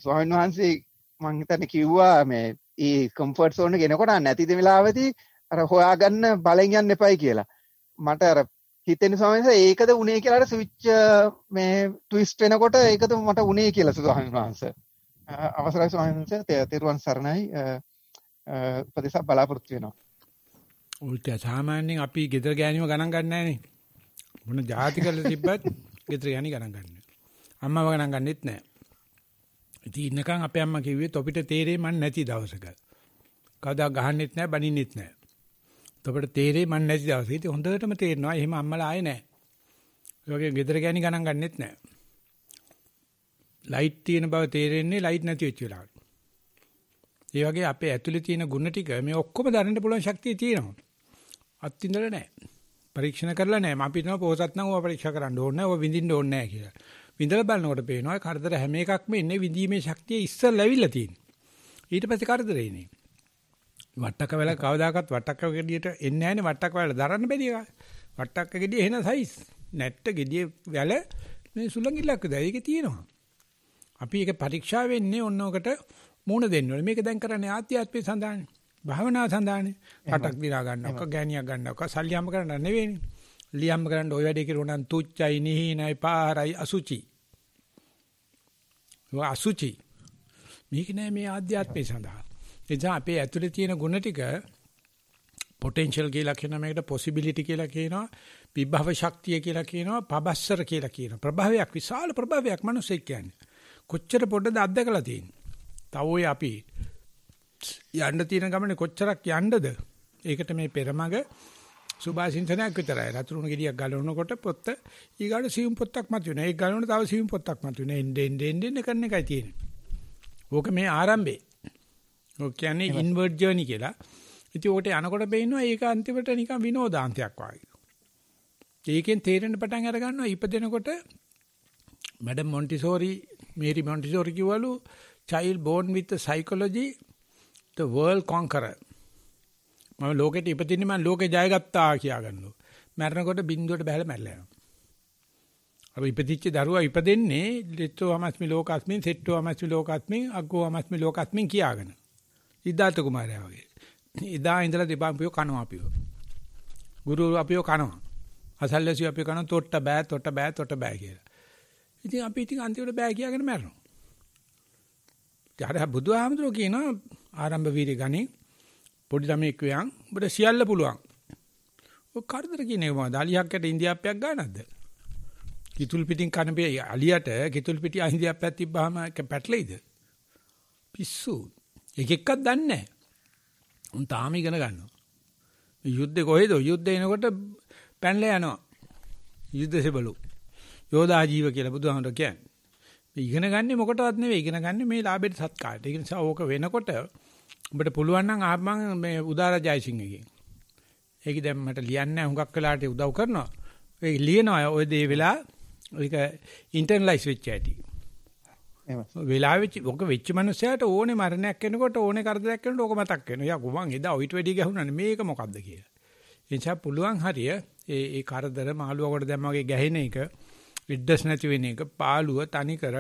ස්වාමීන් වහන්සේ මම හිතන්නේ කිව්වා මේ ඒ කම්ෆර්ට් සෝන් එක එනකොට නැතිද වෙලාවෙදී අර හොයාගන්න බලෙන් යන්න එපයි කියලා. මට අර හිතෙන ස්වාමීන් වහන්සේ ඒකද උනේ කියලා අර ස්විච් මේ ට්විස්ට් වෙනකොට ඒකද මට උනේ කියලා ස්වාමීන් වහන්සේ. අවසරයි ස්වාමීන් වහන්සේ තෙරුවන් සරණයි. ප්‍රතිසක් බලාපොරොත්තු වෙනවා. උල්ට සාමාන්‍යයෙන් අපි ගෙදර ගෑණිව ගණන් ගන්න නැහනේ. මොන જાති කරලා තිබ්බත් ගෙදර ගෑණි ගණන් ගන්න. අම්මව ගණන් ගන්නෙත් නැහැ. ඉතින් ඉන්නකන් අපේ අම්මා කිව්වේ තොපිට තේරෙයි මන් නැති දවසක. කවදා ගහන්නෙත් නැහැ බනින්නෙත් නැහැ. තොපිට තේරෙයි මන් නැති දවසක. ඉතින් හොඳටම තේරෙනවා එහෙම අම්මලා ආයේ නැහැ. ඒ වගේ ගෙදර ගෑණි ගණන් ගන්නෙත් නැහැ. ලයිට් තියෙන බව තේරෙන්නේ ලයිට් නැති වෙච්ච වෙලාවට. ඒ වගේ අපේ ඇතුලේ තියෙන ගුණ ටික මේ ඔක්කොම දරන්න පුළුවන් ශක්තිය තියෙනවා. අත්විඳලා නැහැ. පරීක්ෂණ කරලා නැහැ. අපි හිතනවා පොසත් නම් ඕවා පරීක්ෂා කරන්න ඕනේ නැහැ. ඕවා විඳින්න ඕනේ නැහැ කියලා. විඳලා බලනකොට පේනවා කරදර හැම එකක්ම ඉන්නේ විඳීමේ ශක්තිය ඉස්සෙල්ලා ඇවිල්ලා තියෙනවා. ඊට පස්සේ කරදරේ ඉන්නේ. වට්ටක වෙලා කවදාකවත් වට්ටක ගෙඩියට එන්නේ නැහැනේ වට්ටක වෙලා දරන්න බැරි එක. වට්ටක ගෙඩිය එන සයිස්. නැට්ට ගෙඩිය වැල මේ සුළඟිල්ලක් විතර ඒකේ තියෙනවා. අපි ඒක පරීක්ෂා වෙන්නේ ඕනෝකට මූණ දෙන්න ඕනේ. මේක දැන් කරන්නේ ආත්‍යාත්මේ සඳහන්. භාවනාව සඳහානේ. රටක් දිනා ගන්නවක ගෑණියක් ගන්නවක සල්ලියම්ම කරන්න නෙවෙයිනේ. ලියම්ම කරන්න ඔය වැඩේ කරුවා නම් තුච්චයි නිහිනයි පාරයි අසුචි. ඔය අසුචි. මේක නෑ මේ ආධ්‍යාත්මය සඳහා. එනිසා අපේ ඇතුලේ තියෙන ගුණ ටික potential කියලා කියන මේකට possibility කියලා කියනවා, විභව ශක්තිය කියලා කියනවා, පබස්සර කියලා කියනවා. ප්‍රභාවයක් විශාල ප්‍රභාවයක් මිනිස්සෙක් කියන්නේ. කොච්චර පොඩද අත්දකලා තියෙන්නේ. තව ඔය අපි යන්න තියෙන ගමනේ කොච්චරක් යන්නද? ඒකට මේ පෙරමග සුභාසින්තනයක් විතරයි. රතුරුණ ගෙඩියක් ගලවනකොට පොත්ත ඊගාට සියුම් පොත්තක් මතුවෙනවා. ඒක ගලවන තව සියුම් පොත්තක් මතුවෙනවා. එන්න කරන එකයි තියෙන්නේ. ඕක මේ ආරම්භේ. ඕක කියන්නේ ඉන්වර්ට් ජර්නි කියලා. ඉතින් ඕකට යනකොට බේිනවා ඒක අන්තිමට නිකන් විනෝදාන්තයක් වගේ. ඒකෙන් තේරෙන්න පටන් අර ගන්නවා ඉපදෙනකොට මැඩම් මොන්ටිසෝරි මේරි මොන්ටිසෝරි කිව්වලු child born with the psychology the world conqueror. මම ලෝකෙට ඉපදින්නේ මම ලෝකේ ජයගත්තා කියා ගන්නවා. මැරෙනකොට බින්දුවට බහැලා මැරලා යනවා. අපි ඉපදිච්ච දරුවා ඉපදෙන්නේ ලෙත්තෝ අමස්මි ලෝකස්මින් සෙට්ටෝ අමස්මි ලෝකස්මින් අග්ගෝ අමස්මි ලෝකස්මින් කියාගෙන. සිද්ධාර්ථ කුමාරයා වගේ. ඉදා ඉඳලා දෙපාම්පියෝ කනවා අපිව. ගුරු අපිව කනවා. අසල්වැසියෝ අපිව කනවා තොට්ට බෑ කියලා. ඉතින් අපි ඉතින් අන්තිමට බෑ කියාගෙන මැරෙනවා. ඊට බුදුහාමුදුරුවෝ කියනවා ආරම්භ වීර්ය ගණි පොඩි ළමෙක් වයන් ඔබට සියල්ල පුළුවන්. ඔය කරදර කියන්නේ මොකද? අලියක්කට ඉන්දියාප්පයක් ගන්නවද? කිතුල් පිටින් කනපේ අලියට කිතුල් පිටි ඉන්දියාප්පයක් තිබ්බාම පැටලෙයිද? පිස්සු. එකෙක්වත් දන්නේ නැහැ. උන් තාම ඉගෙන ගන්නවා. යුද්ධේ කොහෙද? යුද්ධේ එනකොට පැනලා යනවා. යුද්ධ සෙබළු. යෝධා ජීව කියලා බුදුහාමුදුරුවෝ කියන්නේ. මේ ඉගෙන ගන්නේ මොකටවත් නෙවෙයි. ඉගෙන ගන්නේ මේ ලාභයට සත්කාරයට. ඒ නිසා ඕක වෙනකොට ඔබට පුළුවන් නම් ආපමං මේ උදාර ජයසිංහ එකෙන්. ඒක දැන් මට ලියන්න හුඟක් වෙලාට උදව් කරනවා. ඒ ලියනවා ඔය දේ වෙලා ඒක ඉන්ටර්නලයිස් වෙච්ච ඇති. වෙලාවෙච්ච ඔක වෙච්ච මනුස්සයාට ඕනේ මරණයක් එනකොට ඕනේ කරදරයක් එනකොට ඕක මතක් වෙනවා. යා ගුවන් එදා ඔයිට වැඩි ගැහුණානේ මේක මොකද්ද කියලා. ඒ නිසා පුළුවන් හරිය ඒ කරදර මාළුවකට දැම්ම වගේ ගැහෙන එක, විද්දස් නැති වෙන එක, පාළුව තනි කර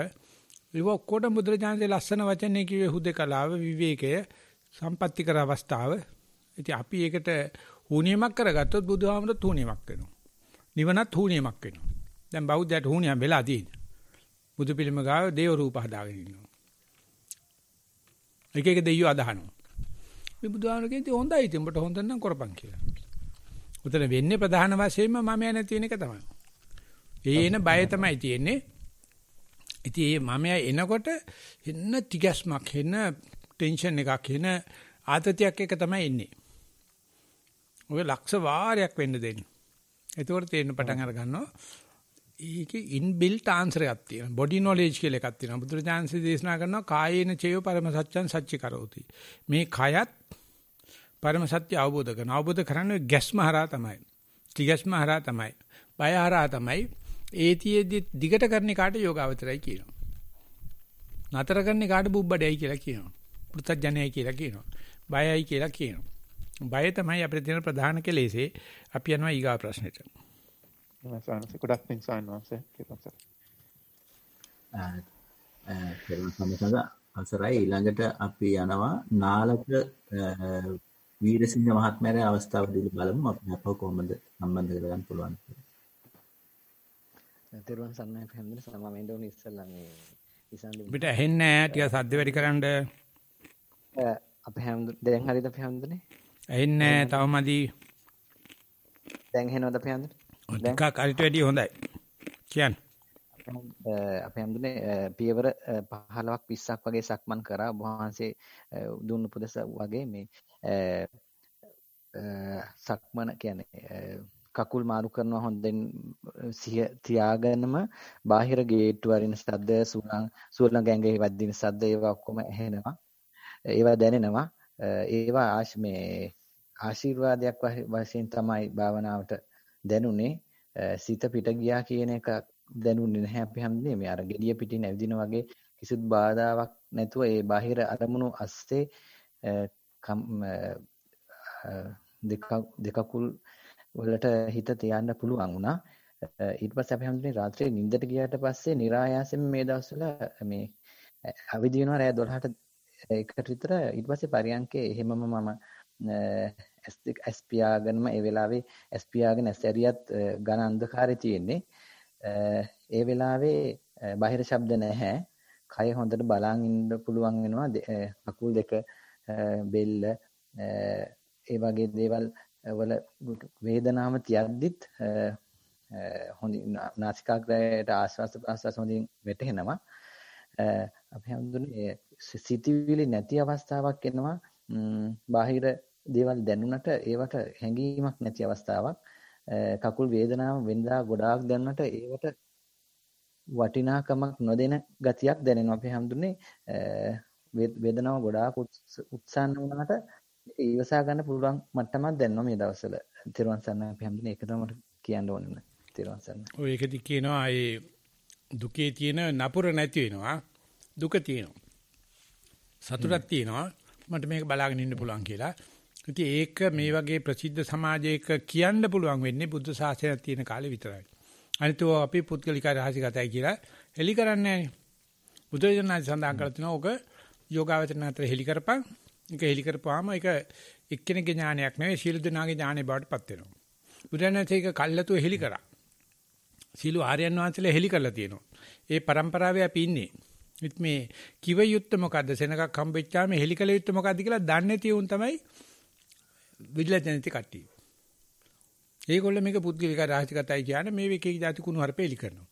ඉව ඔක්කොට බුදුරජාණන්සේ ලස්සන වචනේ කිව්වේ හුදේකලාව, විවේකය, සම්පත්‍ති කර අවස්ථාව. ඉතින් අපි ඒකට හුනියමක් කරගත්තොත් බුදුහාමුදුරුවෝ හුනියමක් වෙනවා. නිවනත් හුනියමක් වෙනවා. දැන් බෞද්ධයට හුනියම් වෙලා තියෙන්නේ. බුදු පිළිම ගාව දේව රූප හදාගෙන ඉන්නවා. එක එක දෙයියෝ අදහනවා. මේ බුදුහාමුදුරුවෝ කියන්නේ හොඳයි ඉතින් උඹට හොඳ නම් කරපන් කියලා. උතන වෙන්නේ ප්‍රධාන වශයෙන්ම මම යන තියෙන එක තමයි. එන බය තමයි තියෙන්නේ. ඉතින් මේ මම එනකොට එන්න තිගැස්මක් එන්න ටෙන්ෂන් එකක් එන ආතතියක් එක තමයි එන්නේ. ඔය ලක්ෂ වාරයක් වෙන්න දෙන්න. එතකොට තේරෙන පටන් අර ගන්නවා. ඒකේ ඉන්බිල්ට් ආන්සර් එකක් තියෙනවා. බොඩි නොලෙජ් කියලා එකක් තියෙනවා. බුදුරජාණන්සේ දේශනා කරනවා කායේන චේව පරම සත්‍යං සච්චි කරෝති. මේ කයත් පරම සත්‍ය අවබෝධ කරනවා. අවබෝධ කරන්නේ ගැස්ම හරහා තමයි. තිගැස්ම හරහා තමයි. බය හරහා තමයි. ඒතියෙදි දිගට කරන්නේ කාට යෝගාවතරයි කියනවා. නතර කරන්නේ කාට බුබ්බඩයයි කියලා කියනවා. පෘථග්ජනයයි කියලා කියනවා. බයයි කියලා කියනවා. බය තමයි අපිට තියෙන ප්‍රධාන කෙලෙසේ. අපි යනවා ඊගා ප්‍රශ්නෙට. ගොඩක් පිං සාන්වන්සේ කියලා සර්. සමසඳ අවසරයි ඊළඟට අපි යනවා නාලක වීරසිංහ මහත්මයාගේ අවස්ථාව දිහා බලමු. අපි අපව කොහොමද සම්බන්ධ කරගන්න පුළුවන් කියලා. තෙරුවන් සරණයි හැමදෙන සමාවෙන්න ඕනේ ඉස්සල්ලා මේ ඉසන්දි අපිට ඇහෙන්නේ නැහැ ටික සද්ද වැඩි කරන්න. අපේ හැමදෙන දැන් හරියද අපේ හැමදෙනේ? ඇහෙන්නේ නැහැ තවමදි. දැන් ඇහෙනවද අපේ හැමදෙන? ටිකක් අරිට වැඩි හොඳයි. කියන්න. අපේ හැමදෙනේ පියවර 15ක් 20ක් වගේ සක්මන් කරා වහන්සේ දුන්න උපදෙස් වගේ මේ සක්මන කියන්නේ කකුල් මාරු කරනවා හොඳින් සිය තියාගෙනම බාහිර ගේට්ටු වරින ශබ්ද සූලං ගැංගේ වදින ශබ්ද ඒවා ඔක්කොම ඇහෙනවා. ඒවා දැනෙනවා. ඒවා මේ ආශිර්වාදයක් වශයෙන් තමයි භාවනාවට දැනුනේ. සිත පිට ගියා කියන එක දැනුනේ නැහැ අපි හැමදේම. මේ අර gediya පිටින් ඇවිදින වගේ කිසිදු බාධාවක් නැතුව ඒ බාහිර අරමුණු අස්සේ දෙකකුල් වලට හිත තියන්න පුළුවන් වුණා. ඊට පස්සේ අපි හැමදේම රාත්‍රියේ නිින්දට ගියාට පස්සේ નિરાයාසයෙන් මේ දවස්වල මේ අවදි වෙනවා රෑ 12ට ඒකට විතර ඊට පස්සේ පරියන්කේ එහෙමම මම ඇස් පියාගෙනම ඒ වෙලාවේ ඇස් පියාගෙන ඇස් ඇරියත් ඝන අන්ධකාරය තියෙන්නේ. ඒ වෙලාවේ බාහිර ශබ්ද නැහැ. කය හොඳට බලන් ඉන්න පුළුවන් වෙනවා. කකුල් දෙක බෙල්ල ඒ වගේ දේවල් වල වේදනාව තියද්දිත් හොඳින් නාසිකාග්‍රයට ආශ්වාස ප්‍රශ්වාස හොඳින් වැටෙනවා. අපි හඳුන්නේ සිතිවිලි නැති අවස්ථාවක් එනවා. බාහිර දේවල් දැනුණට ඒවට හැඟීමක් නැති අවස්ථාවක්. කකුල් වේදනාව වෙනදා ගොඩාක් දැනුණට ඒවට වටිනාකමක් නොදෙන ගතියක් දැනෙනවා. අපි හඳුන්නේ වේදනාව ගොඩාක් උත්සන්න වුණාට ඉවසා ගන්න පුළුවන් මට්ටමක් දැනෙනවා මේ දවස්වල. තිරුවන් සරණයි. අපි හඳුන්නේ ඒක තමයි කියන්න ඕනේ. තිරුවන් සරණයි. ඔය ඒකදි කියනවා ඒ දුකේ තියෙන නපුර නැති වෙනවා. දුක තියෙනවා. සතුටක් තියෙනවා. මට මේක බලාගෙන ඉන්න පුළුවන් කියලා. ඉතින් ඒක මේ වගේ ප්‍රසිද්ධ සමාජයක කියන්න පුළුවන් වෙන්නේ බුද්ධ ශාසනයක් තියෙන කාලේ විතරයි. අනිතෝ අපි පුද්ගලික රහසිගතයි කියලා හෙලි කරන්නේ නැහැ. බුදුරජාණන් සඳහන් කරලා තිනවා ඔක යෝගාවචරණ අතර හෙලි කරපන්. ඒක හෙලි කරපුවාම ඒක එක්කෙනෙක්ගේ ඥානයක් නෙවෙයි සීල දනාගේ ඥානෙ බවට පත් වෙනවා. බුදුරජාණන් ඒක කල්ලාතුව හෙලි කරා. සීල ආර්යයන් වහන්සේලා හෙලි කරලා තියෙනවා. ඒ પરම්පරාවේ අපි ඉන්නේ. මේ කිව යුත්ත මොකද්ද? සෙනගක් හම්බෙච්චාම හෙලි කළ යුත්ත මොකද්ද කියලා දන්නේ නැති උන් තමයි විද්‍යාඥයන්ති කට්ටිය. ඒගොල්ලෝ මේක පුද්ගලික රහසිගතයි කියන්නේ මේ වේකේ જાති කුණු හරපේ එලි කරනවා.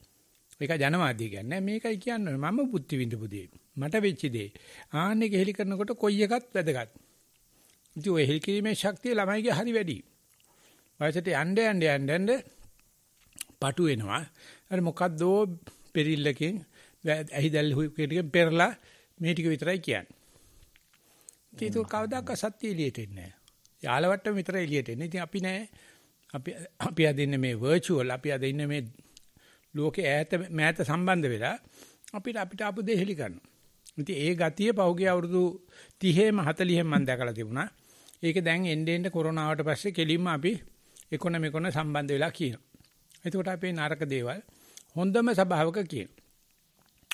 ඒක ජනවාදී කියන්නේ මේකයි කියන්නේ මම බුද්ධි විඳපු දේ. මට වෙච්ච දේ. ආන්නේක හෙලි කරනකොට කොයි එකත් වැදගත්. ඉතින් ඔය හෙලි කිරීමේ ශක්තිය ළමයිගේ හරි වැඩි. වයසට යන්න පටු වෙනවා. අර මොකද්දෝ පෙරිල්ලකින් ඇහිදල් හුකෙටින් පෙරලා මේ ටික විතරයි කියන්නේ. ඒක කවදාක සත්‍ය එළියට එන්නේ නැහැ. යාලවට්ටම විතරයි එළියට එන්නේ. ඉතින් අපි නෑ. අපි අද ඉන්නේ මේ වර්චුවල් අපි අද ඉන්නේ මේ ලෝකේ මෑත සම්බන්ධ වෙලා අපිට ආපු දේ හෙලි කරනවා. ඉතින් ඒ ගතිය පහුගිය අවුරුදු 30ෙම 40ෙම මම දැකලා තිබුණා. ඒක දැන් එන්න කොරෝනා ආවට පස්සේ කෙලින්ම අපි එකොනොමිකෝන සම්බන්ධ වෙලා කියනවා. එතකොට අපේ නරක දේවල් හොඳම ස්වභාවක කියනවා.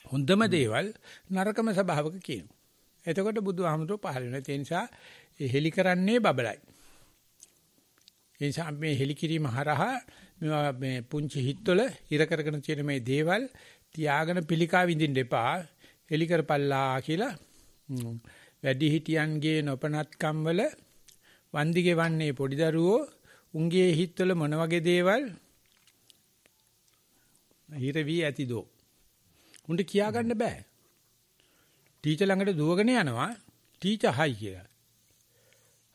හොඳම දේවල් නරකම ස්වභාවක කියනවා. එතකොට බුදුහාමුදුරුවෝ පහළ වෙනවා. ඒ නිසා හෙලි කරන්නේ බබලයි. ඒ නිසා මේ හෙලි කිරීම හරහා මේ පුංචි හිතවල ඉර කරගෙන තියෙන මේ දේවල් තියාගෙන පිළිකා විඳින්න එපා. හෙලි කරපල්ලා කියලා වැඩි හිටියන්ගේ නොපනත්කම් වල වන්දිගේ වන්නේ පොඩි දරුවෝ උන්ගේ හිතවල මොන වගේ දේවල් හිර වී ඇතිදෝ උන්ට කියා ගන්න බෑ. ටීචර් ළඟට දුවගෙන යනවා ටීචර් හයි කියලා.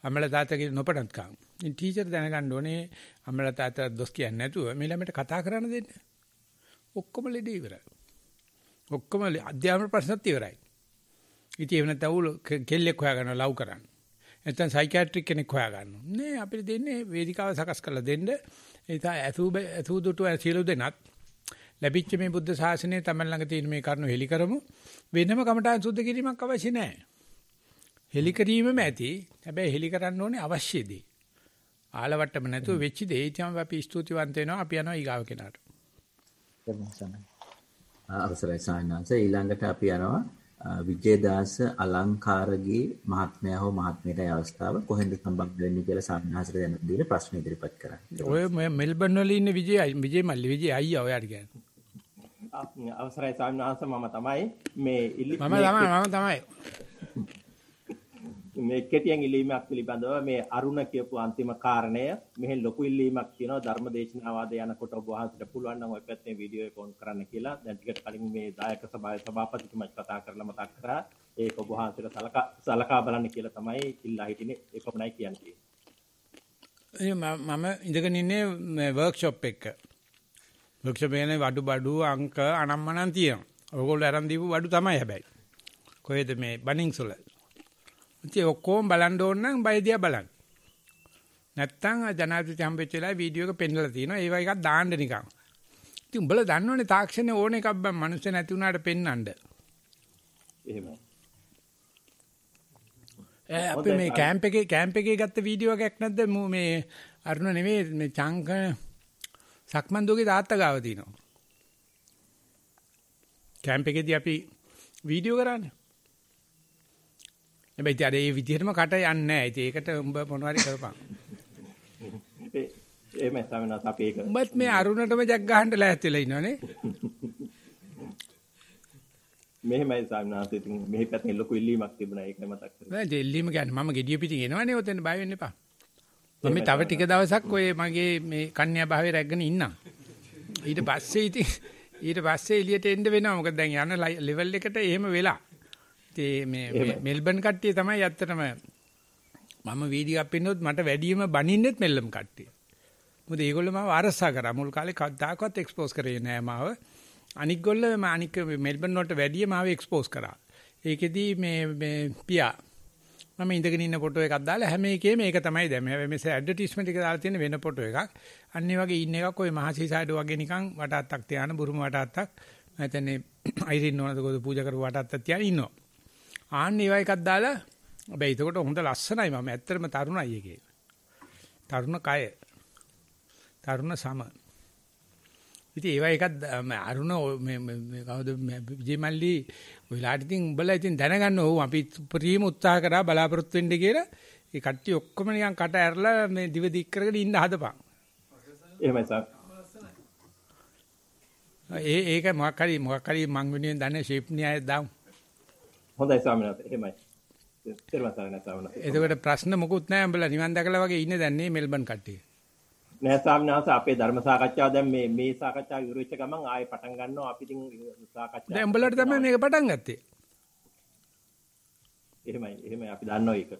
අම්මලා තාත්තගේ නොපනත්කම්. ඉතින් ටීචර් දැනගන්න ඕනේ අම්මලා තාත්තා දොස් කියන්නේ නැතුව මේ ළමයට කතා කරන්න දෙන්න. ඔක්කොම ලෙඩ ඉවරයි. ඔක්කොම අධ්‍යාපන ප්‍රශ්නත් ඉවරයි. ඉතින් ඒ වෙනත් කෙල්ලෙක් හොයාගන්නවා ලව් කරන්න. නැත්නම් සයිකියාට්‍රික් කෙනෙක් හොයාගන්නවා. නේ අපිට දෙන්නේ වේදිකාව සකස් කරලා දෙන්න. ඒ තමයි ඇසු දුටු සියලු දෙනාත් ලැබිච්ච මේ බුද්ධ ශාසනය තමයි ළඟ තියෙන මේ කරුණු හෙලි කරමු. වෙනම කමඨාන් සුද්ධ කිරීමක් අවශ්‍ය නැහැ. හෙලි කිරීමම ඇති. හැබැයි හෙලි කරන්න ඕනේ අවශ්‍ය දේ. ආලවට්ටම නැතුව වෙච්ච දේ. ඒ තමයි අපි ස්තුතිවන්ත වෙනවා. අපි යනවා ඊගාව කෙනාට. අවසරයි සායනාංශ ඊළඟට අපි යනවා විජේදාස අලංකාරගේ මහත්මයා හෝ මහත්මියටයි අවස්ථාව කොහෙන්ද සම්බන්ධ වෙන්නේ කියලා සායනාංශට දැනුම් දීලා ප්‍රශ්න ඉදිරිපත් කරන්න. ඔය මෙල්බන් වල ඉන්න විජේ මල්ලි අයියා ඔයාට කියන්නේ. අවසරයි සායනාංශ මම තමයි මේ මම තමයි මේ කෙටියෙන් ඉල්ලීමක් පිළිබඳව මේ අරුණ කියපු අන්තිම කාරණය මෙහෙන් ලොකු ඉල්ලීමක් කියනවා ධර්මදේශනාවාද යනකොට ඔබ වහන්සේට පුළුවන් නම් ඔය පැත්තේ වීඩියෝ එක ඔන් කරන්න කියලා. දැන් ටිකට කලින් මේ දායක සභාවේ සභාපතිතුමා කතා කරලා මතක් කරා. ඒක ඔබ වහන්සේට සලකා බලන්න කියලා තමයි ඉල්ලා හිටිනේ. ඒක පමණයි කියන්නේ. මම ඉඳගෙන ඉන්නේ වර්ක්ෂොප් එක. වර්ක්ෂොප් එකේ වඩු අංක අනම්මනම් තියෙනවා. ඔයගොල්ලෝ අරන් දීපු වඩු තමයි හැබැයි. කොහෙද මේ බනින්ස් වල. ඉතින් ඔක්කොම බලන්න ඕන නම් බයදියා බලන්න. නැත්තම් ජනාධිපති හම්බෙච්ච වෙලාවේ වීඩියෝ එක පෙන්නලා තියෙනවා. ඒව එකක් දාන්න නිකන්. ඉතින් උඹලා දන්නවනේ තාක්ෂණේ ඕන එකක් බෑ මිනිස්සු නැති වුණාට පෙන්නන්න. එහෙමයි. අපි මේ කැම්ප් එකේ ගත්ත වීඩියෝ එකක් නැද්ද මේ අරුණ නෙමෙයි මේ චංක සක්මන්දුගේ තාත්තා ගාව තියෙනවා. කැම්ප් එකේදී අපි වීඩියෝ කරන්නේ. හැබැයි අර ඒ විදිහටම කට යන්නේ නැහැ. ඉතින් ඒකට උඹ මොනවාරි කරපන්. එහෙමයි ස්වාමීනාත් අපි ඒක. උඹත් මේ අරුණටම ජග් ගහන්න ලෑස්තිලා ඉන්නවනේ. මෙහෙමයි ස්වාමීනාත් ඉතින් මෙහි පැත්තෙන් ලොකු ඉල්ලීමක් තිබුණා ඒකයි මතක් කරගන්න. නෑ දෙල්ලීම කියන්නේ මම gediya පිටින් එනවනේ ඔතෙන් බය වෙන්න එපා. මම තව ටික දවසක් ඔය මගේ මේ කන්‍යා භාවයේ රැගෙන ඉන්නම්. ඊට පස්සේ එළියට එන්න වෙනවා. මොකද දැන් යන ලෙවල් එකට එහෙම වෙලා. ඉතින් මේ මෙල්බන් කට්ටිය තමයි ඇත්තටම මම වීඩියෝ අපින්නොත් මට වැඩියම බනින්නෙත් මෙල්බන් කට්ටිය. මොකද ඒගොල්ලෝ මාව අරසා කරා. මුල් කාලේ කවදාකවත් එක්ස්පෝස් කරේ නෑ මාව. අනික් ගොල්ලෝ අනික් මෙල්බන් වලට වැඩිය මාව එක්ස්පෝස් කරා. ඒකෙදි මේ පියා මම ඉඳගෙන ඉන්න ෆොටෝ එකක් දාලා හැම එකේම ඒක තමයි දැන් මේ ඇඩ්වර්ටයිස්මන්ට් එක දාලා තියෙන වෙන ෆොටෝ එකක්. අන්න ඒ වගේ ඉන්න එකක් ඔය මහසීසයිඩ් වගේ නිකන් වටාත්තක් තියාන බුරුම වටාත්තක් මම හිතන්නේ අයිරින් නෝනද කොහොද පූජා කරපු වටාත්තක් තියාන ඉන්නවා. ආන්න ඒවා එකක් දාලා හැබැයි ඒකට හොඳ ලස්සනයි මම ඇත්තටම තරුණයි එකේ. තරුණ කය. තරුණ සම. ඉතින් ඒවා එකක් අරුණ මේ කවුද විජේමල්ලි ඔයලාට ඉතින් උඹලා ඉතින් දැනගන්න ඕව අපි උපරිම උත්සාහ කරා බලාපොරොත්තු වෙන්න කියලා ඒ කට්ටිය ඔක්කොම නිකන් කට ඇරලා මේ දිව දික් කරගෙන ඉන්න හදපන්. එහෙමයි සර්. ඒක මොකක් හරි මං වෙනුවෙන් දන්නේ ෂේප් න්‍යාය දාමු. හොඳයි ස්වාමීනාත් එහෙමයි. එතකොට ප්‍රශ්න මොකුත් නැහැ උඹලා නිවන් දැකලා වගේ ඉන්නේ දැන් මේ මෙල්බන් කට්ටිය. නෑ ස්වාමීනාත් අපේ ධර්ම සාකච්ඡාව දැන් මේ සාකච්ඡාව ඉවර වෙච්ච ගමන් ආයෙ පටන් ගන්නවා අපි ඉතින් සාකච්ඡා. දැන් උඹලාට තමයි මේක පටන් ගත්තේ. එහෙමයි අපි දන්නවා ඒක.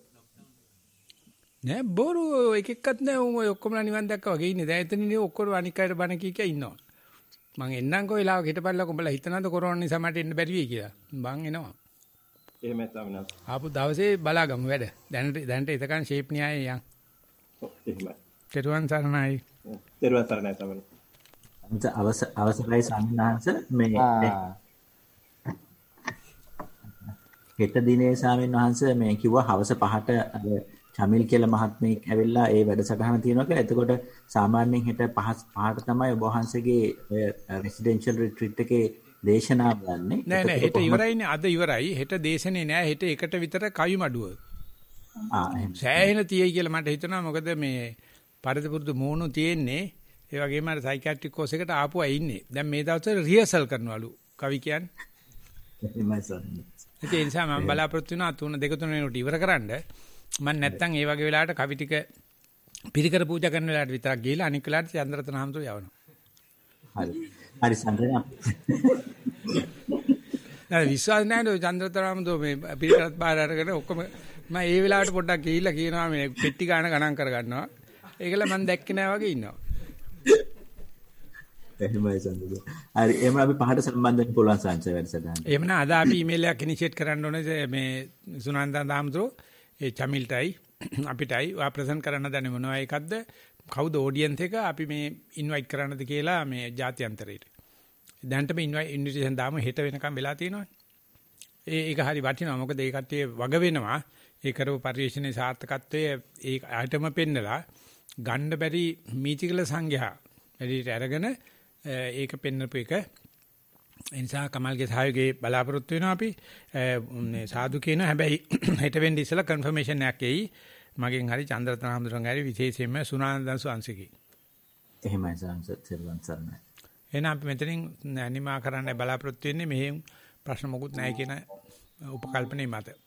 නෑ බොරු එක එක්කත් නෑ ඔය ඔක්කොමලා නිවන් දැක්කා වගේ ඉන්නේ. දැන් එතනින් ඔක්කොම අනික් අයට බණ කී ඉන්නවා. මං එන්නම් කොයිලාවක හිටපල්ලා උඹලා හිතනද කොරෝනා නිසා මට එන්න බැරි වෙයි කියලා. මං එනවා. එහෙමයි ස්වාමීනාත්. ආපු දවසේ බලාගමු වැඩ. දැනට එතකන් ෂේප් න්‍යායය යන්. එහෙමයි. තෙරුවන් සරණයි. තෙරුවන් සරණයි ස්වාමීනාත්. අවසරයි සම්මානස මේ හෙට දිනේ ස්වාමීන් වහන්සේ මේ කිව්වා හවස 5ට අර චමිල් කියලා මහත්මයෙක් ඇවිල්ලා ඒ වැඩසටහන තියෙනවා කියලා. එතකොට සාමාන්‍යයෙන් හෙට 5ට තමයි ඔබ වහන්සේගේ ඔය රෙසිඩෙන්ෂල් රිට්‍රීට් එකේ දේශනාව ගන්නෙ. නෑ හෙට ඉවරයිනේ. අද ඉවරයි. හෙට දේශනේ නෑ. හෙට එකට විතර කවි මඩුව. එහෙනම් සෑහෙන තියෙයි කියලා මට හිතෙනවා. මොකද මේ පරිපූර්ණ මූණු තියෙන්නේ. ඒ වගේම අර සයිකියාට්‍රික් කෝස් එකට ආපුවා ඉන්නේ. දැන් මේ දවස්වල රිහර්සල් කරනවලු කවි කියන්නේ. එහෙමයි සර්. ඒ නිසා මම බලාපොරොත්තු වෙනවා 3 වෙනකොට ඉවර කරන්න. මම නැත්තම් ඒ වගේ වෙලාවට කවි ටික පිරිකර පූජා කරන වෙලාවට විතරක් ගිහලා අනික් වෙලාවට චන්ද්‍රරත්න හාමුදුරුවෝ යවනවා. හරි. හරි සම්පූර්ණ. නෑ විශ්වාස නැහැ චන්ද්‍රරත්න හාමුදුරුවෝ මේ පිරිකරත් බාර අරගෙන ඔක්කොම මම ඒ වෙලාවට පොඩ්ඩක් ගිහිල්ලා කියනවා මේ පෙට්ටි ගණන් කරගන්නවා. ඒකල මම දැක්කේ නෑ වගේ ඉන්නවා. එහෙමයි සම්බුදු. හරි එහෙනම් අපි 5ට සම්බන්ධ වෙන්න පුළුවන් සංචය වැඩසටහන. එහෙනම් අද අපි ඊමේල් එකක් ඉනිෂিয়েට් කරන්න ඕනේ මේ සුනන්දා දාම්තුරෝ ඒ චමිල්ටයි අපිටයි වා ප්‍රසන්ට් කරන්න දන්නේ මොනවා එකක්ද කවුද ඔඩියන්ස් එක අපි මේ ඉන්වයිට් කරන්නද කියලා මේ ජාත්‍යන්තරයට. දැන්ට මේ ඉන්විටේෂන් දාමු හෙට වෙනකම් වෙලා තියෙනවා. ඒක හරි වටිනවා. මොකද ඒ කට්ටිය වග වෙනවා. ඒ කරපු පරිශ්‍රණයේ සාර්ථකත්වයේ ඒ ආයතම පෙන්නලා ගන්න බැරි මීතිකල සංඝයා එළියට අරගෙන ඒක පෙන්නපු එක. ඒ නිසා කමල්ගේ සහයෝගයේ බලාපොරොත්තු වෙනවා අපි. සාදු කියනවා. හැබැයි හෙට වෙන්නේ ඉස්සලා කන්ෆර්මේෂන් එකක් එයි. මගෙන් හරි චන්ද්‍රරත්න හාමුදුරන් හරි විශේෂයෙන්ම සුනානන්ද සංසිකි. එහෙමයි සර්වන් සර්ණයි. එහෙනම් අපි මෙතනින් නිමා කරන්න බලාපොරොත්තු වෙන්නේ මෙහෙම ප්‍රශ්න මොකුත් නැහැ කියන උපකල්පනයේ මත.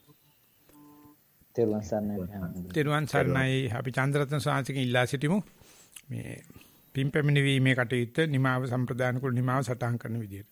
තෙරුවන් සරණයි. අපි චන්ද්‍රරත්න සංසිකෙන් ඉල්ලා සිටිමු. මේ පිම්පැමිණි වීමේ කටයුත්ත නිමාව සම්ප්‍රදාන කුල නිමාව සටහන් කරන විදියට.